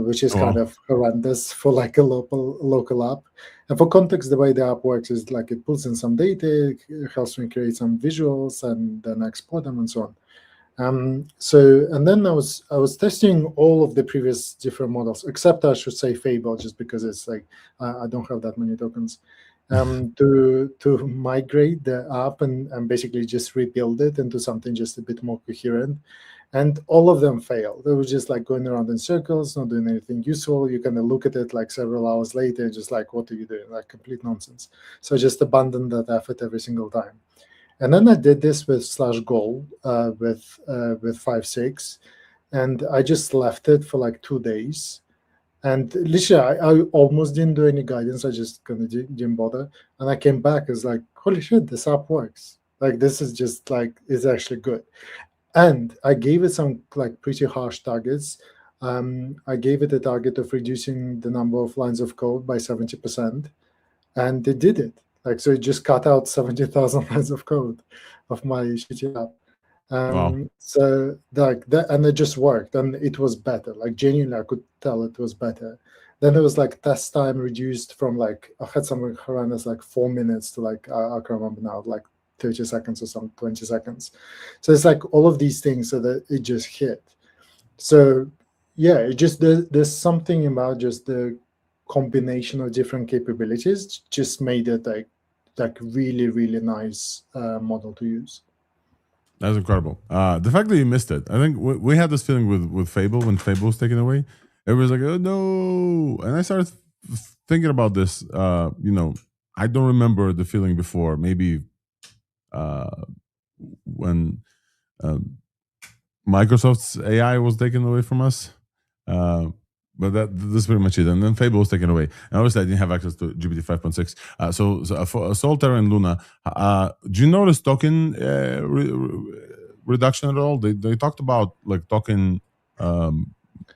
which is kind of horrendous for like a local app. And for context, the way the app works is like it pulls in some data, it helps me create some visuals, and then export them and so on. And then I was testing all of the previous different models, except I should say Fable, just because it's like I don't have that many tokens, to migrate the app and basically just rebuild it into something just a bit more coherent. And all of them failed. They were just like going around in circles, not doing anything useful. You kind of look at it like several hours later and just like, what are you doing? Like complete nonsense. So I just abandoned that effort every single time. And then I did this with /goal with 5.6, and I just left it for like 2 days. And literally, I almost didn't do any guidance. I just kind of didn't bother. And I came back, it's like, holy shit, this app works. Like, this is just like, it's actually good. And I gave it some like pretty harsh targets. I gave it a target of reducing the number of lines of code by 70%, and it did it. Like, so it just cut out 70,000 lines of code of my shitty app. So like that, and it just worked, and it was better. Like genuinely, I could tell it was better. Then there was like test time reduced from like, I had something horrendous like 4 minutes to like, I can't remember now, like 30 seconds or some 20 seconds. So it's like all of these things so that it just hit. So yeah, it just, there's something about just the combination of different capabilities just made it like really nice model to use. That's incredible. The fact that you missed it, I think we had this feeling with Fable when Fable was taken away. Everyone's like, oh no. And I started thinking about this. I don't remember the feeling before. Maybe when Microsoft's AI was taken away from us. But this is pretty much it. And then Fable was taken away. And obviously, I didn't have access to GPT 5.6. So for Solterra and Luna, do you notice token reduction at all? They talked about like token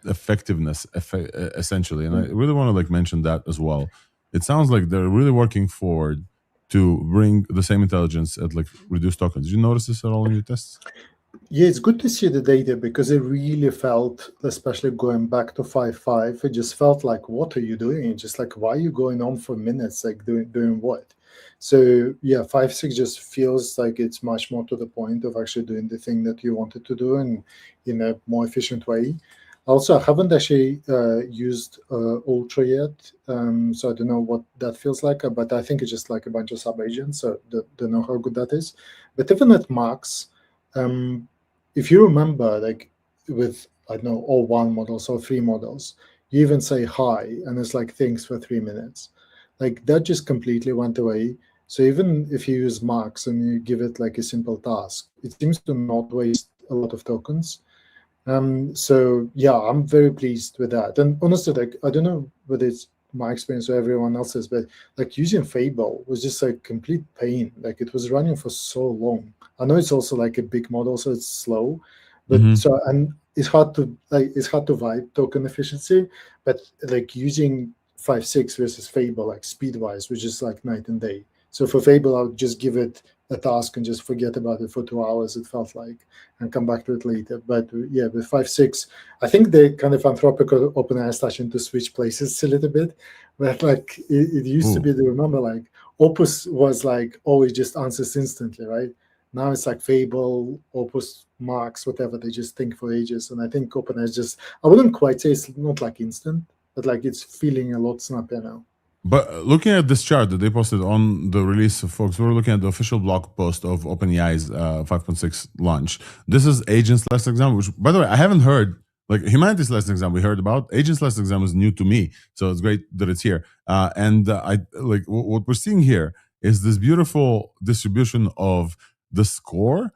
effectiveness, essentially. And I really want to like mention that as well. It sounds like they're really working forward to bring the same intelligence at like reduced tokens. Did you notice this at all in your tests? Yeah, it's good to see the data because it really felt, especially going back to 5.5, it just felt like, what are you doing? It's just like, why are you going on for minutes? Like doing what? So yeah, 5.6 just feels like it's much more to the point of actually doing the thing that you wanted to do and in a more efficient way. Also, I haven't actually used Ultra yet, so I don't know what that feels like, but I think it's just like a bunch of sub-agents, so don't know how good that is. But even at max, if you remember, like with, I don't know, all 1 models or 3 models, you even say hi, and it's like things for 3 minutes. Like that just completely went away. So even if you use max and you give it like a simple task, it seems to not waste a lot of tokens. So yeah, I'm very pleased with that. And honestly, like I don't know whether it's my experience or everyone else's, but like using Fable was just like complete pain. Like it was running for so long. I know it's also like a big model, so it's slow, but so, and it's hard to vibe token efficiency, but like using 5.6 versus Fable, like speed wise, which is like night and day. So for Fable, I would just give it a task and just forget about it for 2 hours, it felt like, and come back to it later. But yeah, with 5.6, I think the kind of Anthropic or OpenAI is starting to switch places a little bit. But like it used to be, to remember, like Opus was like always just answers instantly, right? Now it's like Fable, Opus, Max, whatever, they just think for ages. And I think OpenAI is just, I wouldn't quite say it's not like instant, but like it's feeling a lot snappier now. But looking at this chart that they posted on the release, folks, we're looking at the official blog post of OpenAI's 5.6 launch. This is Agents Last Exam, which, by the way, I haven't heard. Like Humanity's Last Exam we heard about. Agents Last Exam is new to me, so it's great that it's here. And I like what we're seeing here is this beautiful distribution of the score,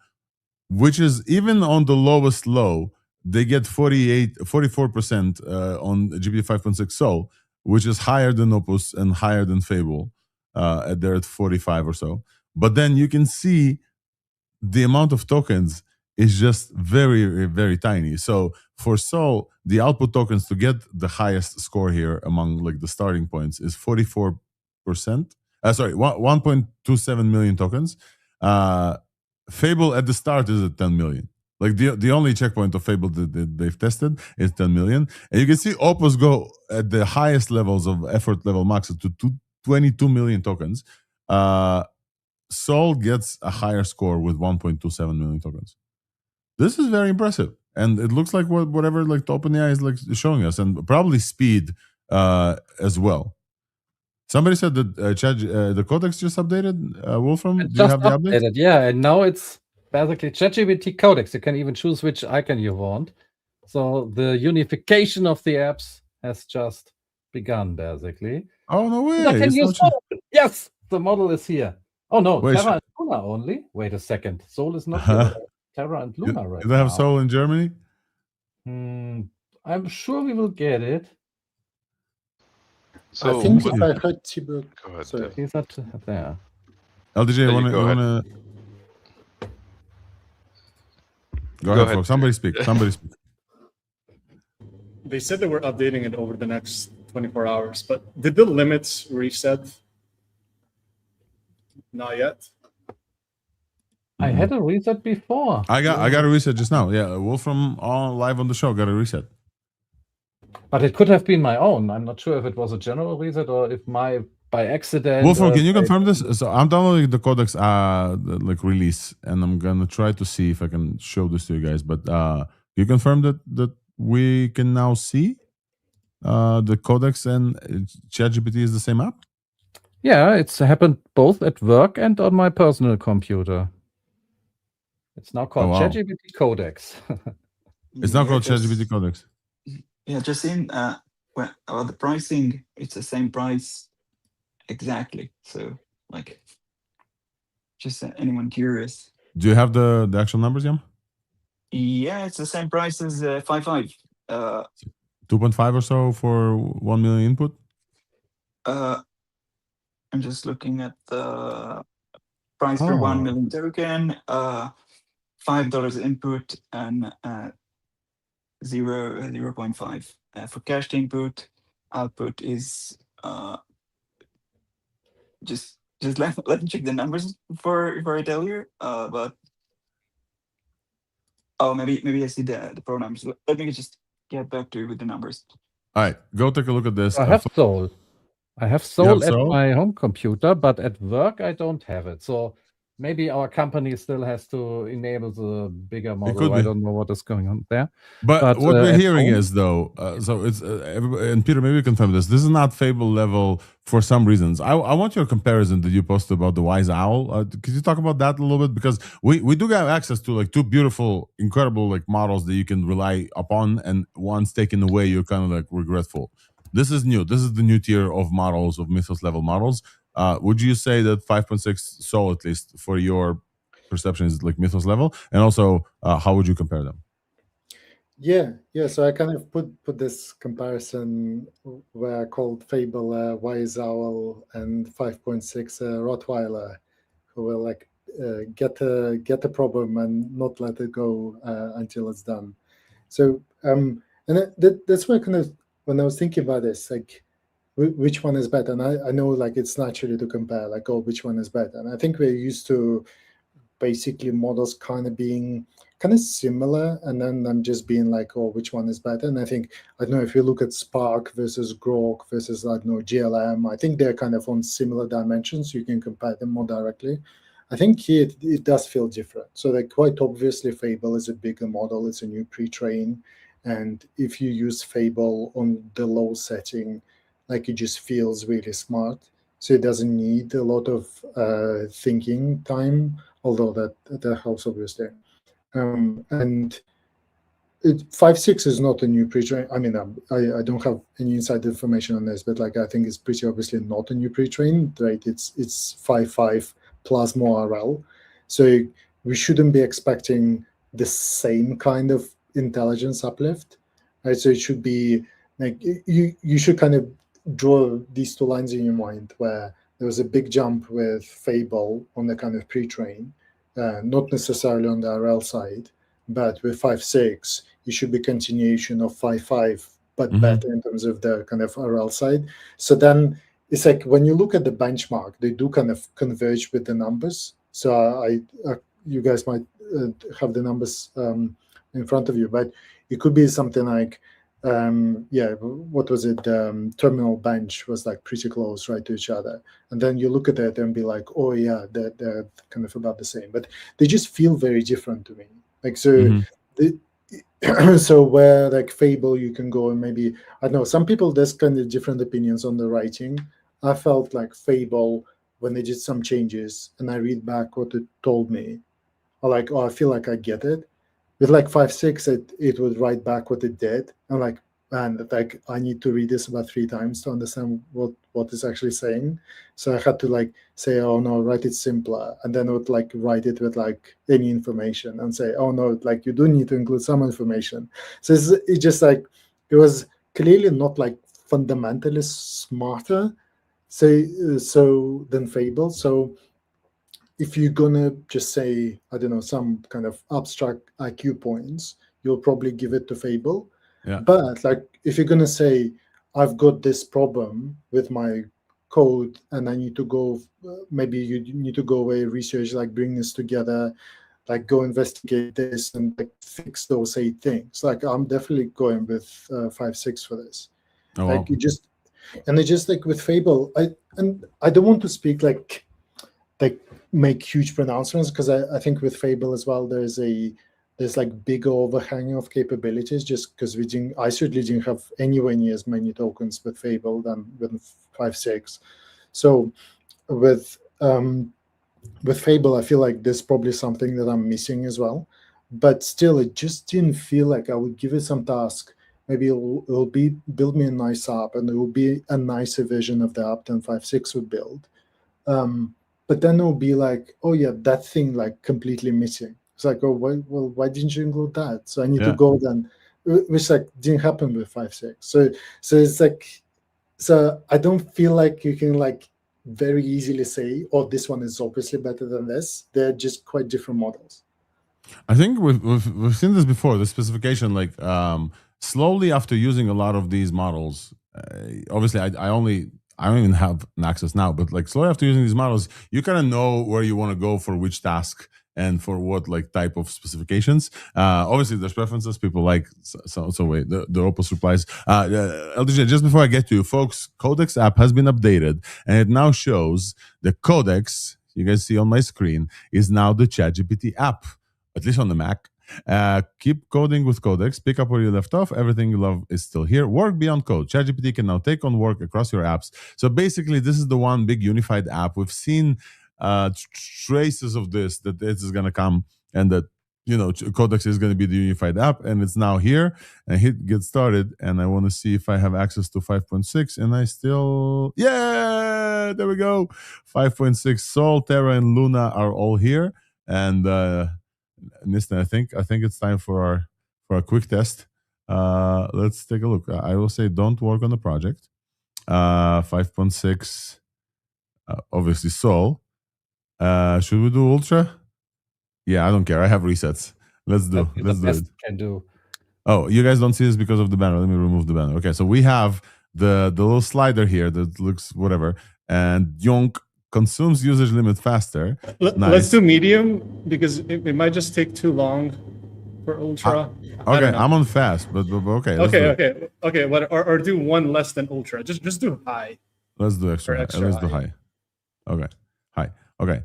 which is even on the lowest low, they get 44% on GPT 5.6 Soul, which is higher than Opus and higher than Fable. They're at 45 or so. But then you can see the amount of tokens is just very, very tiny. So for Soul, the output tokens to get the highest score here among like the starting points is 44%. 1.27 million tokens. Fable at the start is at 10 million. Like the only checkpoint of Fable that they've tested is 10 million. And you can see Opus go at the highest levels of effort level max to 22 million tokens. Soul gets a higher score with 1.27 million tokens. This is very impressive, and it looks like whatever like the OpenAI is like showing us, and probably speed as well. Somebody said that the codex just updated. Wolfram, do you have the update? Yeah, and now it's basically ChatGPT codex. You can even choose which icon you want. So the unification of the apps has just begun, basically. Oh no way! I can use Soul. Yes, the model is here. Oh no, Wait, Terra and Luna only. Wait a second, Soul is not here. Terra and Luna right now. You don't have Soul in Germany? I'm sure we will get it. So I think if I heard Thibaut, go ahead. Sorry. He's not there. LDJ, you wanna go ahead, folks. Somebody speak. Somebody speak. They said they were updating it over the next 24 hours, but did the limits reset? Not yet. I had a reset before. I got a reset just now. Yeah, Wolfram live on the show got a reset. But it could have been my own. I'm not sure if it was a general reset or if my by accident. Wolfram, can you confirm this? So I'm downloading the codex like release, and I'm gonna try to see if I can show this to you guys. But you confirm that we can now see the codex and ChatGPT is the same app? Yeah, it's happened both at work and on my personal computer. It's now called ChatGPT Codex. It's now called ChatGPT Codex. Yeah, just in about the pricing, it's the same price exactly. So like, just anyone curious. Do you have the actual numbers, Yam? Yeah, it's the same price as 5.5. 2.5 or so for 1 million input? I'm just looking at the price for 1 million token, $5 input and 0.5 for cached input. Output is just let me check the numbers before I tell you. But maybe I see the pro numbers. Let me just get back to you with the numbers. All right, go take a look at this. I have Soul. I have Soul at my home computer, but at work I don't have it. So maybe our company still has to enable the bigger model. I don't know what is going on there. But what we're hearing is though, so it's and Peter, maybe you confirm this. This is not Fable level for some reasons. I want your comparison that you posted about the Wise Owl. Could you talk about that a little bit? Because we do have access to like two beautiful, incredible like models that you can rely upon, and once taken away, you're kind of like regretful. This is new. This is the new tier of models, of Mythos level models. Would you say that 5.6 Soul, at least for your perception, is like Mythos level? And also, how would you compare them? Yeah. So I kind of put this comparison where I called Fable Wise Owl and 5.6 Rottweiler, who will like get a problem and not let it go until it's done. So and that's why kind of when I was thinking about this, like which one is better, and I know like it's naturally to compare, like, oh, which one is better, and I think we're used to basically models kind of being kind of similar, and then them just being like, oh, which one is better. And I think, I don't know, if you look at Spark versus Grok versus, I don't know, GLM, I think they're kind of on similar dimensions. You can compare them more directly. I think here it does feel different. So like quite obviously Fable is a bigger model, it's a new pre-train, and if you use Fable on the low setting, like it just feels really smart. So it doesn't need a lot of thinking time, although that helps obviously. And 5.6 is not a new pre-train. I mean, I don't have any inside information on this, but like I think it's pretty obviously not a new pre-train, right? It's 5.5 plus more RL, so we shouldn't be expecting the same kind of intelligence uplift, right? So it should be like you should kind of draw these two lines in your mind where there was a big jump with Fable on the kind of pre-train, not necessarily on the RL side, but with 5.6, it should be continuation of 5.5, but better in terms of the kind of RL side. So then it's like when you look at the benchmark, they do kind of converge with the numbers. So you guys might have the numbers in front of you, but it could be something like, what was it? Terminal bench was like pretty close, right, to each other. And then you look at it and be like, oh yeah, they're kind of about the same, but they just feel very different to me. Like, so, so where like Fable, you can go and maybe, I don't know, some people, there's kind of different opinions on the writing. I felt like Fable, when they did some changes and I read back what it told me, I'm like, oh, I feel like I get it. With like 5.6, it would write back what it did. I'm like, man, like I need to read this about 3 times to understand what it's actually saying. So I had to like say, oh no, write it simpler, and then I would like write it with like any information and say, oh no, like you do need to include some information. So it's just like it was clearly not like fundamentally smarter, so than Fable. So if you're gonna just say, I don't know, some kind of abstract IQ points, you'll probably give it to Fable. Yeah. But like if you're gonna say, I've got this problem with my code and I need to go, maybe you need to go away, research, like bring this together, like go investigate this and like fix those 8 things. Like I'm definitely going with 5.6 for this. Oh, like wow. it just like with Fable, I don't want to speak like make huge pronouncements, because I think with Fable as well there's like bigger overhang of capabilities, just because I certainly didn't have anywhere near as many tokens with Fable than with 5.6. So with Fable, I feel like there's probably something that I'm missing as well, but still it just didn't feel like I would give it some task. Maybe it'll build me a nice app, and it will be a nicer version of the app than 5.6 would build. But then it'll be like, oh yeah, that thing like completely missing. It's like, oh, why didn't you include that? So I need to go then, which like didn't happen with 5.6. So it's like, so I don't feel like you can like very easily say, oh, this one is obviously better than this. They're just quite different models. I think we've seen this before. The specification, like slowly after using a lot of these models, obviously I don't even have an access now, but like slowly after using these models, you kind of know where you want to go for which task and for what like type of specifications. Obviously there's preferences. People like so wait, the Opus replies, LDJ, just before I get to you folks, Codex app has been updated and it now shows the Codex you guys see on my screen is now the ChatGPT app, at least on the Mac. Keep coding with Codex. Pick up where you left off. Everything you love is still here. Work beyond code. ChatGPT can now take on work across your apps. So basically, this is the one big unified app. We've seen traces of this, that this is going to come, and that Codex is going to be the unified app, and it's now here. And hit get started. And I want to see if I have access to 5.6, and I still, yeah, there we go. 5.6. Sol, Terra, and Luna are all here, and Nisten, I think it's time for a quick test. Let's take a look. I will say don't work on the project. 5.6, obviously Sol. Should we do Ultra? Yeah, I don't care. I have resets. Let's do it. Can do. Oh, you guys don't see this because of the banner. Let me remove the banner. Okay, so we have the little slider here that looks whatever, and Yonk consumes usage limit faster. Let's do medium, because it might just take too long for ultra. Okay, I'm on fast, but okay. Okay. Or do one less than ultra. Just do high. Let's do extra. Let's do high. Okay, high. Okay,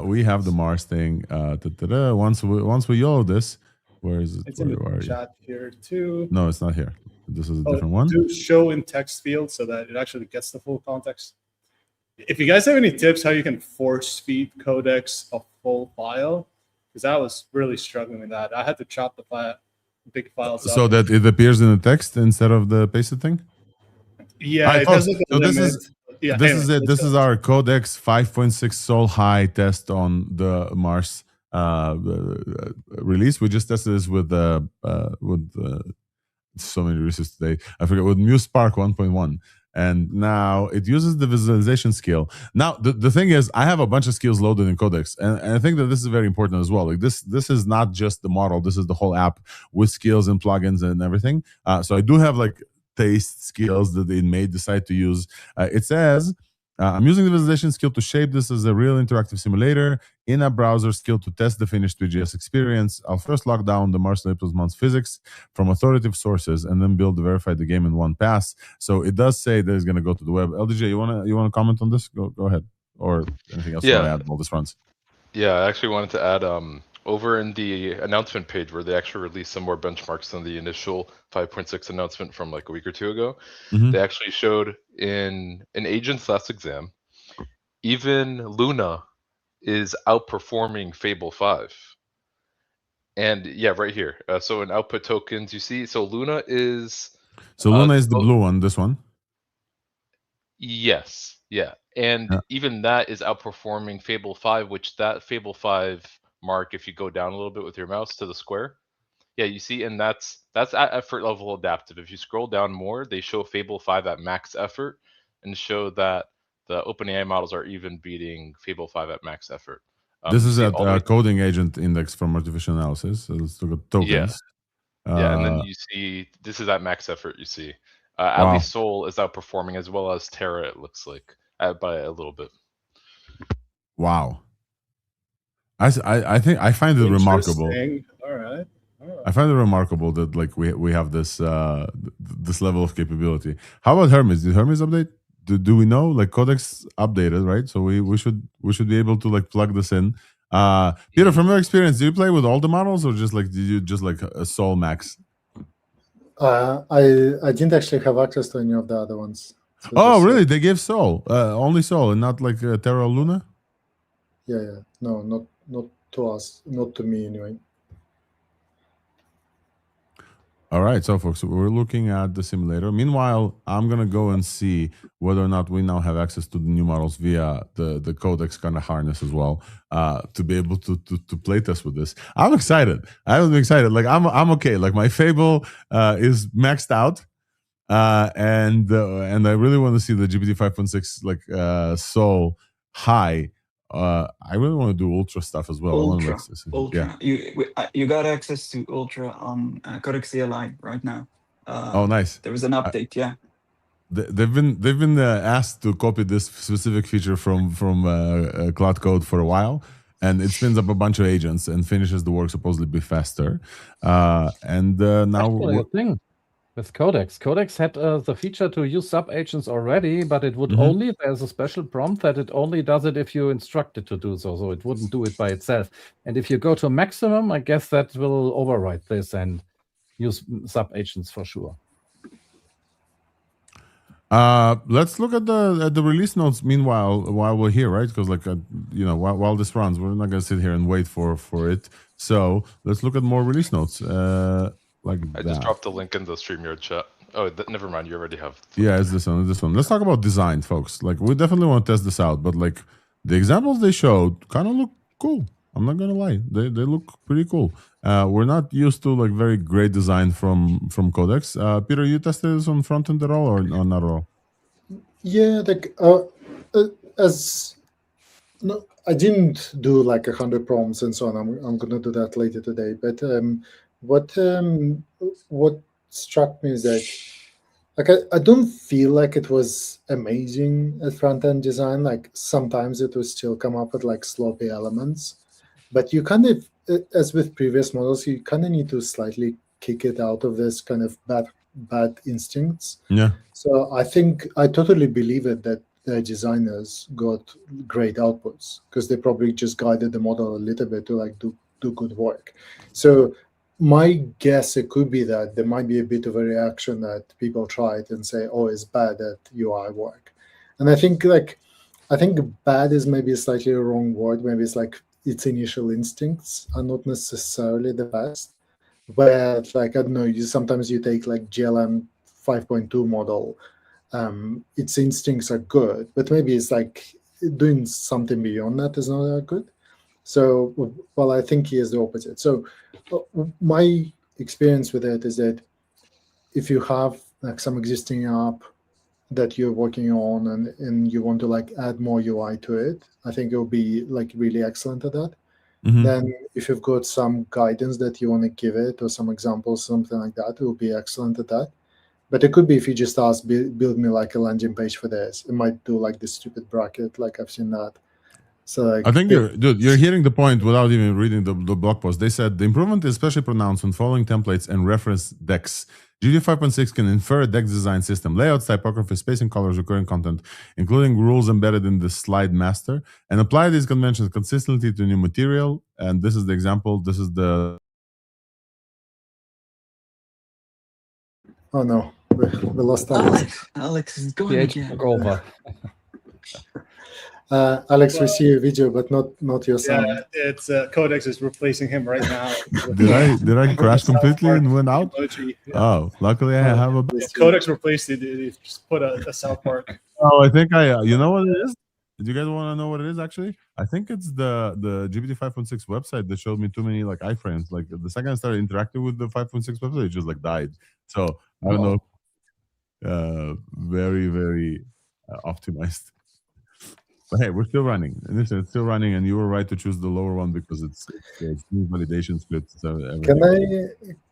we have the Mars thing. Once we YOLO this, where is it? It's in the chat here too. No, it's not here. This is a different one. Do show in text field so that it actually gets the full context. If you guys have any tips how you can force feed Codex a full file, because I was really struggling with that. I had to chop the file big files So up. that it appears in the text instead of the pasted thing? Yeah, All right, it folks, has like a so limit. this is it. This is our Codex 5.6 Sol High test on the Mars release. We just tested this with so many releases today. I forget, with Muse Spark 1.1. And now it uses the visualization skill. Now, the thing is, I have a bunch of skills loaded in Codex, and I think that this is very important as well. Like this is not just the model. This is the whole app with skills and plugins and everything. So I do have like taste skills that they may decide to use. It says, I'm using the visualization skill to shape this as a real interactive simulator in a browser skill to test the finished 3GS experience. I'll first lock down the Mars Months physics from authoritative sources and then verify the game in one pass. So it does say that it's going to go to the web. LDJ, you wanna comment on this? Go ahead. Or anything else you want to add while this runs? Yeah, I actually wanted to add over in the announcement page where they actually released some more benchmarks than the initial 5.6 announcement from like a week or two ago. They actually showed in an agent's last exam, even Luna is outperforming Fable 5. And yeah, right here. So in output tokens, you see, so Luna is... So Luna is the blue one, this one? Yes, yeah. And even that is outperforming Fable 5, which that Fable 5 mark, if you go down a little bit with your mouse to the square, yeah, you see, and that's at effort level adaptive. If you scroll down more, they show Fable 5 at max effort and show that the OpenAI models are even beating Fable 5 at max effort. This is at coding agent index from artificial analysis. So let's look at tokens. Yeah, and then you see, this is at max effort, you see. At least Sol is outperforming as well as Terra, it looks like, by a little bit. Wow. I think I find it remarkable. All right. I find it remarkable that like we have this this level of capability. How about Hermes? Did Hermes update? Do we know? Like Codex updated, right? So we should be able to like plug this in. Peter, from your experience, do you play with all the models or just like did you just like a Sol Max? I didn't actually have access to any of the other ones. So oh, really? They gave Sol, only Sol, and not like Terra or Luna? Yeah. No, not to us, not to me anyway. All right, so folks, we're looking at the simulator. Meanwhile, I'm gonna go and see whether or not we now have access to the new models via the Codex kind of harness as well, to be able to play test with this. I'm excited. I'm excited. Like I'm okay. Like my Fable is maxed out, and I really want to see the GPT 5.6 like Sol high. I really want to do ultra stuff as well. Ultra. Yeah. You got access to Ultra on Codex CLI right now. Oh, nice. There was an update, yeah. They've been asked to copy this specific feature from Cloud Code for a while, and it spins up a bunch of agents and finishes the work supposedly be faster. And now actually a thing with Codex. Codex had the feature to use sub agents already, but it would only, there's a special prompt that it only does it if you instruct it to do so. So it wouldn't do it by itself. And if you go to maximum, I guess that will override this and use sub agents for sure. Let's look at the release notes. Meanwhile, while we're here, right? Because like you know, while this runs, we're not gonna sit here and wait for it. So let's look at more release notes. I just dropped the link in the StreamYard chat. Oh, never mind. You already have. Yeah, it's this one. Let's talk about design, folks. Like we definitely want to test this out, but like the examples they showed kind of look cool. I'm not gonna lie, they look pretty cool. We're not used to like very great design from Codex. Peter, you tested this on front end at all or not at all? Yeah, like no, I didn't do like 100 prompts and so on. I'm gonna do that later today. But what struck me is that like I don't feel like it was amazing at front end design. Like sometimes it would still come up with like sloppy elements. But you kind of, as with previous models, you kind of need to slightly kick it out of this kind of bad instincts. Yeah. So I think I totally believe it that the designers got great outputs because they probably just guided the model a little bit to like do good work. So my guess it could be that there might be a bit of a reaction that people try it and say, "Oh, it's bad at UI work," and I think bad is maybe slightly a wrong word. Maybe it's like its initial instincts are not necessarily the best. where like, I don't know, sometimes you take like GLM 5.2 model, its instincts are good, but maybe it's like doing something beyond that is not that good. So, well, I think he is the opposite. So my experience with it is that if you have like some existing app that you're working on and you want to like add more UI to it, I think it'll be like really excellent at that. Then if you've got some guidance that you want to give it or some examples, something like that, it will be excellent at that. But it could be if you just ask, build me like a landing page for this, it might do like this stupid bracket, like I've seen that. So like, I think you're hearing the point without even reading the blog post. They said the improvement is especially pronounced when following templates and reference decks. GPT 5.6 can infer a deck design system, layouts, typography, spacing, colors, recurring content, including rules embedded in the slide master, and apply these conventions consistently to new material. And this is the example. This is the... Oh no, we lost Alex. Alex is gone The age again. took over. Alex, we see your video, but not your sound. Yeah, it's Codex is replacing him right now. Did I crash completely and went out? Emoji. Yeah. Oh, luckily I have a... Yeah, Codex replaced it. It just put a South Park. Oh, I think you know what it is? Do you guys want to know what it is actually? I think it's the GPT 5.6 website that showed me too many like iframes. Like the second I started interacting with the 5.6 website, it just like died. So I don't know. Very, very optimized. But hey, we're still running. And listen, it's still running, and you were right to choose the lower one because it's new validation scripts. So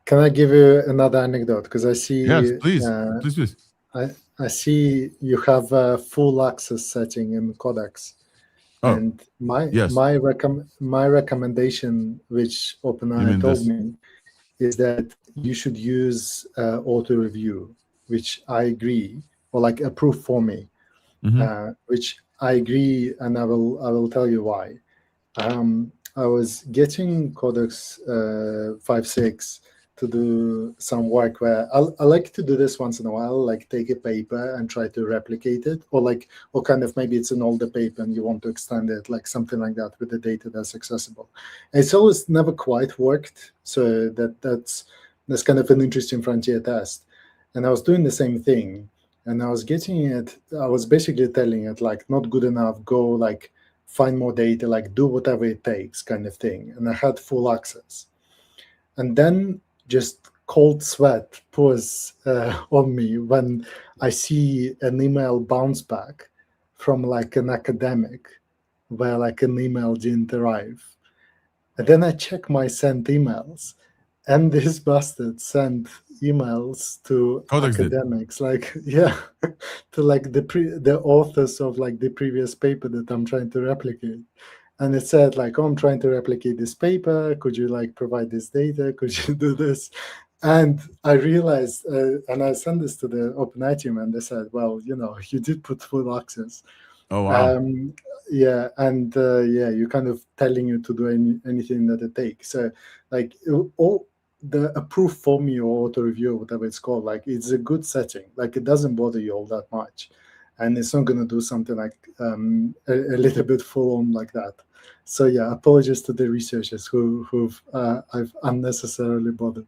Can I give you another anecdote? Because I see. Yes, please, please. I see you have a full access setting in Codex, and my recommendation, which OpenAI told me, is that you should use auto review, which I agree, or like approve for me, which I agree, and I will tell you why. I was getting Codex 5.6 to do some work where I like to do this once in a while, like take a paper and try to replicate it, or kind of maybe it's an older paper and you want to extend it, like something like that with the data that's accessible. And it's always never quite worked, so that's kind of an interesting frontier test. And I was doing the same thing, and I was getting it. I was basically telling it like, not good enough. Go like find more data, like do whatever it takes, kind of thing. And I had full access, and then just cold sweat pours on me when I see an email bounce back from like an academic where like an email didn't arrive. And then I check my sent emails, and this bastard sent emails to academics, like to like the authors of like the previous paper that I'm trying to replicate. And it said like, oh, I'm trying to replicate this paper. Could you like provide this data? Could you do this? And I realized, and I sent this to the OpenAI team, and they said, well, you did put full access. Oh, wow. Yeah, and you're kind of telling you to do anything that it takes. So like all the approve for me or auto review, whatever it's called, like it's a good setting. Like it doesn't bother you all that much, and it's not going to do something like a little bit full on like that. So yeah, apologies to the researchers who've I've unnecessarily bothered.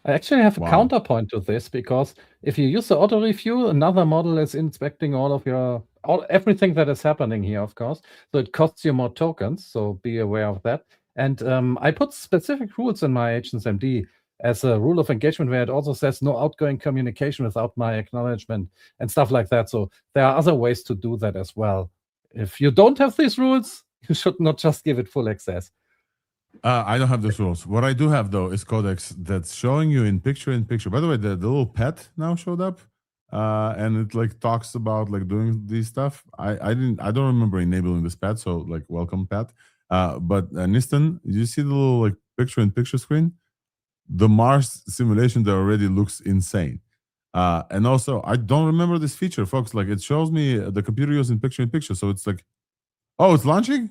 I actually have a counterpoint to this, because if you use the auto review, another model is inspecting everything that is happening here, of course. So it costs you more tokens. So be aware of that. And I put specific rules in my AgentsMD as a rule of engagement, where it also says no outgoing communication without my acknowledgement and stuff like that. So there are other ways to do that as well. If you don't have these rules, you should not just give it full access. I don't have those rules. What I do have though is Codex that's showing you in picture. By the way, the little pet now showed up, and it like talks about like doing these stuff. I don't remember enabling this pet, so like welcome pet. But Nistan, you see the little like picture screen? The Mars simulation that already looks insane. And also, I don't remember this feature, folks. Like it shows me the computer use in picture. So it's like, oh, it's launching?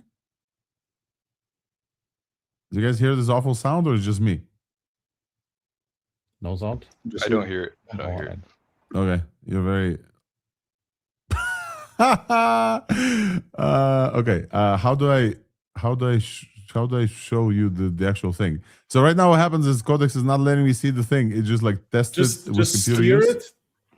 Do you guys hear this awful sound, or is it just me? No sound? I don't hear it. I don't hear it. Okay, you're very... okay, how do I how do I show you the actual thing? So right now what happens is Codex is not letting me see the thing. It just like tests it with computer steer use. it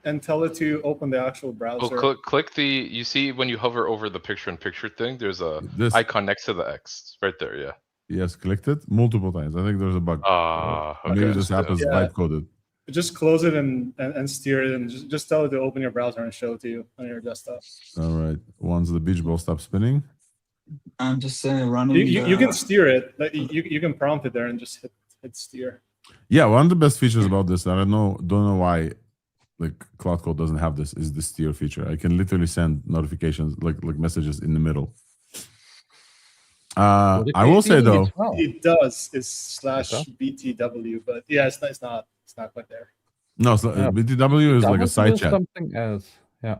and tell it to open the actual browser. Oh, click the. You see when you hover over the picture-in-picture thing, there's a icon next to the X right there. Yeah. Yes, clicked it multiple times. I think there's a bug. Maybe this app is vibe coded. Just close it and steer it, and just tell it to open your browser and show it to you on your desktop. All right. Once the beach ball stops spinning. I'm just running. You can steer it. Like, you can prompt it there and just hit steer. Yeah, one of the best features about this, I don't know why, like Cloud Code doesn't have this, is the steer feature. I can literally send notifications, like messages in the middle. I will say though, it does is /BTW, but yeah, it's not quite there. No, so BTW is like a side chat. Something else, yeah.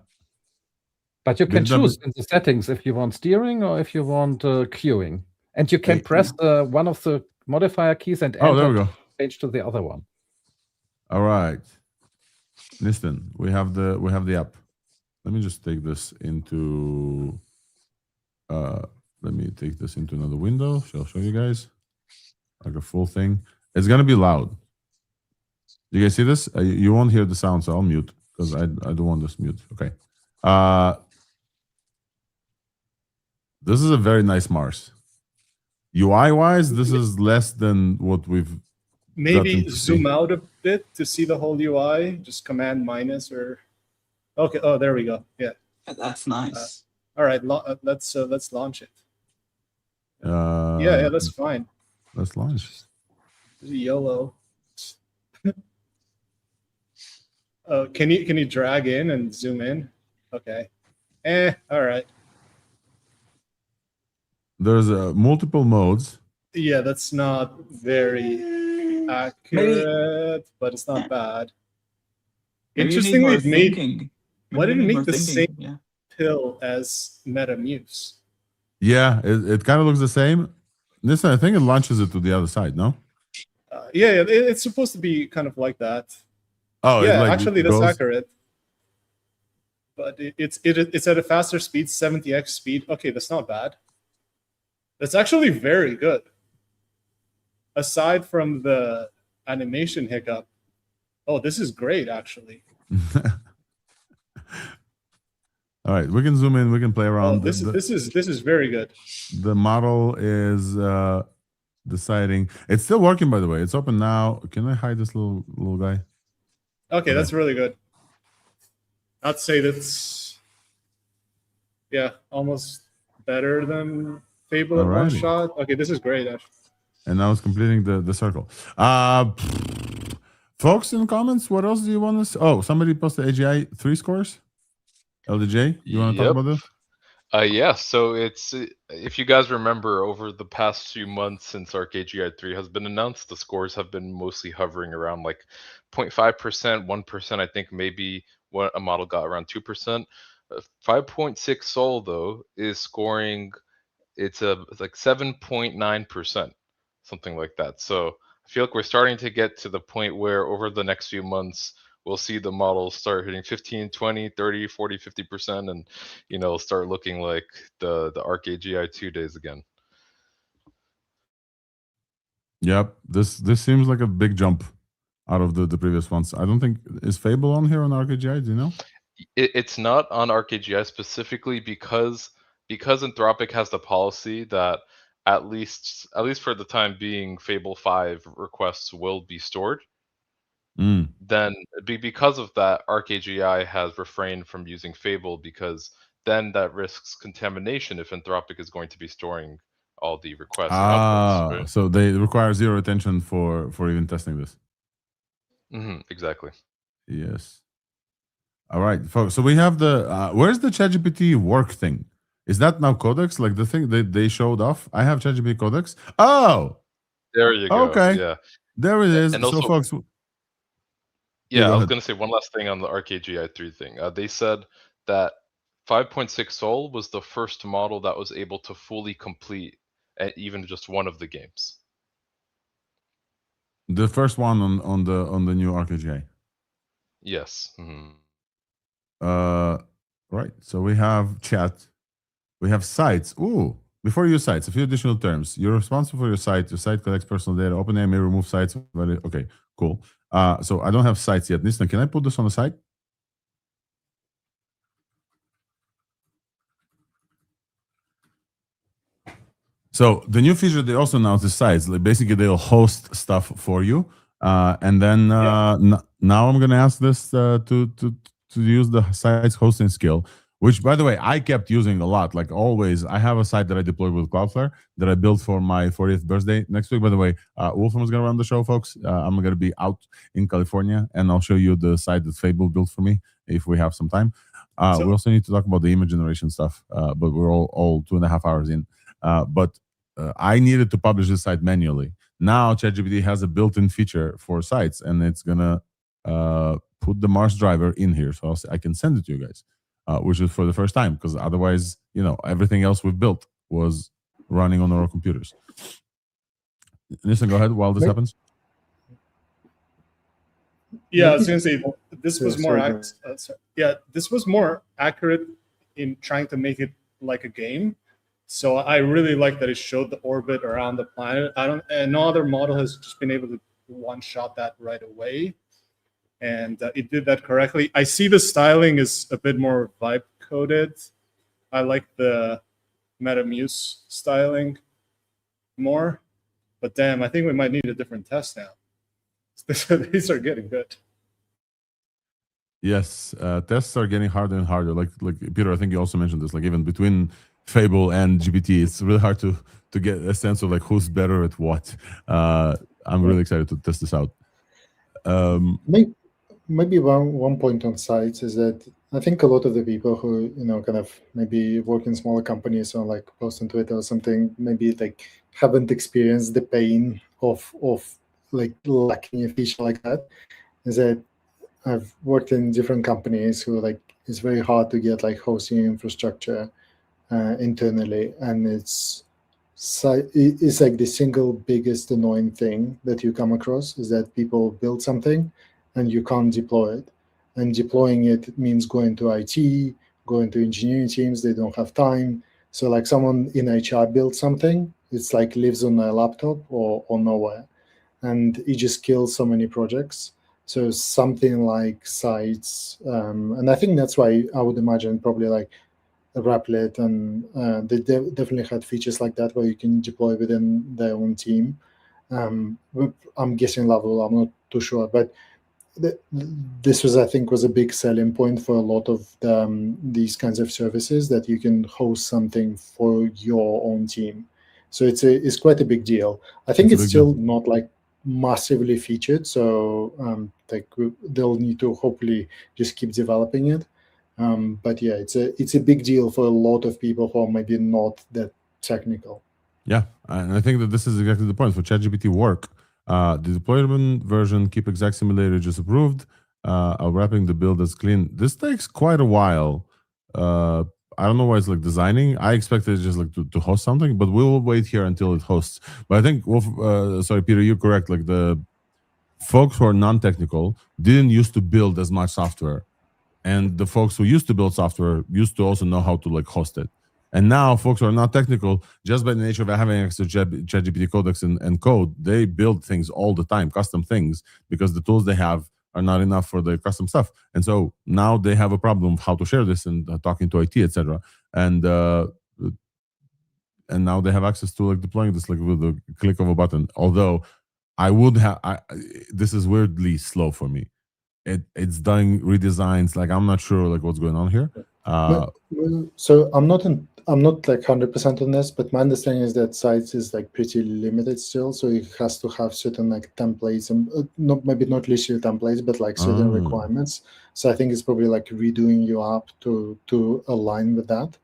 But you can choose in the settings if you want steering or if you want queuing, and you can press one of the modifier keys and there we go. Change to the other one. All right, listen, we have the app. Let me just take this into. Let me take this into another window. I'll show you guys like a full thing. It's gonna be loud. You guys see this? You won't hear the sound, so I'll mute because I don't want this mute. Okay. This is a very nice Mars. UI wise, this is less than what we've. Maybe zoom out a bit to see the whole UI. Just Command minus or. Okay. Oh, there we go. Yeah. That's nice. All right. Let's launch it. Yeah, that's fine. Let's launch. YOLO. Can you drag in and zoom in? Okay. All right. There's multiple modes. Yeah, that's not very accurate, but it's not bad. Interestingly, why didn't it make the same pill as Meta Muse? Yeah, it kind of looks the same. Listen, I think it launches it to the other side, no? Yeah, it's supposed to be kind of like that. Oh, yeah, actually, that's accurate. But it's at a faster speed, 70x speed. Okay, that's not bad. That's actually very good. Aside from the animation hiccup. Oh, this is great, actually. All right, we can zoom in. We can play around. Oh, this is very good. The model is deciding. It's still working, by the way. It's open now. Can I hide this little guy? Okay, that's really good. I'd say that's almost better than Fable at one shot. Okay, this is great, actually. And now it's completing the circle. Folks in the comments, what else do you want to see? Oh, somebody posted AGI 3 scores. LDJ, you want to talk about this? Yeah, so it's, if you guys remember, over the past few months since ArcAGI 3 has been announced, the scores have been mostly hovering around like 0.5%, 1%. I think maybe a model got around 2%. 5.6 Sol, though, is scoring, it's like 7.9%, something like that. So I feel like we're starting to get to the point where over the next few months, we'll see the models start hitting 15, 20, 30, 40, 50%, and start looking like the ArcAGI 2 days again. Yep, this seems like a big jump out of the previous ones. I don't think, is Fable on here on ArcAGI? Do you know? It's not on ArcAGI specifically because Anthropic has the policy that at least for the time being, Fable 5 requests will be stored. Then because of that, ArcAGI has refrained from using Fable because then that risks contamination if Anthropic is going to be storing all the requests and outputs. Right? So they require zero attention for even testing this. Exactly. Yes. All right, folks. So we have the where's the ChatGPT work thing? Is that now Codex? Like the thing that they showed off? I have ChatGPT Codex. Oh, there you go. Okay. Yeah. There it is. And so, also, folks. Yeah, I was going to say one last thing on the ArcAGI 3 thing. They said that 5.6 Sol was the first model that was able to fully complete even just one of the games. The first one on the new ArcAGI. Yes. Right. So we have chat. We have sites. Ooh, before you use sites, a few additional terms. You're responsible for your site. Your site collects personal data. OpenAI may remove sites. Okay, cool. So I don't have sites yet. Listen, can I put this on the site? So the new feature they also announced is sites. Like basically, they'll host stuff for you, and then now I'm going to ask this to use the sites hosting skill. Which, by the way, I kept using a lot. Like always, I have a site that I deployed with Cloudflare that I built for my 40th birthday next week. By the way, Wolfram is going to run the show, folks. I'm going to be out in California, and I'll show you the site that Fable built for me if we have some time. We also need to talk about the image generation stuff, but we're all 2.5 hours in. But I needed to publish this site manually. Now ChatGPT has a built-in feature for sites, and it's going to put the Mars driver in here, so I can send it to you guys. Which is for the first time, because otherwise, everything else we've built was running on our computers. Listen, go ahead while this happens. Yeah, I was going to say this was more. This was more accurate in trying to make it like a game. So I really like that it showed the orbit around the planet. And no other model has just been able to one-shot that right away. And it did that correctly. I see the styling is a bit more vibe coded. I like the Meta Muse styling more, but damn, I think we might need a different test now. These are getting good. Yes, tests are getting harder and harder. Like Peter, I think you also mentioned this. Like even between Fable and GPT, it's really hard to get a sense of like who's better at what. I'm really excited to test this out. Maybe one point on sites is that I think a lot of the people who kind of maybe work in smaller companies or like post on Twitter or something, maybe like haven't experienced the pain of like lacking a feature like that. Is that I've worked in different companies who like it's very hard to get like hosting infrastructure internally, and it's like the single biggest annoying thing that you come across is that people build something and you can't deploy it. And deploying it means going to IT, going to engineering teams, they don't have time. So like someone in HR builds something, it's like lives on a laptop or nowhere. And it just kills so many projects. So something like sites, and I think that's why I would imagine probably like Replit and they definitely had features like that where you can deploy within their own team. I'm guessing Level, I'm not too sure, but this was, I think, was a big selling point for a lot of these kinds of services, that you can host something for your own team. So it's quite a big deal. I think it's still not like massively featured, so they'll need to hopefully just keep developing it. But yeah, it's a big deal for a lot of people who are maybe not that technical. Yeah, and I think that this is exactly the point for ChatGPT work. The deployment version, keep exact simulator just approved. Wrapping the build that's clean. This takes quite a while. I don't know why it's like designing. I expected it just like to host something, but we'll wait here until it hosts. But I think, sorry, Peter, you're correct. Like the folks who are non-technical didn't used to build as much software. And the folks who used to build software used to also know how to like host it. And now folks who are not technical, just by the nature of having access to ChatGPT codecs and code, they build things all the time, custom things, because the tools they have are not enough for the custom stuff. And so now they have a problem of how to share this and talking to IT, etc. And now they have access to like deploying this like with the click of a button. Although I would have, this is weirdly slow for me. It's done redesigns. Like I'm not sure like what's going on here. So I'm not like 100% on this, but my understanding is that sites is like pretty limited still. So it has to have certain like templates and maybe not literally templates, but like certain requirements. So I think it's probably like redoing your app to align with that.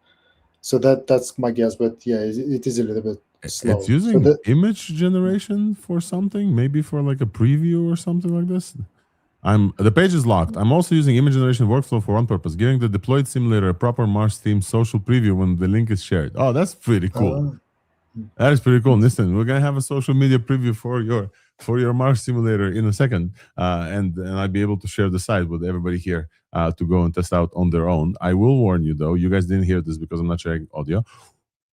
So that's my guess. But yeah, it is a little bit slow. It's using image generation for something, maybe for like a preview or something like this. The page is locked. I'm also using image generation workflow for one purpose, giving the deployed simulator a proper Mars theme social preview when the link is shared. Oh, that's pretty cool. That is pretty cool. Listen, we're gonna have a social media preview for your Mars simulator in a second, and I'll be able to share the site with everybody here to go and test out on their own. I will warn you though, you guys didn't hear this because I'm not sharing audio.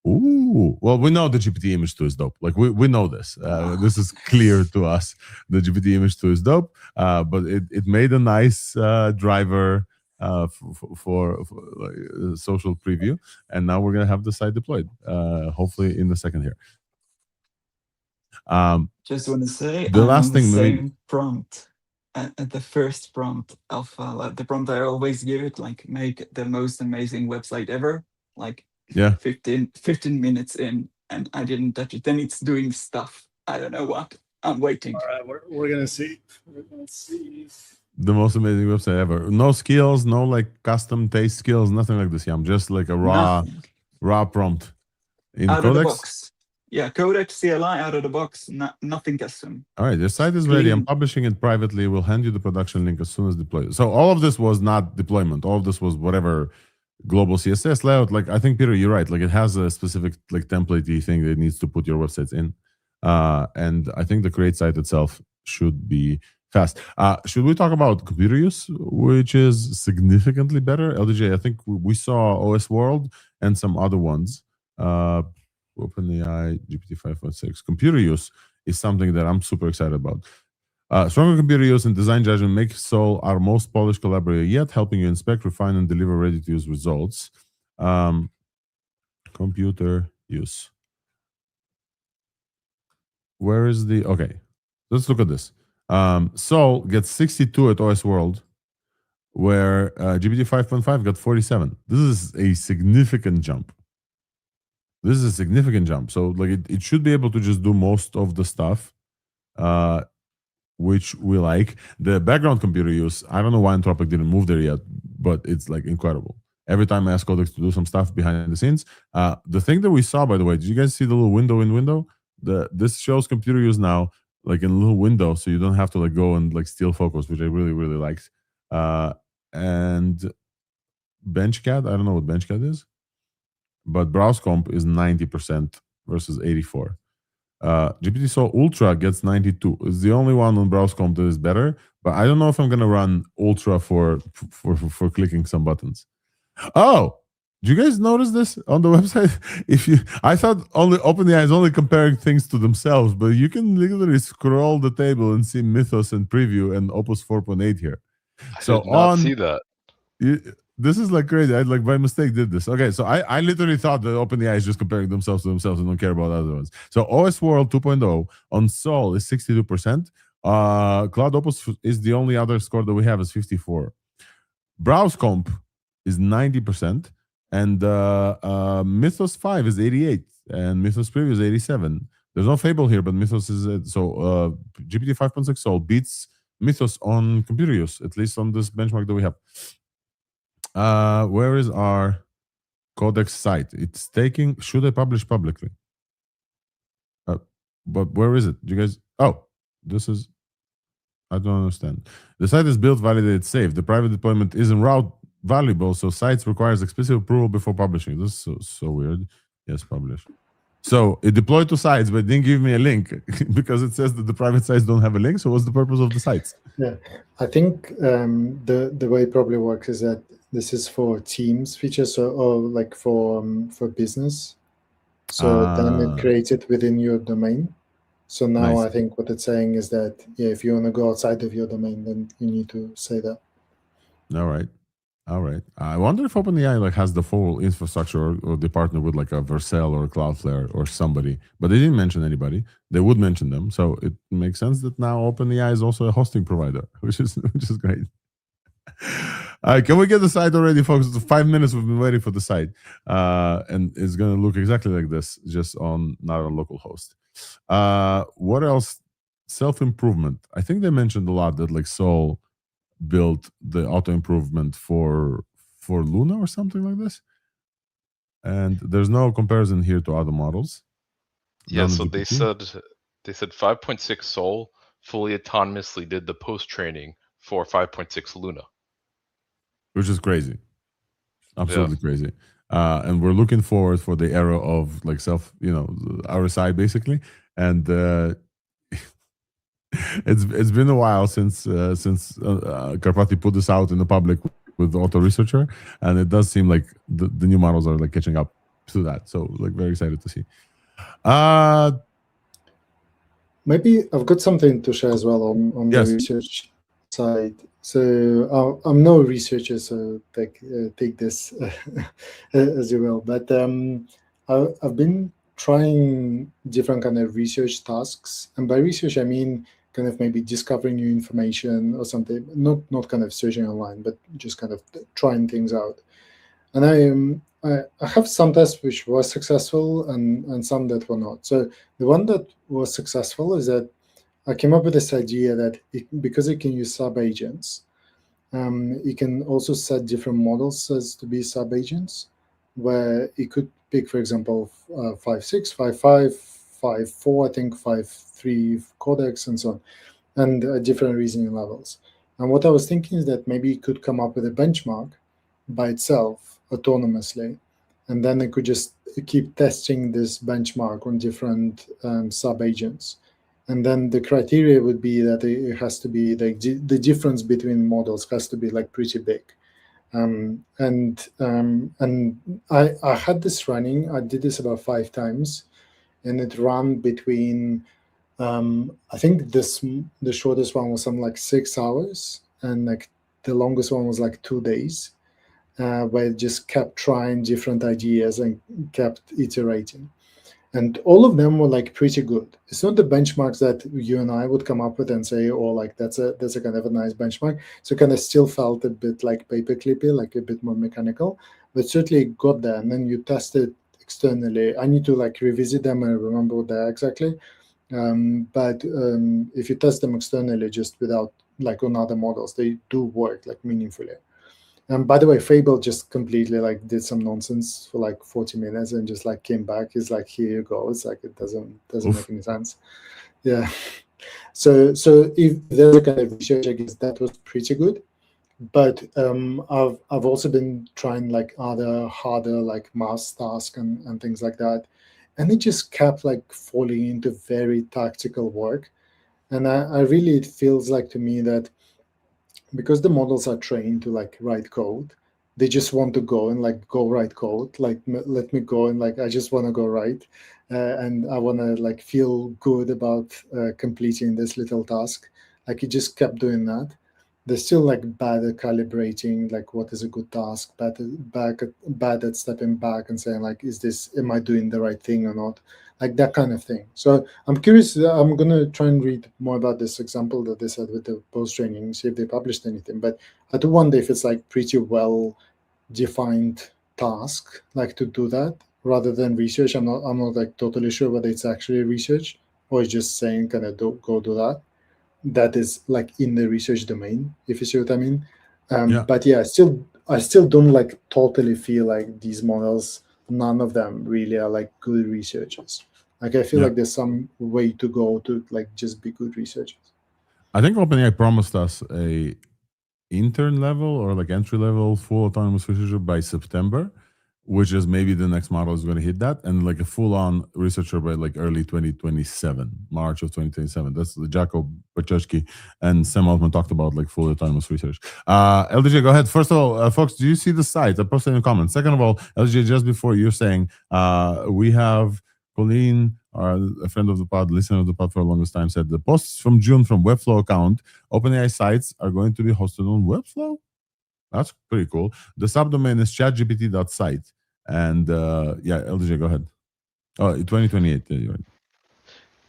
Ooh, well, we know the GPT Image 2 is dope. Like we know this. This is clear to us. The GPT Image 2 is dope, but it made a nice driver for social preview, and now we're gonna have the site deployed. Hopefully in a second here. Just want to say, the I'm last on the thing same prompt at the first prompt alpha, like the prompt I always give it, like make the most amazing website ever. Like yeah, 15 minutes in, and I didn't touch it. Then it's doing stuff. I don't know what. I'm waiting. All right, we're gonna see. We're gonna see. the most amazing website ever. No skills, no like custom taste skills, nothing like this. Yeah, I'm just like a raw prompt in out Codex. of the box. Yeah, Codex CLI out of the box. Nothing custom. All right, the site is ready. I'm publishing it privately. We'll hand you the production link as soon as deployed. So all of this was not deployment. All of this was whatever global CSS layout. Like I think Peter, you're right. Like it has a specific like template-y thing that it needs to put your websites in. And I think the create site itself should be fast. Should we talk about computer use, which is significantly better? LDJ, I think we saw OS World and some other ones. OpenAI, GPT 5.6. Computer use is something that I'm super excited about. Stronger computer use and design judgment make Sol our most polished collaborator yet, helping you inspect, refine, and deliver ready-to-use results. Computer use. Where is the... Okay, let's look at this. Sol gets 62 at OS World, where GPT 5.5 got 47. This is a significant jump. This is a significant jump. So like it should be able to just do most of the stuff, which we like. The background computer use, I don't know why Anthropic didn't move there yet, but it's like incredible. Every time I ask Codex to do some stuff behind the scenes. The thing that we saw, by the way, did you guys see the little window in window? This shows computer use now, like in a little window, so you don't have to like go and like steal focus, which I really, really liked. And BenchCat, I don't know what BenchCat is. But browse comp is 90% versus 84. GPT Sol Ultra gets 92. It's the only one on browse comp that is better, but I don't know if I'm gonna run Ultra for clicking some buttons. Oh, do you guys notice this on the website? I thought only OpenAI is only comparing things to themselves, but you can literally scroll the table and see Mythos and Preview and Opus 4.8 here. I did not see that. This is like crazy. I like by mistake did this. Okay, so I literally thought that OpenAI is just comparing themselves to themselves and don't care about other ones. So OS World 2.0 on Sol is 62%. Cloud Opus is the only other score that we have is 54. Browse Comp is 90%, and Mythos 5 is 88, and Mythos Preview is 87. There's no Fable here, but Mythos is GPT 5.6 Sol beats Mythos on computer use, at least on this benchmark that we have. Where is our Codex site? It's taking. Should I publish publicly? But where is it? Do you guys? Oh, this is. I don't understand. The site is built, validated, saved. The private deployment isn't route valuable, so sites requires explicit approval before publishing. This is so weird. Yes, publish. So it deployed to sites, but it didn't give me a link because it says that the private sites don't have a link. So what's the purpose of the sites? Yeah, I think the way it probably works is that this is for Teams features, or like for business. So then it creates it within your domain. So now Nice. I think what it's saying is that if you want to go outside of your domain, then you need to say that. All right. I wonder if OpenAI like has the full infrastructure, or they partner with like a Vercel or a Cloudflare or somebody, but they didn't mention anybody. They would mention them, so it makes sense that now OpenAI is also a hosting provider, which is great. All right, can we get the site already, folks? It's 5 minutes we've been waiting for the site, and it's going to look exactly like this, just on not on localhost. What else? Self-improvement. I think they mentioned a lot that like Sol built the auto improvement for Luna or something like this, and there's no comparison here to other models. Yeah, so they said 5.6 Sol fully autonomously did the post training for 5.6 Luna, which is crazy, absolutely crazy. And we're looking forward for the era of like RSI basically, and it's been a while since Karpati put this out in the public with Auto Researcher, and it does seem like the new models are like catching up to that. So like very excited to see. Maybe I've got something to share as well on yes. the research side. So I'm no researcher, so take this as you will. But I've been trying different kind of research tasks, and by research I mean kind of maybe discovering new information or something. Not kind of searching online, but just kind of trying things out. And I have some tests which were successful and some that were not. So the one that was successful is that I came up with this idea that because it can use sub-agents, you can also set different models as to be sub-agents, where it could pick, for example, 5.6, 5.5, 5.4, I think 5.3 codecs and so on, and different reasoning levels. And what I was thinking is that maybe it could come up with a benchmark by itself autonomously, and then it could just keep testing this benchmark on different sub-agents. And then the criteria would be that it has to be like the difference between models has to be like pretty big. And I had this running. I did this about 5 times, and it ran between I think the shortest one was something like 6 hours, and like the longest one was like 2 days, where it just kept trying different ideas and kept iterating. And all of them were like pretty good. It's not the benchmarks that you and I would come up with and say, oh, like that's a kind of a nice benchmark. So kind of still felt a bit like paperclippy, like a bit more mechanical, but certainly got there. And then you test it externally. I need to like revisit them and remember what they're exactly. But if you test them externally, just without like on other models, they do work like meaningfully. And by the way, Fable just completely like did some nonsense for like 40 minutes and just like came back. He's like, here you go. It's like it doesn't make any sense. Yeah. So if there's a kind of research, I guess that was pretty good. But I've also been trying like other harder like math tasks and things like that, and it just kept like falling into very tactical work. And I really, it feels like to me that because the models are trained to like write code, they just want to go and like go write code, like let me go and like I just want to go write, and I want to like feel good about completing this little task. Like it just kept doing that. They're still like bad at calibrating like what is a good task, bad at stepping back and saying like, am I doing the right thing or not, like that kind of thing. So I'm curious. I'm gonna try and read more about this example that they said with the post training, see if they published anything. But I do wonder if it's like pretty well defined task, like to do that rather than research. I'm not like totally sure whether it's actually research or it's just saying kind of go do that. That is like in the research domain, if you see what I mean. But yeah, I still don't like totally feel like these models, none of them really are like good researchers. Like I feel like there's some way to go to like just be good researchers. I think OpenAI promised us a intern level or like entry level full autonomous researcher by September, which is maybe the next model is going to hit that, and like a full-on researcher by like early 2027, March of 2027. That's the Jacob Pachowski and Sam Altman talked about like full autonomous research. LDJ, go ahead. First of all, folks, do you see the site? I posted in the comments. Second of all, LDJ, just before you're saying, we have Colleen, a friend of the pod, listener of the pod for the longest time, said the posts from June from Webflow account, OpenAI sites are going to be hosted on Webflow. That's pretty cool. The subdomain is chatgpt.site. And yeah, LDJ, go ahead. Oh, 2028. Yeah, right.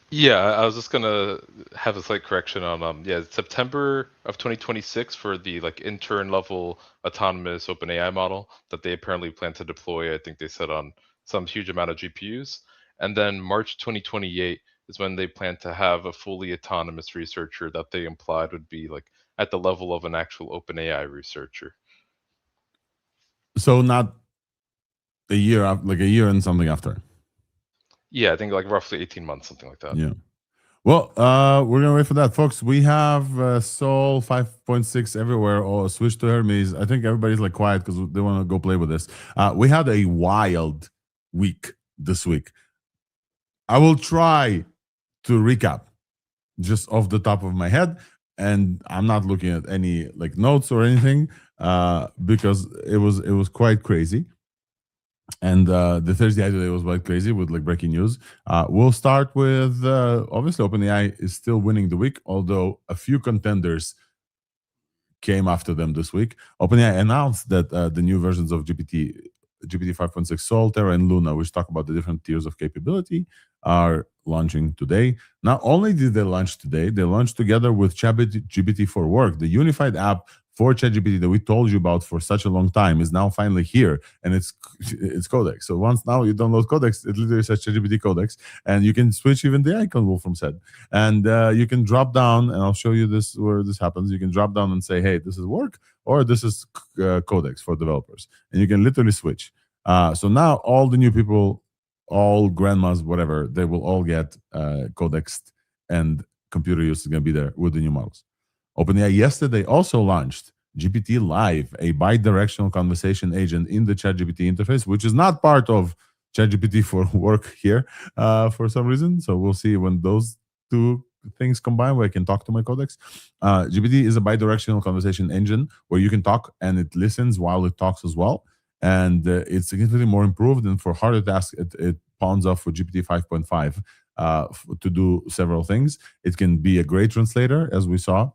Yeah, I was just gonna have a slight correction on September of 2026 for the like intern level autonomous OpenAI model that they apparently plan to deploy. I think they said on some huge amount of GPUs, and then March 2028 is when they plan to have a fully autonomous researcher that they implied would be like at the level of an actual OpenAI researcher. So not a year, like a year and something after. Yeah, I think like roughly 18 months, something like that. Yeah. Well, we're gonna wait for that, folks. We have Sol 5.6 everywhere, or switch to Hermes. I think everybody's like quiet because they want to go play with this. We had a wild week this week. I will try to recap just off the top of my head, and I'm not looking at any like notes or anything because it was quite crazy. And the Thursday today was quite crazy with like breaking news. We'll start with obviously OpenAI is still winning the week, although a few contenders came after them this week. OpenAI announced that the new versions of GPT 5.6 Sol, Terra, and Luna, which talk about the different tiers of capability, are launching today. Not only did they launch today, they launched together with ChatGPT for Work, the unified app for ChatGPT that we told you about for such a long time is now finally here, and it's Codex. So once now you download Codex, it literally says ChatGPT Codex, and you can switch even the icon Wolfram said, and you can drop down, and I'll show you this where this happens. You can drop down and say, hey, this is Work or this is Codex for developers, and you can literally switch. So now all the new people, all grandmas, whatever, they will all get Codex, and computer use is going to be there with the new models. OpenAI yesterday also launched GPT Live, a bi-directional conversation agent in the ChatGPT interface, which is not part of ChatGPT for Work here for some reason. So we'll see when those two things combine where I can talk to my Codex. GPT is a bi-directional conversation engine where you can talk and it listens while it talks as well. And it's significantly more improved. And for harder tasks, it pawns off with GPT 5.5 to do several things. It can be a great translator, as we saw,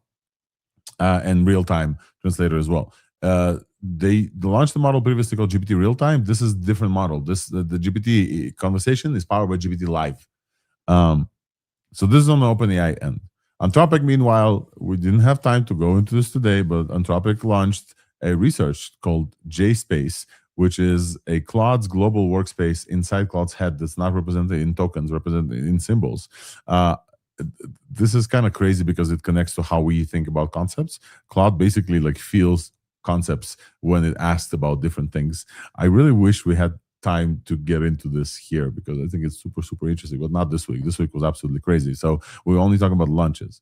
and real-time translator as well. They launched the model previously called GPT Real-Time. This is a different model. The GPT conversation is powered by GPT Live. So this is on the OpenAI end. Anthropic, meanwhile, we didn't have time to go into this today, but Anthropic launched a research called JSpace, which is a Claude's global workspace inside Claude's head that's not represented in tokens, represented in symbols. This is kind of crazy because it connects to how we think about concepts. Claude basically like feels concepts when it asks about different things. I really wish we had time to get into this here because I think it's super, super interesting, but not this week. This week was absolutely crazy. So we're only talking about launches.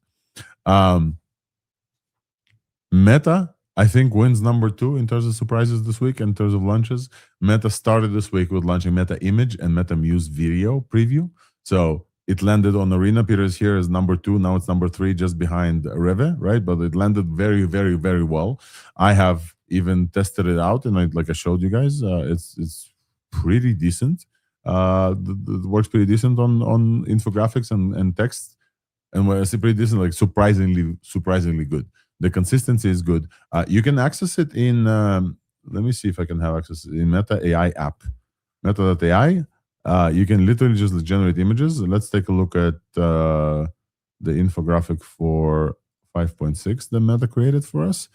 Meta, I think, wins number 2 in terms of surprises this week, in terms of launches. Meta started this week with launching Meta Image and Meta Muse video preview. So it landed on Arena. Peter is here as number 2. Now it's number 3, just behind Reve, right? But it landed very, very, very well. I have even tested it out, and like I showed you guys, it's pretty decent. It works pretty decent on infographics and text. And when I say pretty decent, like surprisingly good. The consistency is good. You can access it in, let me see if I can have access in Meta AI app. Meta.ai. You can literally just generate images. Let's take a look at the infographic for 5.6 that Meta created for us.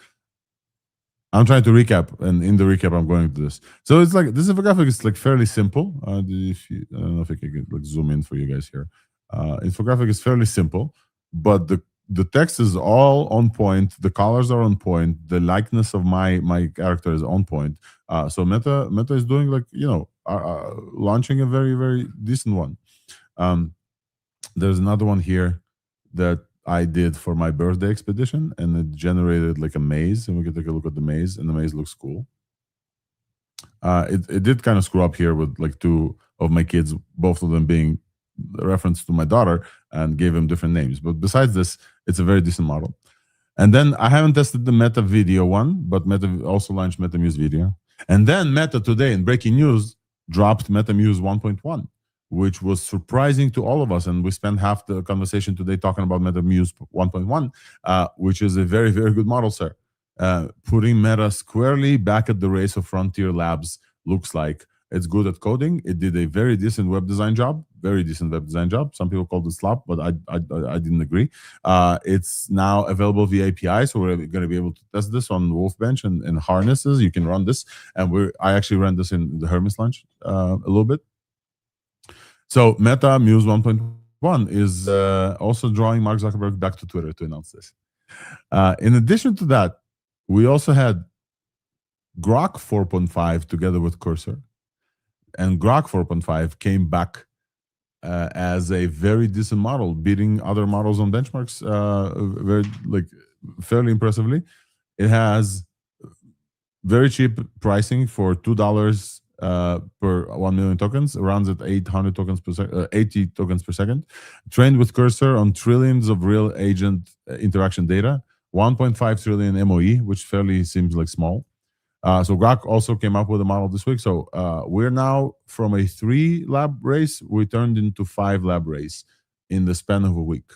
I'm trying to recap, and in the recap, I'm going to this. So it's like, this infographic is like fairly simple. I don't know if I can like zoom in for you guys here. Infographic is fairly simple, but the text is all on point. The colors are on point. The likeness of my character is on point. So Meta is doing like, launching a very, very decent one. There's another one here that I did for my birthday expedition, and it generated like a maze, and we can take a look at the maze, and the maze looks cool. It did kind of screw up here with like 2 of my kids, both of them being a reference to my daughter, and gave them different names. But besides this, it's a very decent model. And then I haven't tested the Meta video one, but Meta also launched Meta Muse video. And then Meta today in breaking news dropped Meta Muse 1.1, which was surprising to all of us. And we spent half the conversation today talking about Meta Muse 1.1, which is a very, very good model, sir. Putting Meta squarely back at the race of frontier labs looks like. It's good at coding. It did a very decent web design job. Very decent web design job. Some people called it slop, but I didn't agree. It's now available via API, so we're going to be able to test this on Wolfbench and harnesses. You can run this, and I actually ran this in the Hermes launch a little bit. So Meta Muse 1.1 is also drawing Mark Zuckerberg back to Twitter to announce this. In addition to that, we also had Grok 4.5 together with Cursor. And Grok 4.5 came back as a very decent model, beating other models on benchmarks fairly impressively. It has very cheap pricing for $2 per 1 million tokens, runs at 800 tokens per second, 80 tokens per second, trained with Cursor on trillions of real agent interaction data, 1.5 trillion MOE, which fairly seems like small. So Grok also came up with a model this week. So we're now from a 3 lab race, we turned into 5 lab race in the span of a week.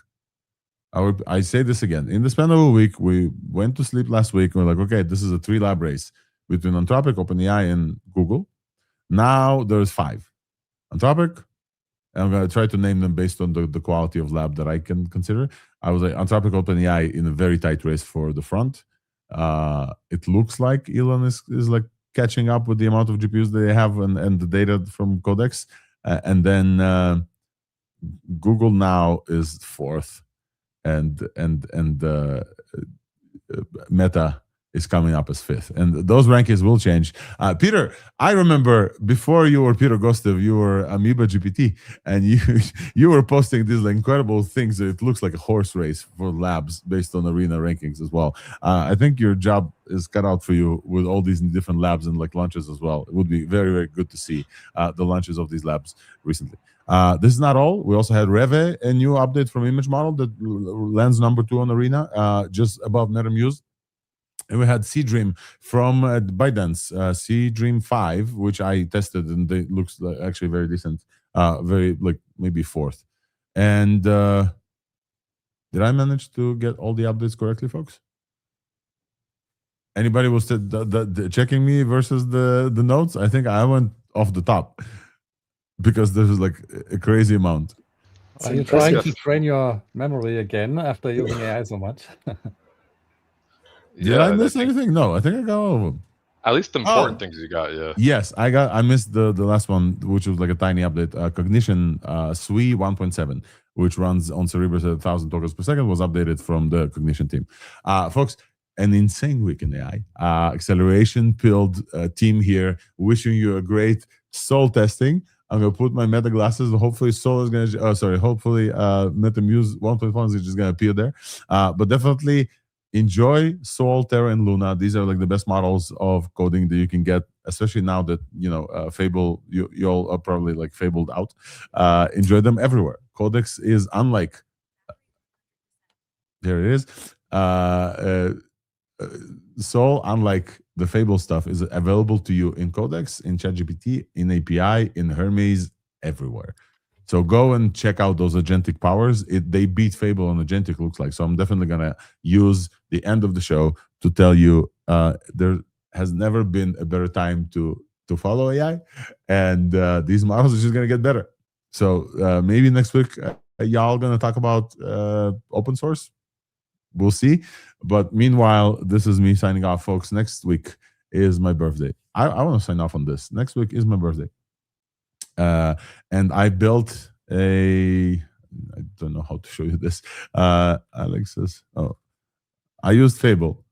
I say this again. In the span of a week, we went to sleep last week. We're like, okay, this is a 3 lab race between Anthropic, OpenAI, and Google. Now there's 5. Anthropic, and I'm going to try to name them based on the quality of lab that I can consider. I was like Anthropic, OpenAI in a very tight race for the front. It looks like Elon is like catching up with the amount of GPUs they have and the data from Codex. And then Google now is 4th. And Meta is coming up as 5th, and those rankings will change. Peter, I remember before you were Peter Gostev, you were Amoeba GPT, and you were posting these like incredible things. It looks like a horse race for labs based on arena rankings as well. I think your job is cut out for you with all these different labs and like launches as well. It would be very, very good to see the launches of these labs recently. This is not all. We also had Reve, a new update from Image Model that lands number 2 on Arena, just above Meta Muse. And we had Seedream from ByteDance, Seedream 5, which I tested, and it looks actually very decent. Very like maybe 4th. And did I manage to get all the updates correctly, folks? Anybody was checking me versus the notes? I think I went off the top, because this is like a crazy amount. Are you trying to train your memory again after using AI so much? Did I miss anything? No, I think I got all of them. At least the important things you got, yeah. Yes, I missed the last one, which was like a tiny update. Cognition SWE 1.7, which runs on Cerebras at 1,000 tokens per second, was updated from the Cognition team. Folks, an insane week in AI. Acceleration-filled team here, wishing you a great soul testing. I'm gonna put my Meta glasses. Hopefully, Soul is gonna. Hopefully, Meta Muse 1.1 is just gonna appear there. But definitely enjoy Soul, Terra, and Luna. These are like the best models of coding that you can get, especially now that Fable. You all are probably like fabled out. Enjoy them everywhere. Codex is unlike. There it is. Soul, unlike the Fable stuff, is available to you in Codex, in ChatGPT, in API, in Hermes, everywhere. So go and check out those agentic powers. They beat Fable on agentic, looks like. So I'm definitely gonna use the end of the show to tell you there has never been a better time to follow AI, and these models are just gonna get better. So maybe next week y'all gonna talk about open source. We'll see. But meanwhile, this is me signing off, folks. Next week is my birthday. I want to sign off on this. Next week is my birthday. And I built I don't know how to show you this. Alex says, oh, I used Fable.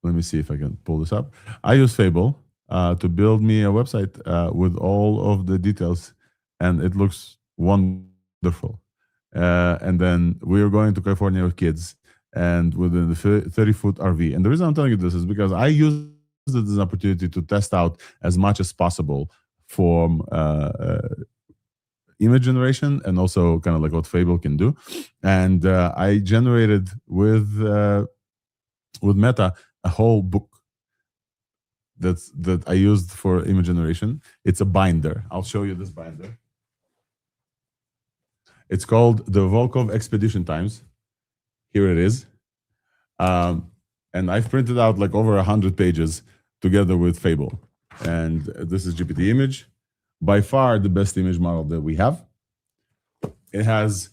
Let me see if I can pull this up. I used Fable to build me a website with all of the details, and it looks wonderful. And then we were going to California with kids, and within the 30-foot RV. And the reason I'm telling you this is because I used it as an opportunity to test out as much as possible from image generation, and also kind of like what Fable can do. And I generated with Meta a whole book that I used for image generation. It's a binder. I'll show you this binder. It's called the Volkov Expedition Times. Here it is. And I've printed out like over 100 pages together with Fable. And this is GPT Image. By far the best image model that we have. It has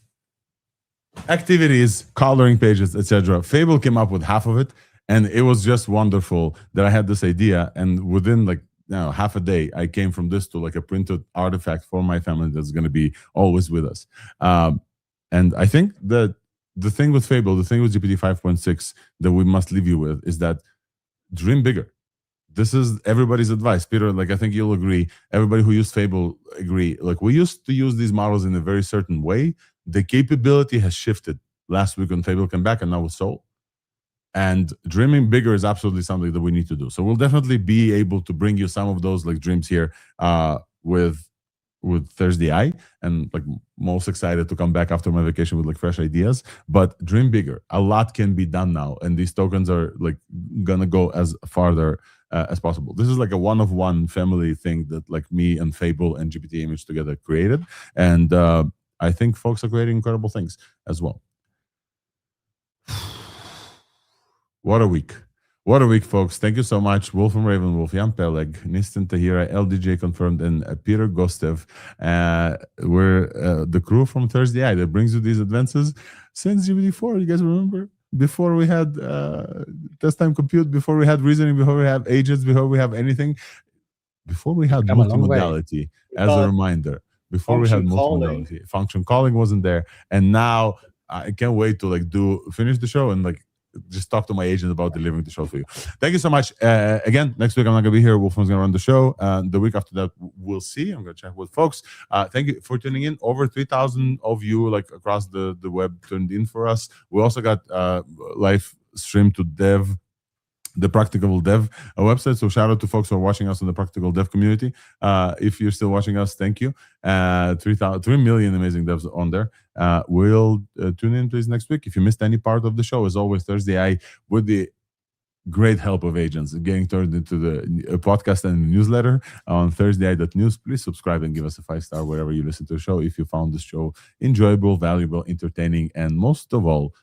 activities, coloring pages, etc. Fable came up with half of it. And it was just wonderful that I had this idea. And within like half a day, I came from this to like a printed artifact for my family that's going to be always with us. And I think that the thing with Fable, the thing with GPT 5.6 that we must leave you with is that dream bigger. This is everybody's advice. Peter, like I think you'll agree. Everybody who used Fable agree. Like we used to use these models in a very certain way. The capability has shifted. Last week when Fable came back, and now with Soul. And dreaming bigger is absolutely something that we need to do. So we'll definitely be able to bring you some of those like dreams here with with Thursday, and like most excited to come back after my vacation with like fresh ideas. But dream bigger. A lot can be done now, and these tokens are like gonna go as farther as possible. This is like a one-of-one family thing that like me and Fable and GPT Image together created, and I think folks are creating incredible things as well. What a week. What a week, folks. Thank you so much. Wolfram Ravenwolf, Jan Peleg, Nistan Tahira, LDJ confirmed, and Peter Gostev. We're the crew from Thursday that brings you these advances since GPT-4. You guys remember? Before we had test time compute, before we had reasoning, before we have agents, before we have anything, before we had multimodality, as a reminder, before we had multimodality, function calling wasn't there. And now I can't wait to like finish the show and like just talk to my agent about delivering the show for you. Thank you so much. Again, next week I'm not gonna be here. Wolfram's gonna run the show. The week after that, we'll see. I'm gonna check with folks. Thank you for tuning in. Over 3,000 of you like across the web tuned in for us. We also got live stream to the Practical Dev website. So shout out to folks who are watching us in the Practical Dev community. If you're still watching us, thank you. 3 million amazing devs on there. We'll tune in please next week. If you missed any part of the show, as always, Thursday with the great help of agents getting turned into the podcast and newsletter on thursdai.news. Please subscribe and give us a 5-star wherever you listen to the show if you found this show enjoyable, valuable, entertaining, and most of all,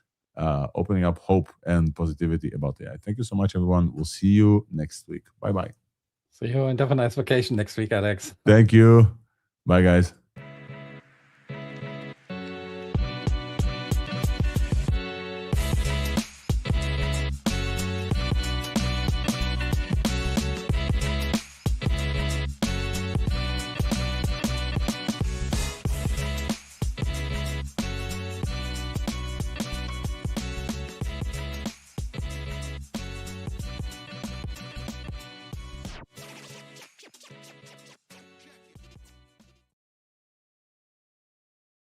opening up hope and positivity about AI. Thank you so much, everyone. We'll see you next week. Bye-bye. See you and have a nice vacation next week, Alex. Thank you. Bye, guys.